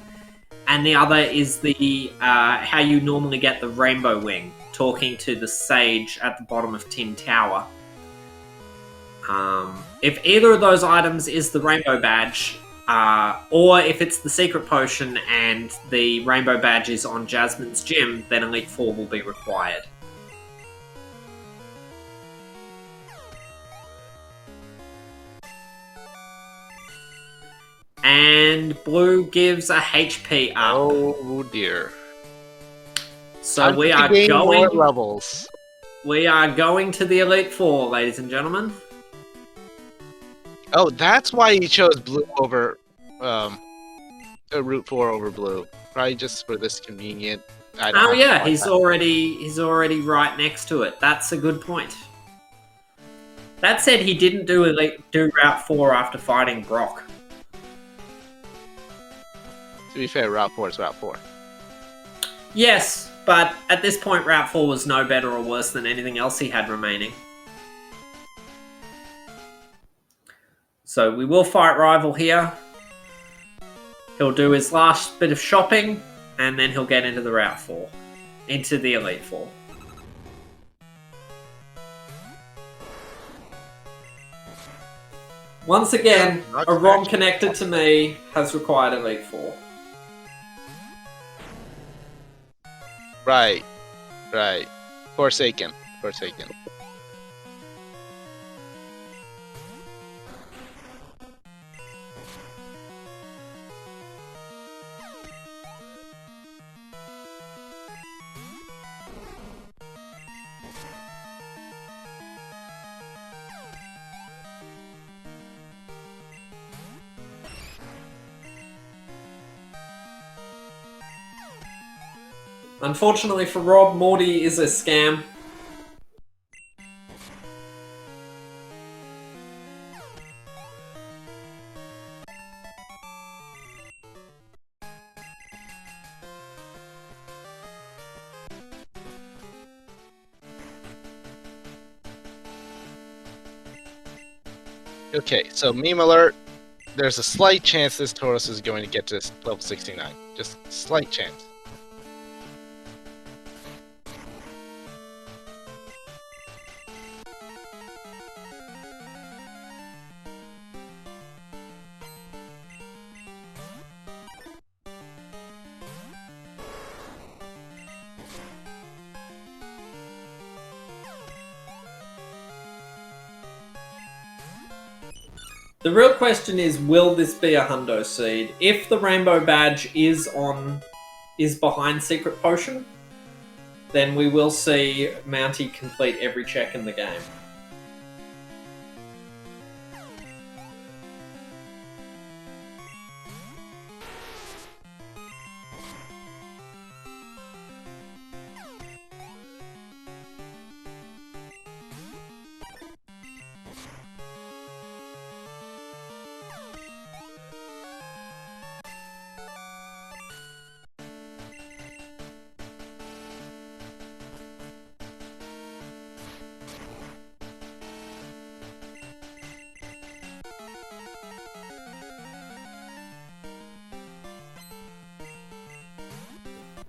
and the other is the how you normally get the Rainbow Wing, talking to the Sage at the bottom of Tin Tower. If either of those items is the Rainbow Badge, or if it's the Secret Potion and the Rainbow Badge is on Jasmine's gym, then Elite Four will be required. And Blue gives a HP up. Oh dear. So we are going more levels. We are going to the Elite Four, ladies and gentlemen. Oh, that's why he chose Blue over Route 4 over Blue. Probably just for this convenient. Oh yeah, he's already right next to it. That's a good point. That said, he didn't do Route 4 after fighting Brock. To be fair, Route 4 is Route 4. Yes, but at this point, Route 4 was no better or worse than anything else he had remaining. So we will fight Rival here. He'll do his last bit of shopping, and then he'll get into the Route 4. Into the Elite Four. Once again, a ROM connected to me has required Elite Four. Right. Forsaken. Unfortunately for Rob, Morty is a scam. Okay, so meme alert. There's a slight chance this Taurus is going to get to level 69. Just slight chance. The real question is, will this be a hundo seed? If the Rainbow Badge is behind Secret Potion, then we will see Mounty complete every check in the game.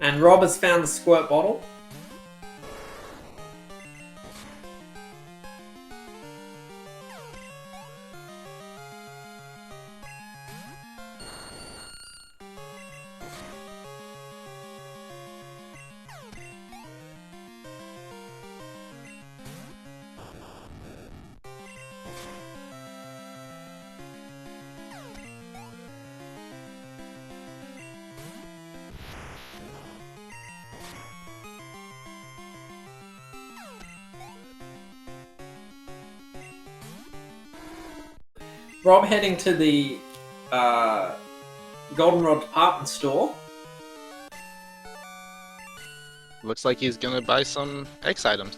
And Rob has found the squirt bottle. Rob heading to the Goldenrod department store. Looks like he's gonna buy some X items.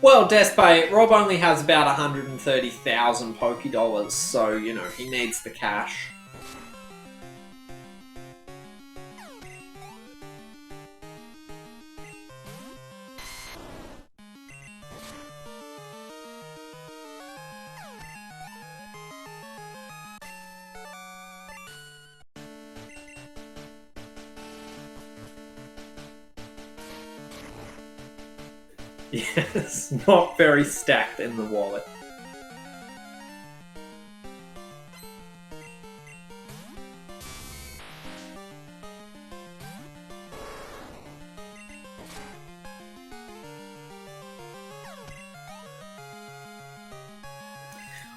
Well, Despay, Rob only has about 130,000 Poké Dollars, so, you know, he needs the cash. Yes, not very stacked in the wallet.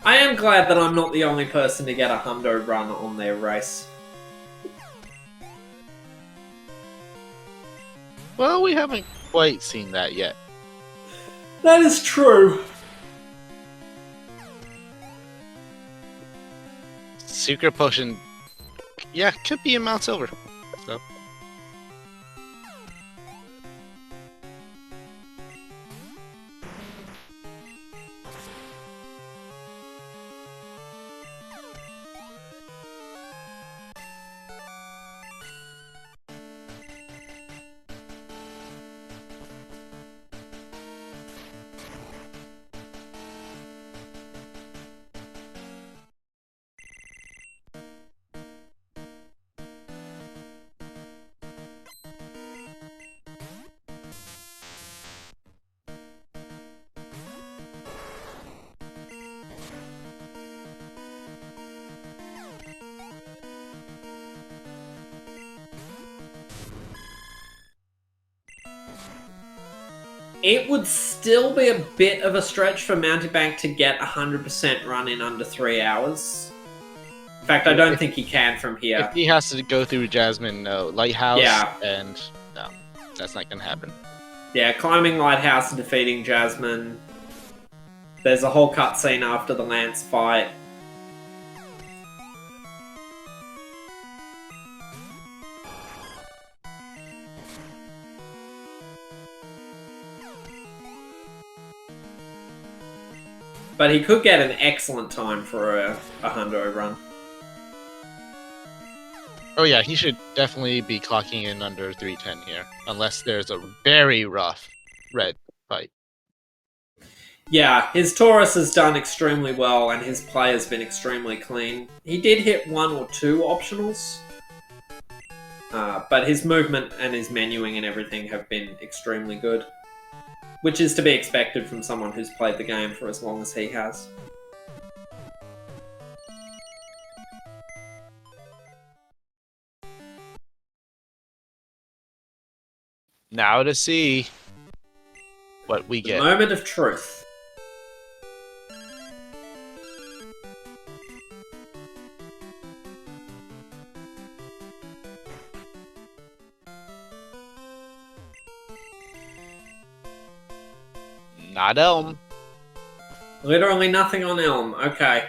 I am glad that I'm not the only person to get a hundo run on their race. Well, we haven't quite seen that yet. That is true. Secret potion, yeah, could be in Mount Silver. So. It would still be a bit of a stretch for Mountebank to get 100% run in under 3 hours. In fact, I don't think he can from here. If he has to go through Jasmine Lighthouse, Yeah. and no, that's not gonna happen. Yeah, climbing Lighthouse and defeating Jasmine. There's a whole cutscene after the Lance fight. But he could get an excellent time for a hundo run. Oh yeah, he should definitely be clocking in under 310 here, unless there's a very rough red fight. Yeah, his Taurus has done extremely well, and his play has been extremely clean. He did hit 1 or 2 optionals, but his movement and his menuing and everything have been extremely good. Which is to be expected from someone who's played the game for as long as he has. Now to see what we get. Moment of truth. Not Elm. Literally nothing on Elm. Okay.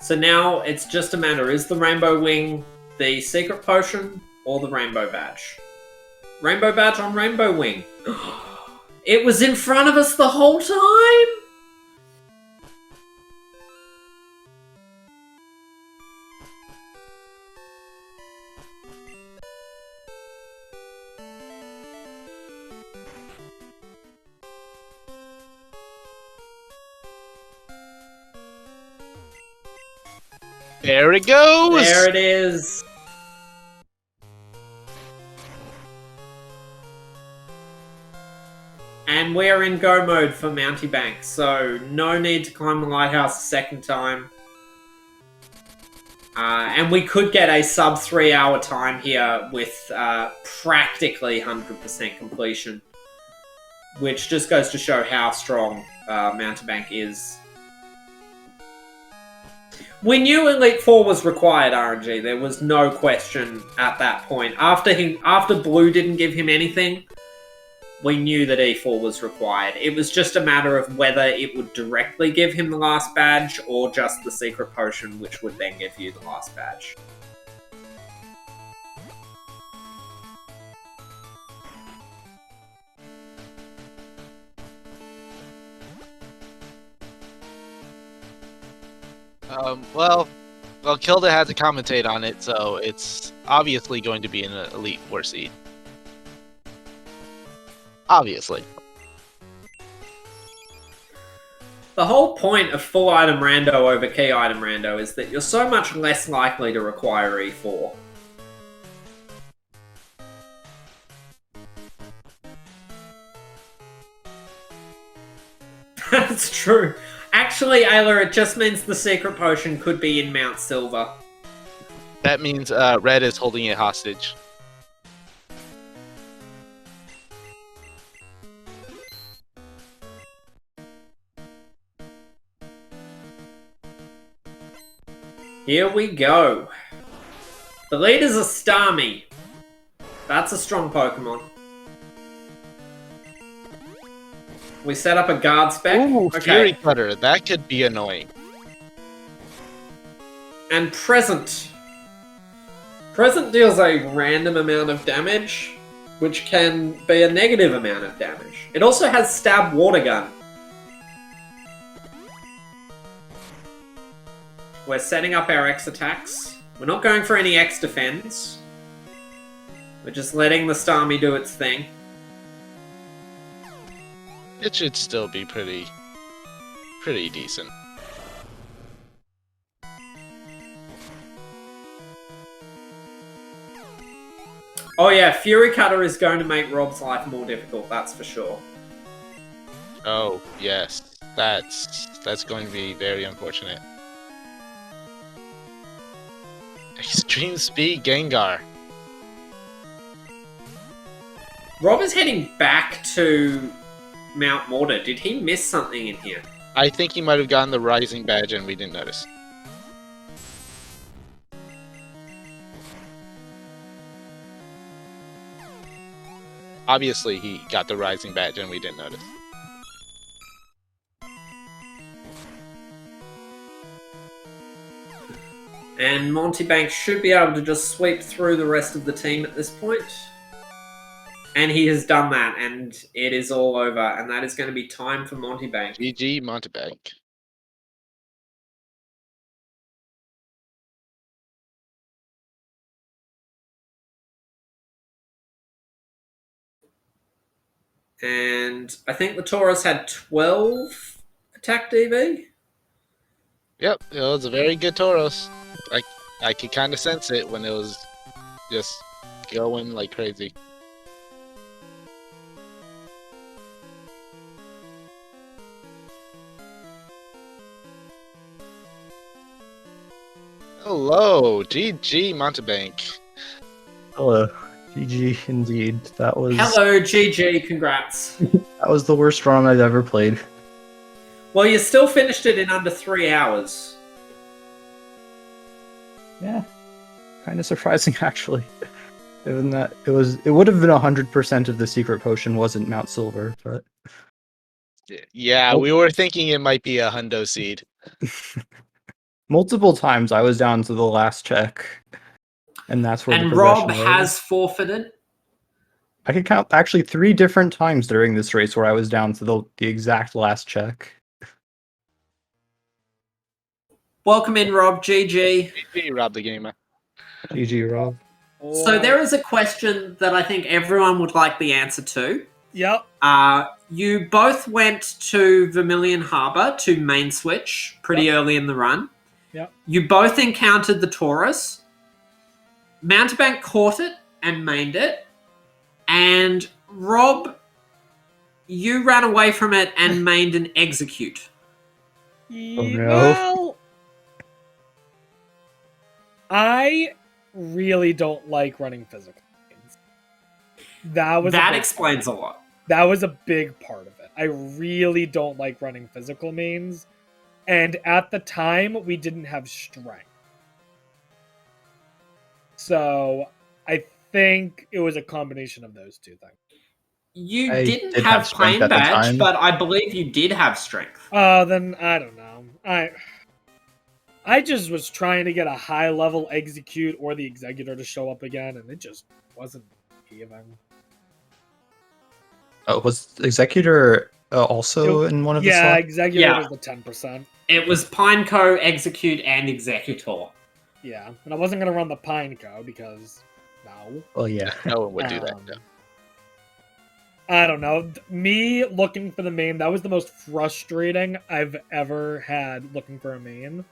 So now it's just a matter, is the Rainbow Wing the secret potion or the Rainbow Badge? Rainbow Badge on Rainbow Wing. It was in front of us the whole time? There it goes! There it is. And we're in go mode for Mountebank, so no need to climb the lighthouse a second time. And we could get a sub 3 hour time here with practically 100% completion. Which just goes to show how strong Mountebank is. We knew Elite 4 was required RNG. There was no question at that point. After Blue didn't give him anything, we knew that E4 was required. It was just a matter of whether it would directly give him the last badge or just the secret potion, which would then give you the last badge. Well, Kilda had to commentate on it, so it's obviously going to be an Elite Four seed. Obviously. The whole point of full item rando over key item rando is that you're so much less likely to require E4. That's true. Actually, Ayla, it just means the secret potion could be in Mount Silver. That means Red is holding it hostage. Here we go. The leader's a Starmie. That's a strong Pokemon. We set up a guard spec. Ooh, okay. Fury Cutter. That could be annoying. And Present. Present deals a random amount of damage, which can be a negative amount of damage. It also has Stab Water Gun. We're setting up our X attacks. We're not going for any X defense. We're just letting the Starmie do its thing. It should still be pretty decent. Oh yeah, Fury Cutter is going to make Rob's life more difficult, that's for sure. Oh, yes. That's going to be very unfortunate. Extreme Speed Gengar. Rob is heading back to Mount Mortar. Did he miss something in here? I think he might have gotten the Rising Badge and we didn't notice. Obviously, he got the Rising Badge and we didn't notice. And Mountebank should be able to just sweep through the rest of the team at this point. And he has done that, and it is all over. And that is going to be time for Mountebank. GG Mountebank. And I think the Taurus had 12 attack DV. Yep, it was a very good Tauros. I could kind of sense it when it was just going like crazy. Hello, GG Mountebank. Hello, GG indeed. That was Hello, GG, congrats. that was the worst run I've ever played. Well, you still finished it in under 3 hours. Yeah, kind of surprising actually. Given that it would have been 100% if the secret potion wasn't Mount Silver, but Yeah, we were thinking it might be a hundo seed. multiple times I was down to the last check, and that's where. And the Rob progression has forfeited. I could count actually 3 different times during this race where I was down to the exact last check. Welcome in, Rob. GG. GG Rob the Gamer. GG, Rob. So there is a question that I think everyone would like the answer to. Yep. You both went to Vermilion Harbour to main switch pretty early in the run. Yep. You both encountered the Taurus. Mountebank caught it and mained it. And Rob, you ran away from it and mained an Execute. Oh, no. Well, I really don't like running physical games. That explains a lot. That was a big part of it. I really don't like running physical means. And at the time, we didn't have strength. So I think it was a combination of those two things. You I didn't did have have strength Plane at the Badge, time. but I believe you did have strength. Then I don't know. I just was trying to get a high level execute or the executor to show up again, and it just wasn't even. Was Executor also in one of the Yeah, slots? executor Yeah. was the 10%. It was Pineco, Execute, and Executor. Yeah, and I wasn't gonna run the Pineco because no. Well, yeah. No one would do that. No. I don't know. Me looking for the main, that was the most frustrating I've ever had looking for a main.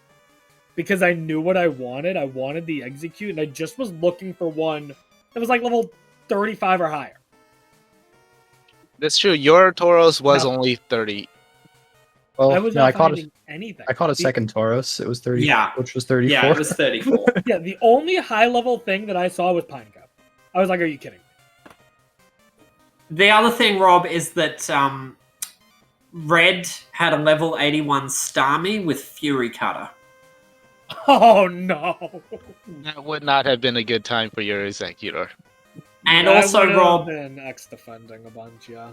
Because I knew what I wanted. I wanted the Execute, and I just was looking for one that was like level 35 or higher. That's true. Your Tauros was No. only 30. Well, I was no, not I caught finding anything. I caught a second Tauros. It was 30, Yeah. which was 34. Yeah, it was 34. Yeah, the only high level thing that I saw was Pineco. I was like, are you kidding me? The other thing, Rob, is that Red had a level 81 Starmie with Fury Cutter. Oh no! That would not have been a good time for your Executor. And I also, would've Rob, been X defending a bunch, yeah.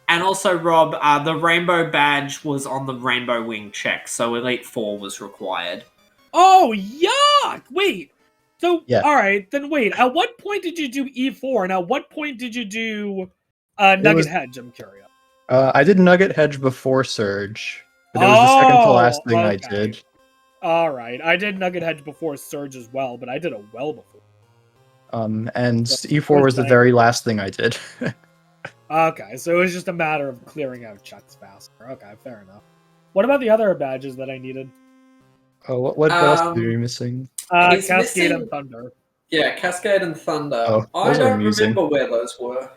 And also, Rob, the Rainbow Badge was on the Rainbow Wing check, so Elite 4 was required. Oh, yuck! Wait. So, Yeah. alright, then wait. At what point did you do E4, and at what point did you do Nugget was- Hedge? I'm curious. I did Nugget Hedge before Surge, but it was the second to last thing I okay. did. Alright, I did Nugget Hedge before Surge as well, but I did it well before. And So, E4 was the like- very last thing I did. Okay, so it was just a matter of clearing out checks faster. Okay, fair enough. What about the other badges that I needed? Oh, what else were you missing? He's Cascade missing- and Thunder. Yeah, Cascade and Thunder. Oh, I those are don't amusing. remember where those were.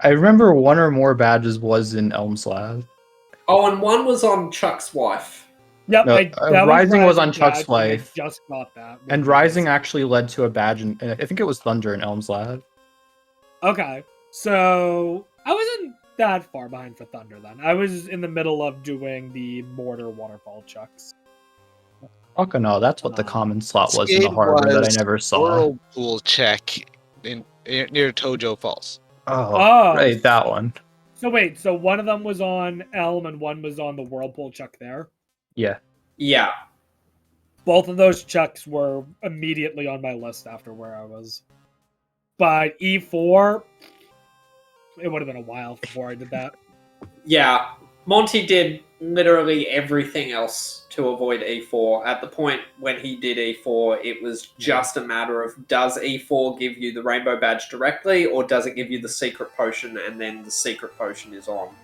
I remember one or more badges was in Elmslav. Oh, and one was on Chuck's wife. Yep, No, that Rising was on badge, Chuck's and I life. just got that. And Rising actually led to a badge, and I think it was Thunder in Elmslav. Okay, so I wasn't that far behind for Thunder then. I was in the middle of doing the Mortar Waterfall chucks. Oh no, that's what the common slot was in the Cascade harbor that I was never saw. Whirlpool check near Tojo Falls. Oh, right, that one. So wait, so one of them was on Elm and one was on the Whirlpool chuck there? Yeah. Yeah. Both of those chucks were immediately on my list after where I was. But E4, it would have been a while before I did that. Yeah. Monty did literally everything else to avoid E4. At the point when he did E4, it was just a matter of, does E4 give you the rainbow badge directly, or does it give you the secret potion, and then the secret potion is on?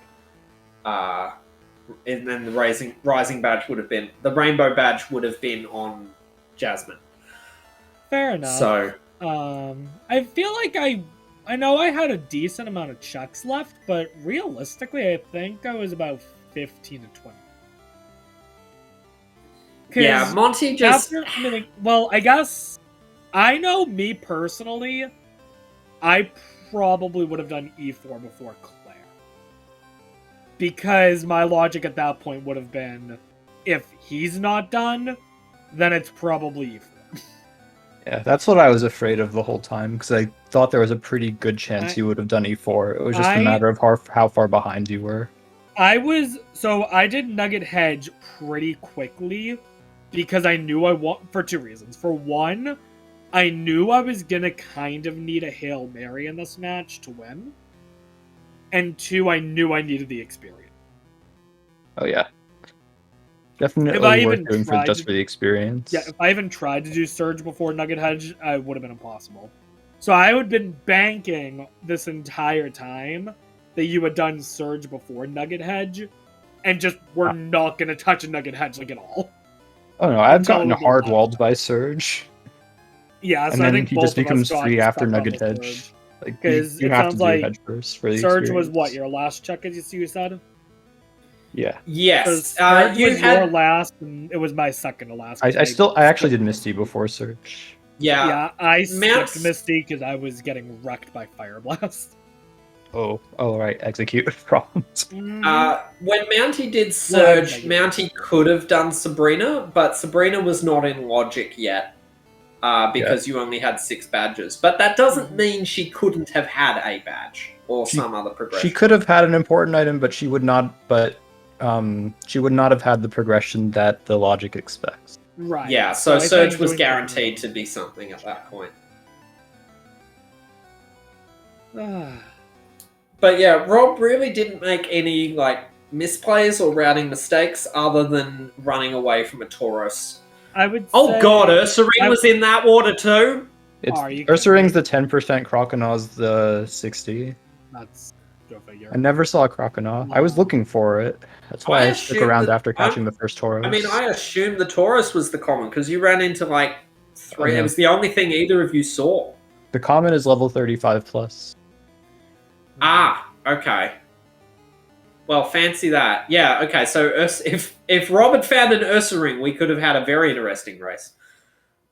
And then the rising badge would have been, the rainbow badge would have been on Jasmine. Fair enough. So, I feel like I know I had a decent amount of chucks left, but realistically, I think I was about 15 to 20. yeah, Monty just... I guess I know me personally, I probably would have done E4 before Claire. Because my logic at that point would have been, if he's not done, then it's probably E4. Yeah, that's what I was afraid of the whole time, because I thought there was a pretty good chance you would have done E4. It was just a matter of how far behind you were. I did Nugget Hedge pretty quickly, because I knew for two reasons. For one, I knew I was gonna kind of need a Hail Mary in this match to win. And two, I knew I needed the experience. Oh yeah. Definitely worth doing for the experience. Yeah, if I even tried to do Surge before Nugget Hedge, it would have been impossible. So I would have been banking this entire time that you had done Surge before Nugget Hedge, and just were not going to touch a Nugget Hedge like at all. Oh no, I've gotten hard-walled by Surge. Yeah, so and I then think he just becomes free after stuck on Nugget the Hedge. Like, because you have to do Hedge first for the Surge experience. was what, your last check, as you said? Yeah. Yes. Surge was your last, and it was my second to last. I actually did Misty before Surge. Yeah. Yeah, I skipped Misty because I was getting wrecked by Fire Blast. Oh, right, execute problems. When Mounty did Surge, Mounty could have done Sabrina, but Sabrina was not in Logic yet. Because you only had 6 badges. But that doesn't mean she couldn't have had a badge or some other progression. She could have had an important item, but she would not have had the progression that the Logic expects. Right. Yeah, so Surge was guaranteed to be something at that point. But yeah, Rob really didn't make any misplays or routing mistakes other than running away from a Tauros? I would. Oh God, Ursaring was in that water too. It's Are you Ursaring's kidding the 10%, Croconaut's the 60. That's go figure. I never saw a Croconaut. I was looking for it. That's why I stuck around after catching the first Tauros. I mean, I assumed the Tauros was the common because you ran into like 3. no. It was the only thing either of you saw. The common is level 35 plus. Ah, okay. Well, fancy that. Yeah, okay. So if Rob had found an Ursaring, we could have had a very interesting race.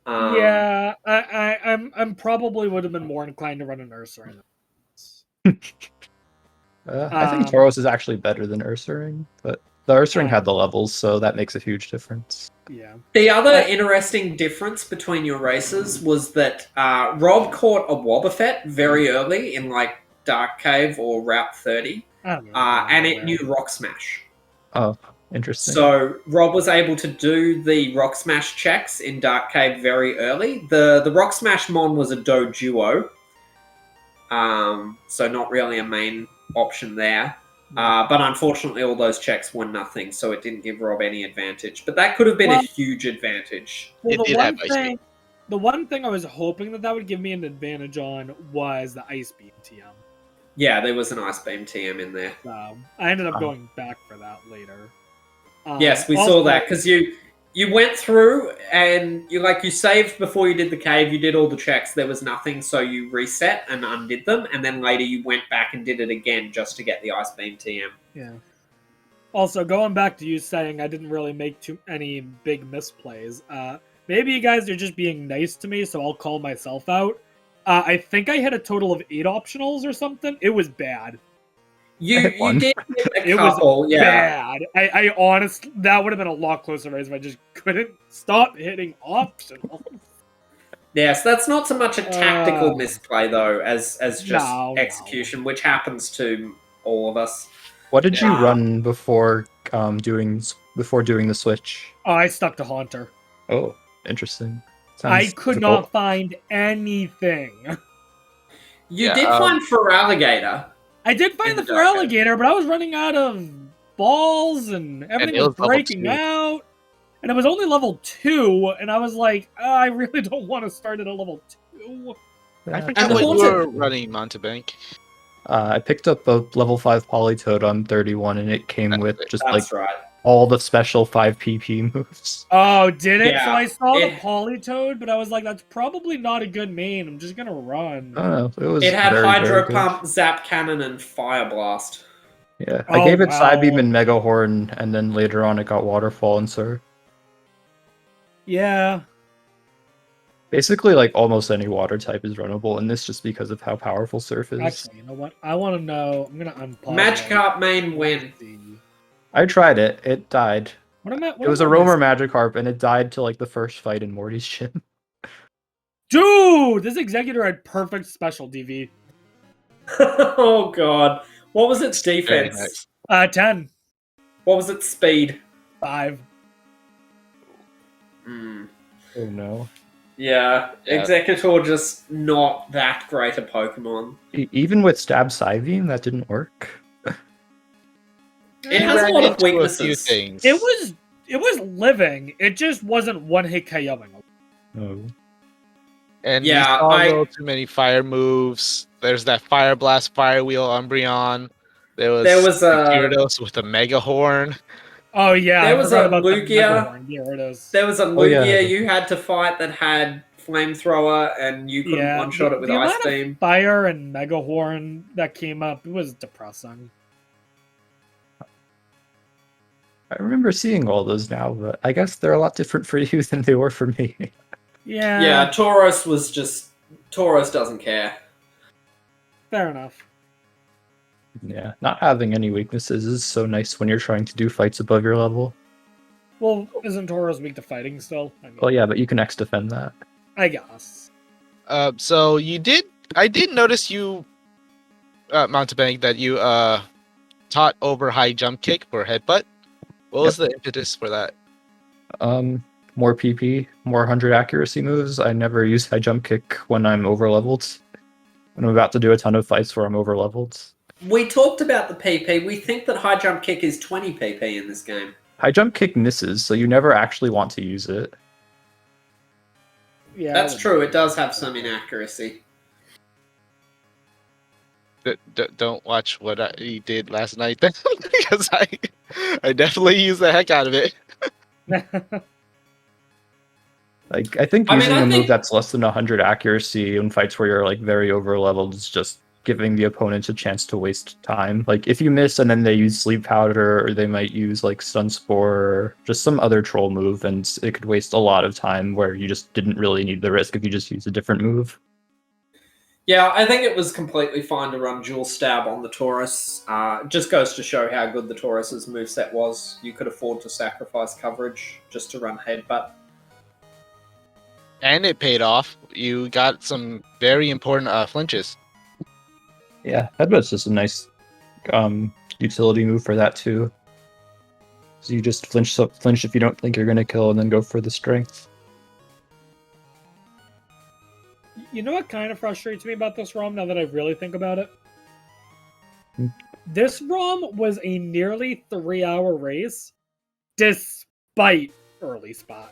Yeah, I'm probably would have been more inclined to run an Ursaring. I think Tauros is actually better than Ursaring, but the Ursaring had the levels, so that makes a huge difference. Yeah. The other interesting difference between your races was that Rob caught a Wobbuffet very early in like Dark Cave or Route 30, and it knew Rock Smash. Oh, interesting. So Rob was able to do the Rock Smash checks in Dark Cave very early. The Rock Smash mon was a Do Duo, so not really a main option there. But unfortunately, all those checks were nothing, so it didn't give Rob any advantage. But that could have been a huge advantage. Well, the one thing I was hoping that would give me an advantage on was the Ice Beam TM. Yeah, there was an Ice Beam TM in there. So I ended up going back for that later. Yes, we saw that because you went through and you saved before you did the cave. You did all the checks. There was nothing, so you reset and undid them, and then later you went back and did it again just to get the Ice Beam TM. Yeah. Also, going back to you saying I didn't really make too any big misplays. Maybe you guys are just being nice to me, so I'll call myself out. I think I hit a total of 8 optionals or something. It was bad. You did hit a couple, it was bad. I honestly, that would have been a lot closer race if I just couldn't stop hitting optionals. Yes, that's not so much a tactical misplay though, as just execution, which happens to all of us. What did you run before doing the switch? Oh, I stuck to Haunter. Oh, interesting. I could not find anything. You did find Feraligatr. I did find the Feraligatr, but I was running out of balls and everything was breaking out. And it was only level 2, and I was like, I really don't want to start at a level 2. I forget what you were running, Mountebank. I picked up a level 5 Politoed on 31, and it came with just right. all the special 5 PP moves. Oh, did it? Yeah. So I saw the Politoed, but I was like, that's probably not a good main. I'm just going to run. Oh, it had Hydro Pump, Zap Cannon, and Fire Blast. Yeah, I gave it Psybeam and Mega Horn, and then later on it got Waterfall and Surf. Yeah. Basically, almost any water type is runnable in this just because of how powerful Surf is. Actually, you know what? I want to know. I'm going to unpause. Magikarp main win. I tried it. It died. It was a Roamer Magikarp, and it died to the first fight in Morty's gym. Dude, this Executor had perfect special DV. Oh god. What was its defense? 10. What was its speed? 5. Oh no. Yeah, Executor just not that great a Pokemon. Even with Stab Psybeam, that didn't work. It has a lot of weaknesses. A few things. It was living. It just wasn't one hit KOing. Oh. And you saw a little too many fire moves. There's that Fire Blast, Fire Wheel, Umbreon. There was a Gyarados with a Mega Horn. Oh yeah, there was a Lugia. There was a Lugia you had to fight that had Flamethrower, and you couldn't one-shot it with Ice Beam. Fire and Mega Horn that came up, it was depressing. I remember seeing all those now, but I guess they're a lot different for you than they were for me. Yeah. Yeah, Tauros doesn't care. Fair enough. Yeah, not having any weaknesses is so nice when you're trying to do fights above your level. Well, isn't Tauros weak to fighting still? I mean, well, yeah, but you can X-defend that. I guess. So you did... I did notice you, Mountebank, that you taught over high jump kick for headbutt. What was the impetus for that? More PP, more 100 accuracy moves. I never use high jump kick when I'm overleveled. When I'm about to do a ton of fights where I'm overleveled. We talked about the PP. We think that high jump kick is 20 PP in this game. High jump kick misses, so you never actually want to use it. Yeah, that's true. It does have some inaccuracy. Don't watch what he did last night then, because I definitely used the heck out of it. Like, I think using a move that's less than 100 accuracy in fights where you're like very over leveled is just giving the opponent a chance to waste time. Like, if you miss and then they use sleep powder, or they might use like stun spore, or just some other troll move, and it could waste a lot of time where you just didn't really need the risk if you just used a different move. Yeah, I think it was completely fine to run dual stab on the Taurus. Just goes to show how good the Taurus's moveset was. You could afford to sacrifice coverage just to run headbutt. And it paid off. You got some very important flinches. Yeah, headbutt's just a nice utility move for that too. So you just flinch if you don't think you're going to kill, and then go for the strength. You know what kind of frustrates me about this ROM now that I really think about it? This ROM was a nearly 3-hour race despite early fly.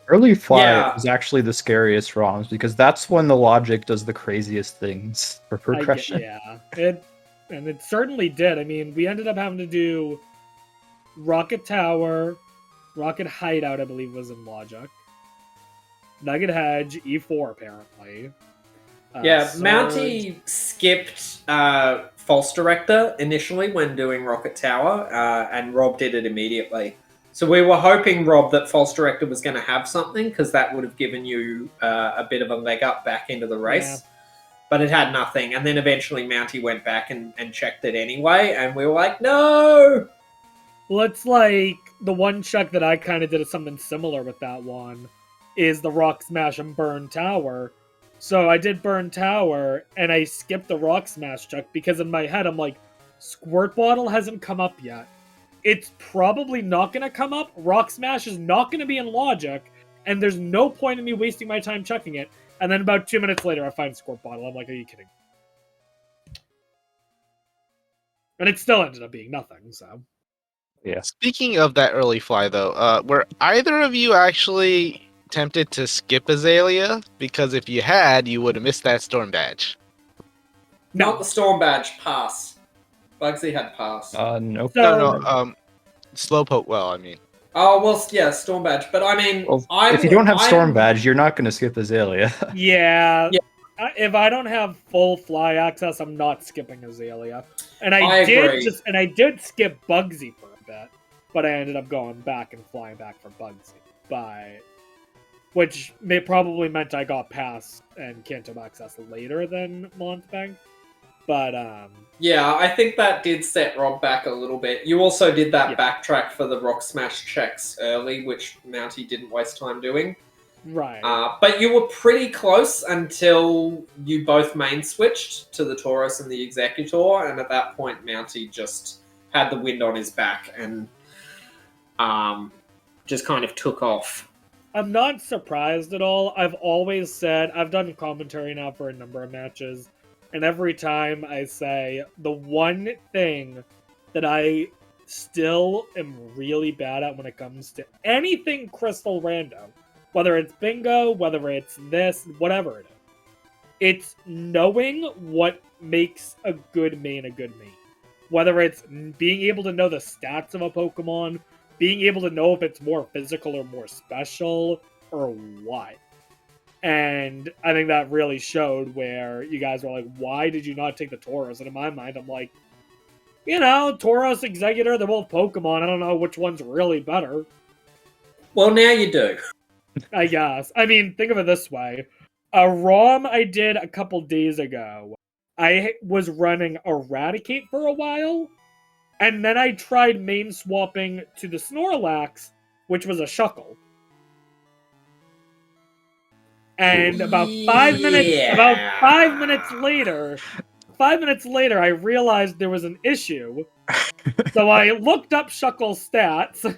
Early fly is actually the scariest ROMs, because that's when the logic does the craziest things for progression. It certainly did. I mean, we ended up having to do Rocket Tower, Rocket Hideout, I believe was in logic. Nugget Hedge, E4 apparently. Mounty skipped False Director initially when doing Rocket Tower, and Rob did it immediately. So we were hoping, Rob, that False Director was going to have something, because that would have given you a bit of a leg up back into the race. Yeah. But it had nothing. And then eventually Mounty went back and checked it anyway, and we were like, no! Well, it's like the one check that I kind of did something similar with that one is the Rock Smash and Burn Tower. So I did Burn Tower, and I skipped the Rock Smash check because in my head I'm like, Squirt Bottle hasn't come up yet. It's probably not going to come up. Rock Smash is not going to be in logic, and there's no point in me wasting my time checking it. And then about 2 minutes later, I find Squirt Bottle. I'm like, are you kidding? And it still ended up being nothing, so. Yeah. Speaking of that early fly, though, were either of you actually tempted to skip Azalea? Because if you had, you would have missed that Storm Badge. Not the Storm Badge, pass. Bugsy had pass. Nope. No, Slowpoke, well, I mean. Oh, well, yeah, Storm Badge. But I mean, well, if you don't have Storm Badge, you're not going to skip Azalea. Yeah. If I don't have full fly access, I'm not skipping Azalea. And I did skip Bugsy for a bit, but I ended up going back and flying back for Bugsy. Which probably meant I got pass and Kanto access later than Mountebank. But, yeah, I think that did set Rob back a little bit. You also did that backtrack for the Rock Smash checks early, which Mounty didn't waste time doing. Right. But you were pretty close until you both main switched to the Taurus and the Executor, and at that point, Mounty just had the wind on his back and just kind of took off. I'm not surprised at all. I've always said, I've done commentary now for a number of matches, and every time I say, the one thing that I still am really bad at when it comes to anything Crystal Rando, whether it's bingo, whether it's this, whatever it is, it's knowing what makes a good main a good main. Whether it's being able to know the stats of a Pokemon, being able to know if it's more physical or more special, or what. And I think that really showed where you guys were like, why did you not take the Tauros? And in my mind, I'm like, Tauros, Executor, they're both Pokemon. I don't know which one's really better. Well, now you do. I guess. I mean, think of it this way. A ROM I did a couple days ago, I was running Eradicate for a while, and then I tried main swapping to the Snorlax, which was a Shuckle. And about 5 minutes later, I realized there was an issue. So I looked up Shuckle's stats.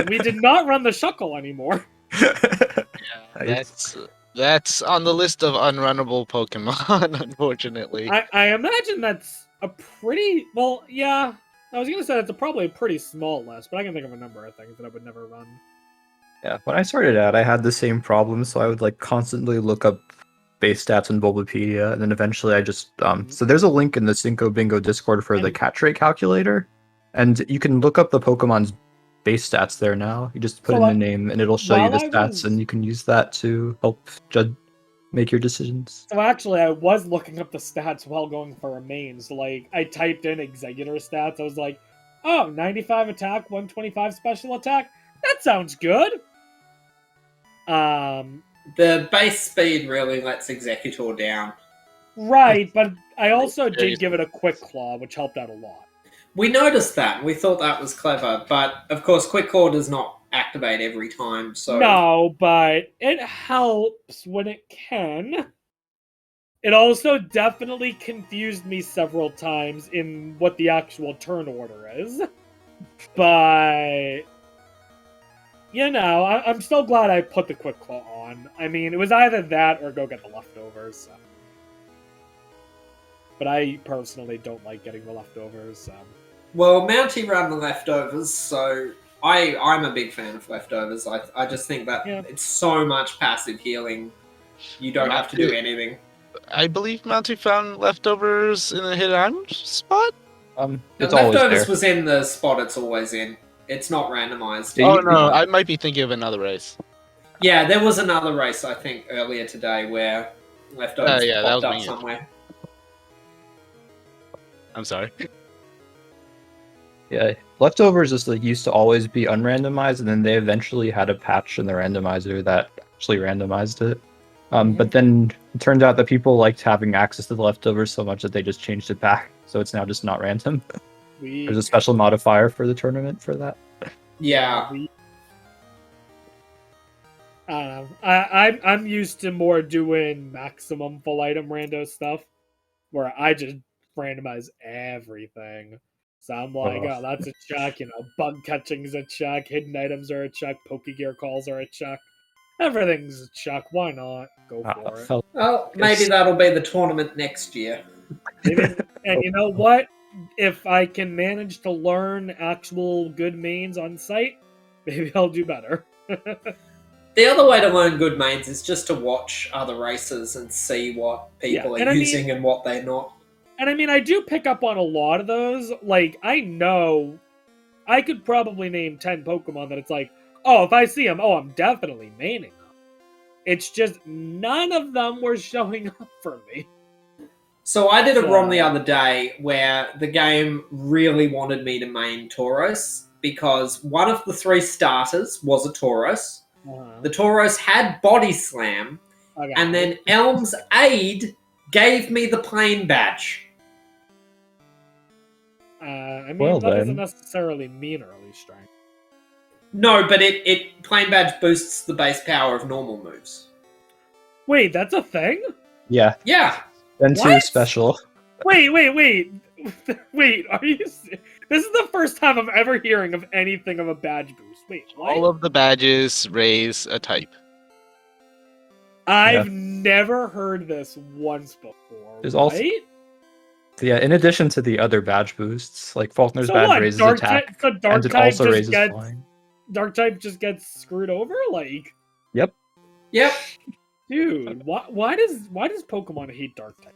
We did not run the Shuckle anymore. That's That's on the list of unrunnable Pokemon, unfortunately. I imagine that's a pretty well, yeah. I was gonna say that's probably a pretty small list, but I can think of a number of things that I would never run. Yeah, when I started out, I had the same problem, so I would like constantly look up base stats in Bulbapedia, and then eventually I just so there's a link in the Cinco Bingo Discord for the cat trait calculator, and you can look up the Pokemon's base stats there now. You just put in the name, and it'll show you the stats, and you can use that to help make your decisions. So actually, I was looking up the stats while going for a main. So like, I typed in Executor stats. I was like, oh, 95 attack, 125 special attack. That sounds good. The base speed really lets Executor down. Right, but I also did give it a Quick Claw, which helped out a lot. We noticed that. We thought that was clever, but of course, Quick Claw does not activate every time. So no, but it helps when it can. It also definitely confused me several times in what the actual turn order is. But you know, I'm still glad I put the Quick Claw on. I mean, it was either that or go get the leftovers. So. But I personally don't like getting the leftovers. So. Well, Mountie ran the leftovers, so I'm a big fan of leftovers. I just think that it's so much passive healing. You don't have to do anything. I believe Mountie found leftovers in the hidden item spot? It's always there. Leftovers was in the spot it's always in. It's not randomized. Oh no, I might be thinking of another race. Yeah, there was another race, I think, earlier today where leftovers popped up somewhere. I'm sorry. Yeah, leftovers used to always be unrandomized, and then they eventually had a patch in the randomizer that actually randomized it. But then it turned out that people liked having access to the leftovers so much that they just changed it back, so it's now just not random. There's a special modifier for the tournament for that. Yeah. I'm used to more doing maximum full item rando stuff, where I just randomize everything. So I'm like, oh, that's a check. You know, bug catching's a check. Hidden items are a check. Pokegear calls are a check. Everything's a check. Why not? Go for it. Well, maybe that'll be the tournament next year. Maybe, and you know what? If I can manage to learn actual good mains on site, maybe I'll do better. The other way to learn good mains is just to watch other races and see what people are using and what they're not. And I mean, I do pick up on a lot of those. Like, I know I could probably name 10 Pokemon that it's like, oh, if I see them, oh, I'm definitely maining them. It's just none of them were showing up for me. So I did a ROM the other day where the game really wanted me to main Tauros because one of the 3 starters was a Tauros. The Tauros had Body Slam, and then Elm's Aid gave me the Plain Badge. I mean, that doesn't necessarily mean early strength. No, but it Plain Badge boosts the base power of normal moves. Wait, that's a thing? Yeah. Yeah. Then 2 special. Wait, are you... This is the first time I'm ever hearing of anything of a badge boost. Wait, what? All of the badges raise a type. I've never heard this once before. There's also... Yeah, in addition to the other badge boosts, like Faulkner's badge raises attack, and it also raises flying. Dark type just gets screwed over? Like... Yep. Dude, why does Pokemon hate Dark type?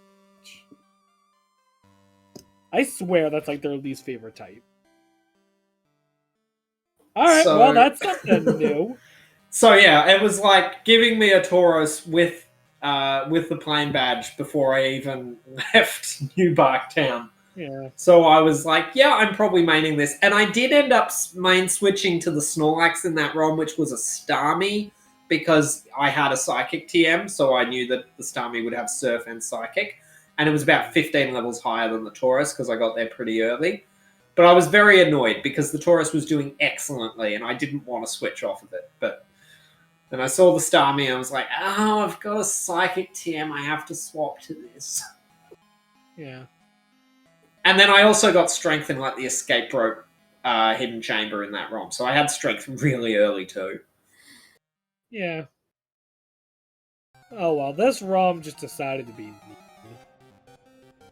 I swear that's like their least favorite type. Alright, well that's something new. So yeah, it was like giving me a Tauros with the Plain Badge before I even left New Bark Town. Yeah. So I was like, yeah, I'm probably maining this. And I did end up main switching to the Snorlax in that ROM, which was a Starmie, because I had a Psychic TM, so I knew that the Starmie would have Surf and Psychic. And it was about 15 levels higher than the Tauros, because I got there pretty early. But I was very annoyed, because the Tauros was doing excellently, and I didn't want to switch off of it. But then I saw the Starmie, and I was like, oh, I've got a Psychic TM, I have to swap to this. Yeah. And then I also got Strength in like the Escape Rope Hidden Chamber in that ROM. So I had Strength really early too. Yeah. Oh well, this ROM just decided to be mean.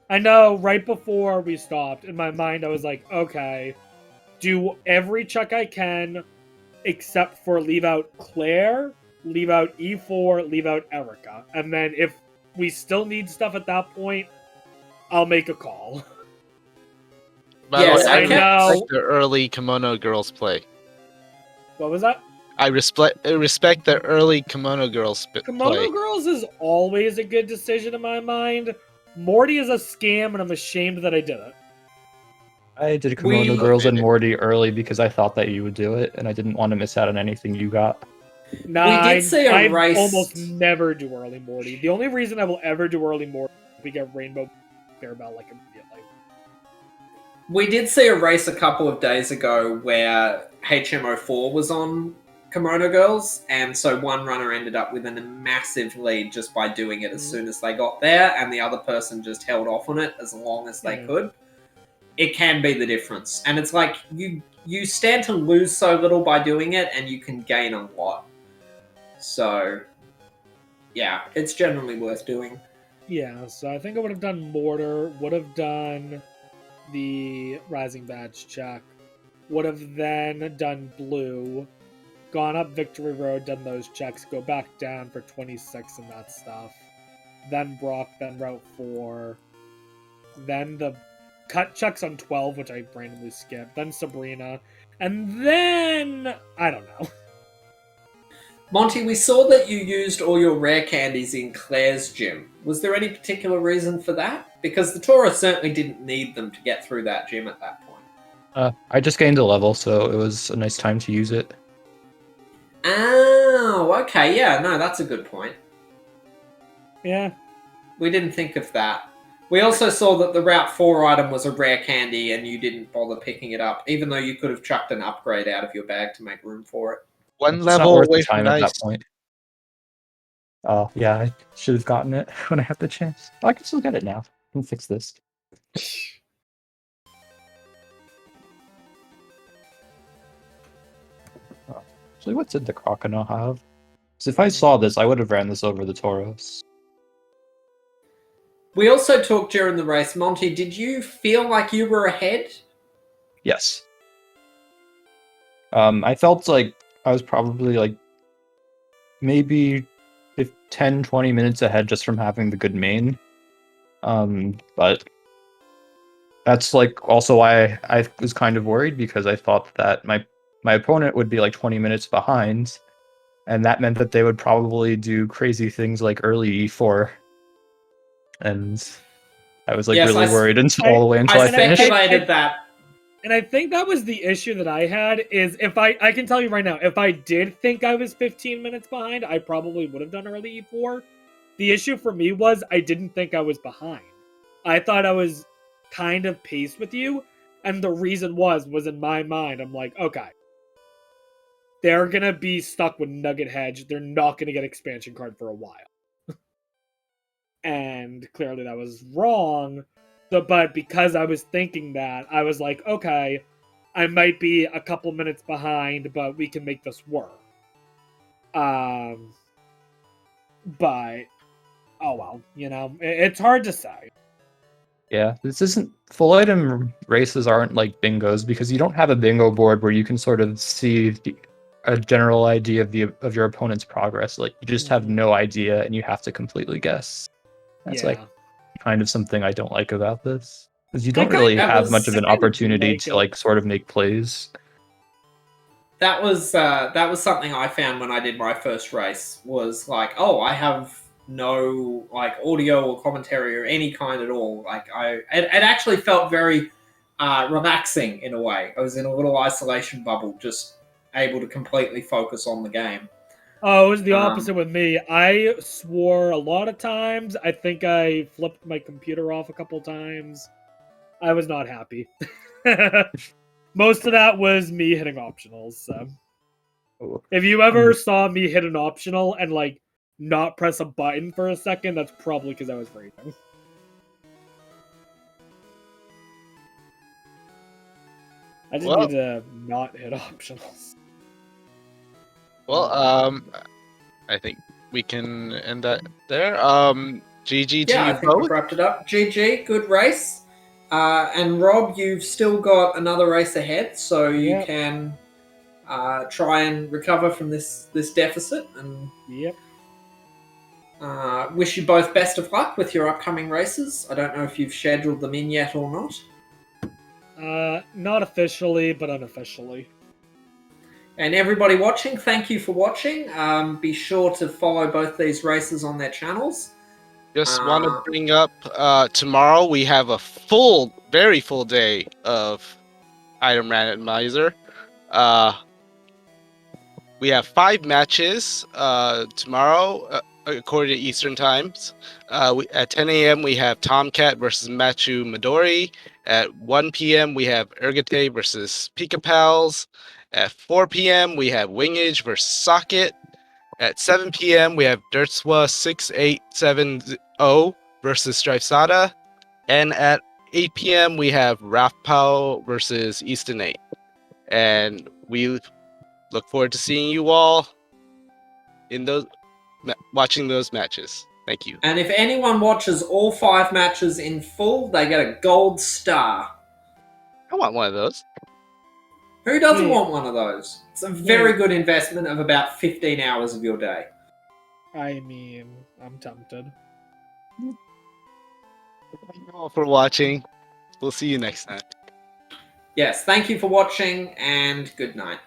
I know, right before we stopped, in my mind I was like, okay, do every check I can, except for leave out Claire, leave out E4, leave out Erica. And then if we still need stuff at that point, I'll make a call. By the way, I know. respect the early Kimono Girls play. What was that? I respect the early Kimono Girls play. Kimono Girls is always a good decision in my mind. Morty is a scam, and I'm ashamed that I did it. I did Kimono Girls and Morty early because I thought that you would do it, and I didn't want to miss out on anything you got. Nah, we did say I almost never do early Morty. The only reason I will ever do early Morty is if we get Rainbow Fairbell like immediately. We did see a race a couple of days ago where HMO4 was on Kimono Girls, and so one runner ended up with a massive lead just by doing it as soon as they got there, and the other person just held off on it as long as they could. It can be the difference, and it's like you stand to lose so little by doing it, and you can gain a lot. So, yeah, it's generally worth doing. Yeah, so I think I would have done Mortar, would have done the Rising Badge check, would have then done Blue, gone up Victory Road, done those checks, go back down for 26 and that stuff, then Brock, then Route 4, then the cut checks on 12, which I randomly skipped, then Sabrina, and then I don't know. Monty, we saw that you used all your rare candies in Claire's gym. Was there any particular reason for that? Because the Taurus certainly didn't need them to get through that gym at that point. I just gained a level, so it was a nice time to use it. Oh, okay, yeah, no, that's a good point. Yeah. We didn't think of that. We also saw that the Route 4 item was a rare candy and you didn't bother picking it up, even though you could have chucked an upgrade out of your bag to make room for it. One It's level not worth away the time from at nice. that point. Oh, yeah, I should have gotten it when I had the chance. Oh, I can still get it now. I can fix this. Actually, what did the Crocodile have? So if I saw this, I would have ran this over the Tauros. We also talked during the race. Monty, did you feel like you were ahead? Yes. I felt like I was probably like maybe 10, 20 minutes ahead just from having the good main. But that's like also why I was kind of worried, because I thought that my opponent would be like 20 minutes behind, and that meant that they would probably do crazy things like early E4. And I was like really worried all the way until I finished. I speculated that. And I think that was the issue that I had, is if I can tell you right now, if I did think I was 15 minutes behind, I probably would have done early E4. The issue for me was I didn't think I was behind. I thought I was kind of paced with you, and the reason was in my mind, I'm like, okay, they're going to be stuck with Nugget Hedge. They're not going to get expansion card for a while. And clearly that was wrong. But because I was thinking that, I was like, okay, I might be a couple minutes behind, but we can make this work. But, oh well, you know, it's hard to say. Yeah, this isn't... Full item races aren't like bingos, because you don't have a bingo board where you can sort of see a general idea of your opponent's progress. Like, you just have no idea, and you have to completely guess. That's like kind of something I don't like about this, because you don't really have much of an opportunity to like sort of make plays. That was something I found when I did my first race, was like, oh, I have no like audio or commentary or any kind at all. Like it actually felt very relaxing in a way. I was in a little isolation bubble, just able to completely focus on the game. Oh, it was the opposite with me. I swore a lot of times. I think I flipped my computer off a couple times. I was not happy. Most of that was me hitting optionals. So. If you ever saw me hit an optional and like not press a button for a second, that's probably because I was raging. I just need to not hit optionals. Well, I think we can end that there. GG to Yeah, I you think both. we've wrapped it up. GG, good race. And Rob, you've still got another race ahead, so you Yep. can try and recover from this deficit. And Yep. wish you both best of luck with your upcoming races. I don't know if you've scheduled them in yet or not. Not officially, but unofficially. And everybody watching, thank you for watching. Be sure to follow both these races on their channels. Just want to bring up tomorrow we have a very full day of Item Randomizer. We have 5 matches tomorrow according to Eastern times. At 10 a.m. we have Tomcat versus Machu Midori. At 1 p.m. we have Ergate versus Pika Pals. At 4 p.m. we have Wingage versus Socket. At 7 p.m. we have Dirtswa 6870 versus Strifesada. And at 8 p.m. we have Rathpal versus Easton 8. And we look forward to seeing you all in those watching those matches. Thank you. And if anyone watches all 5 matches in full, they get a gold star. I want one of those. Who doesn't want one of those? It's a very Yeah. good investment of about 15 hours of your day. I mean, I'm tempted. Thank you all for watching. We'll see you next time. Yes, thank you for watching, and good night.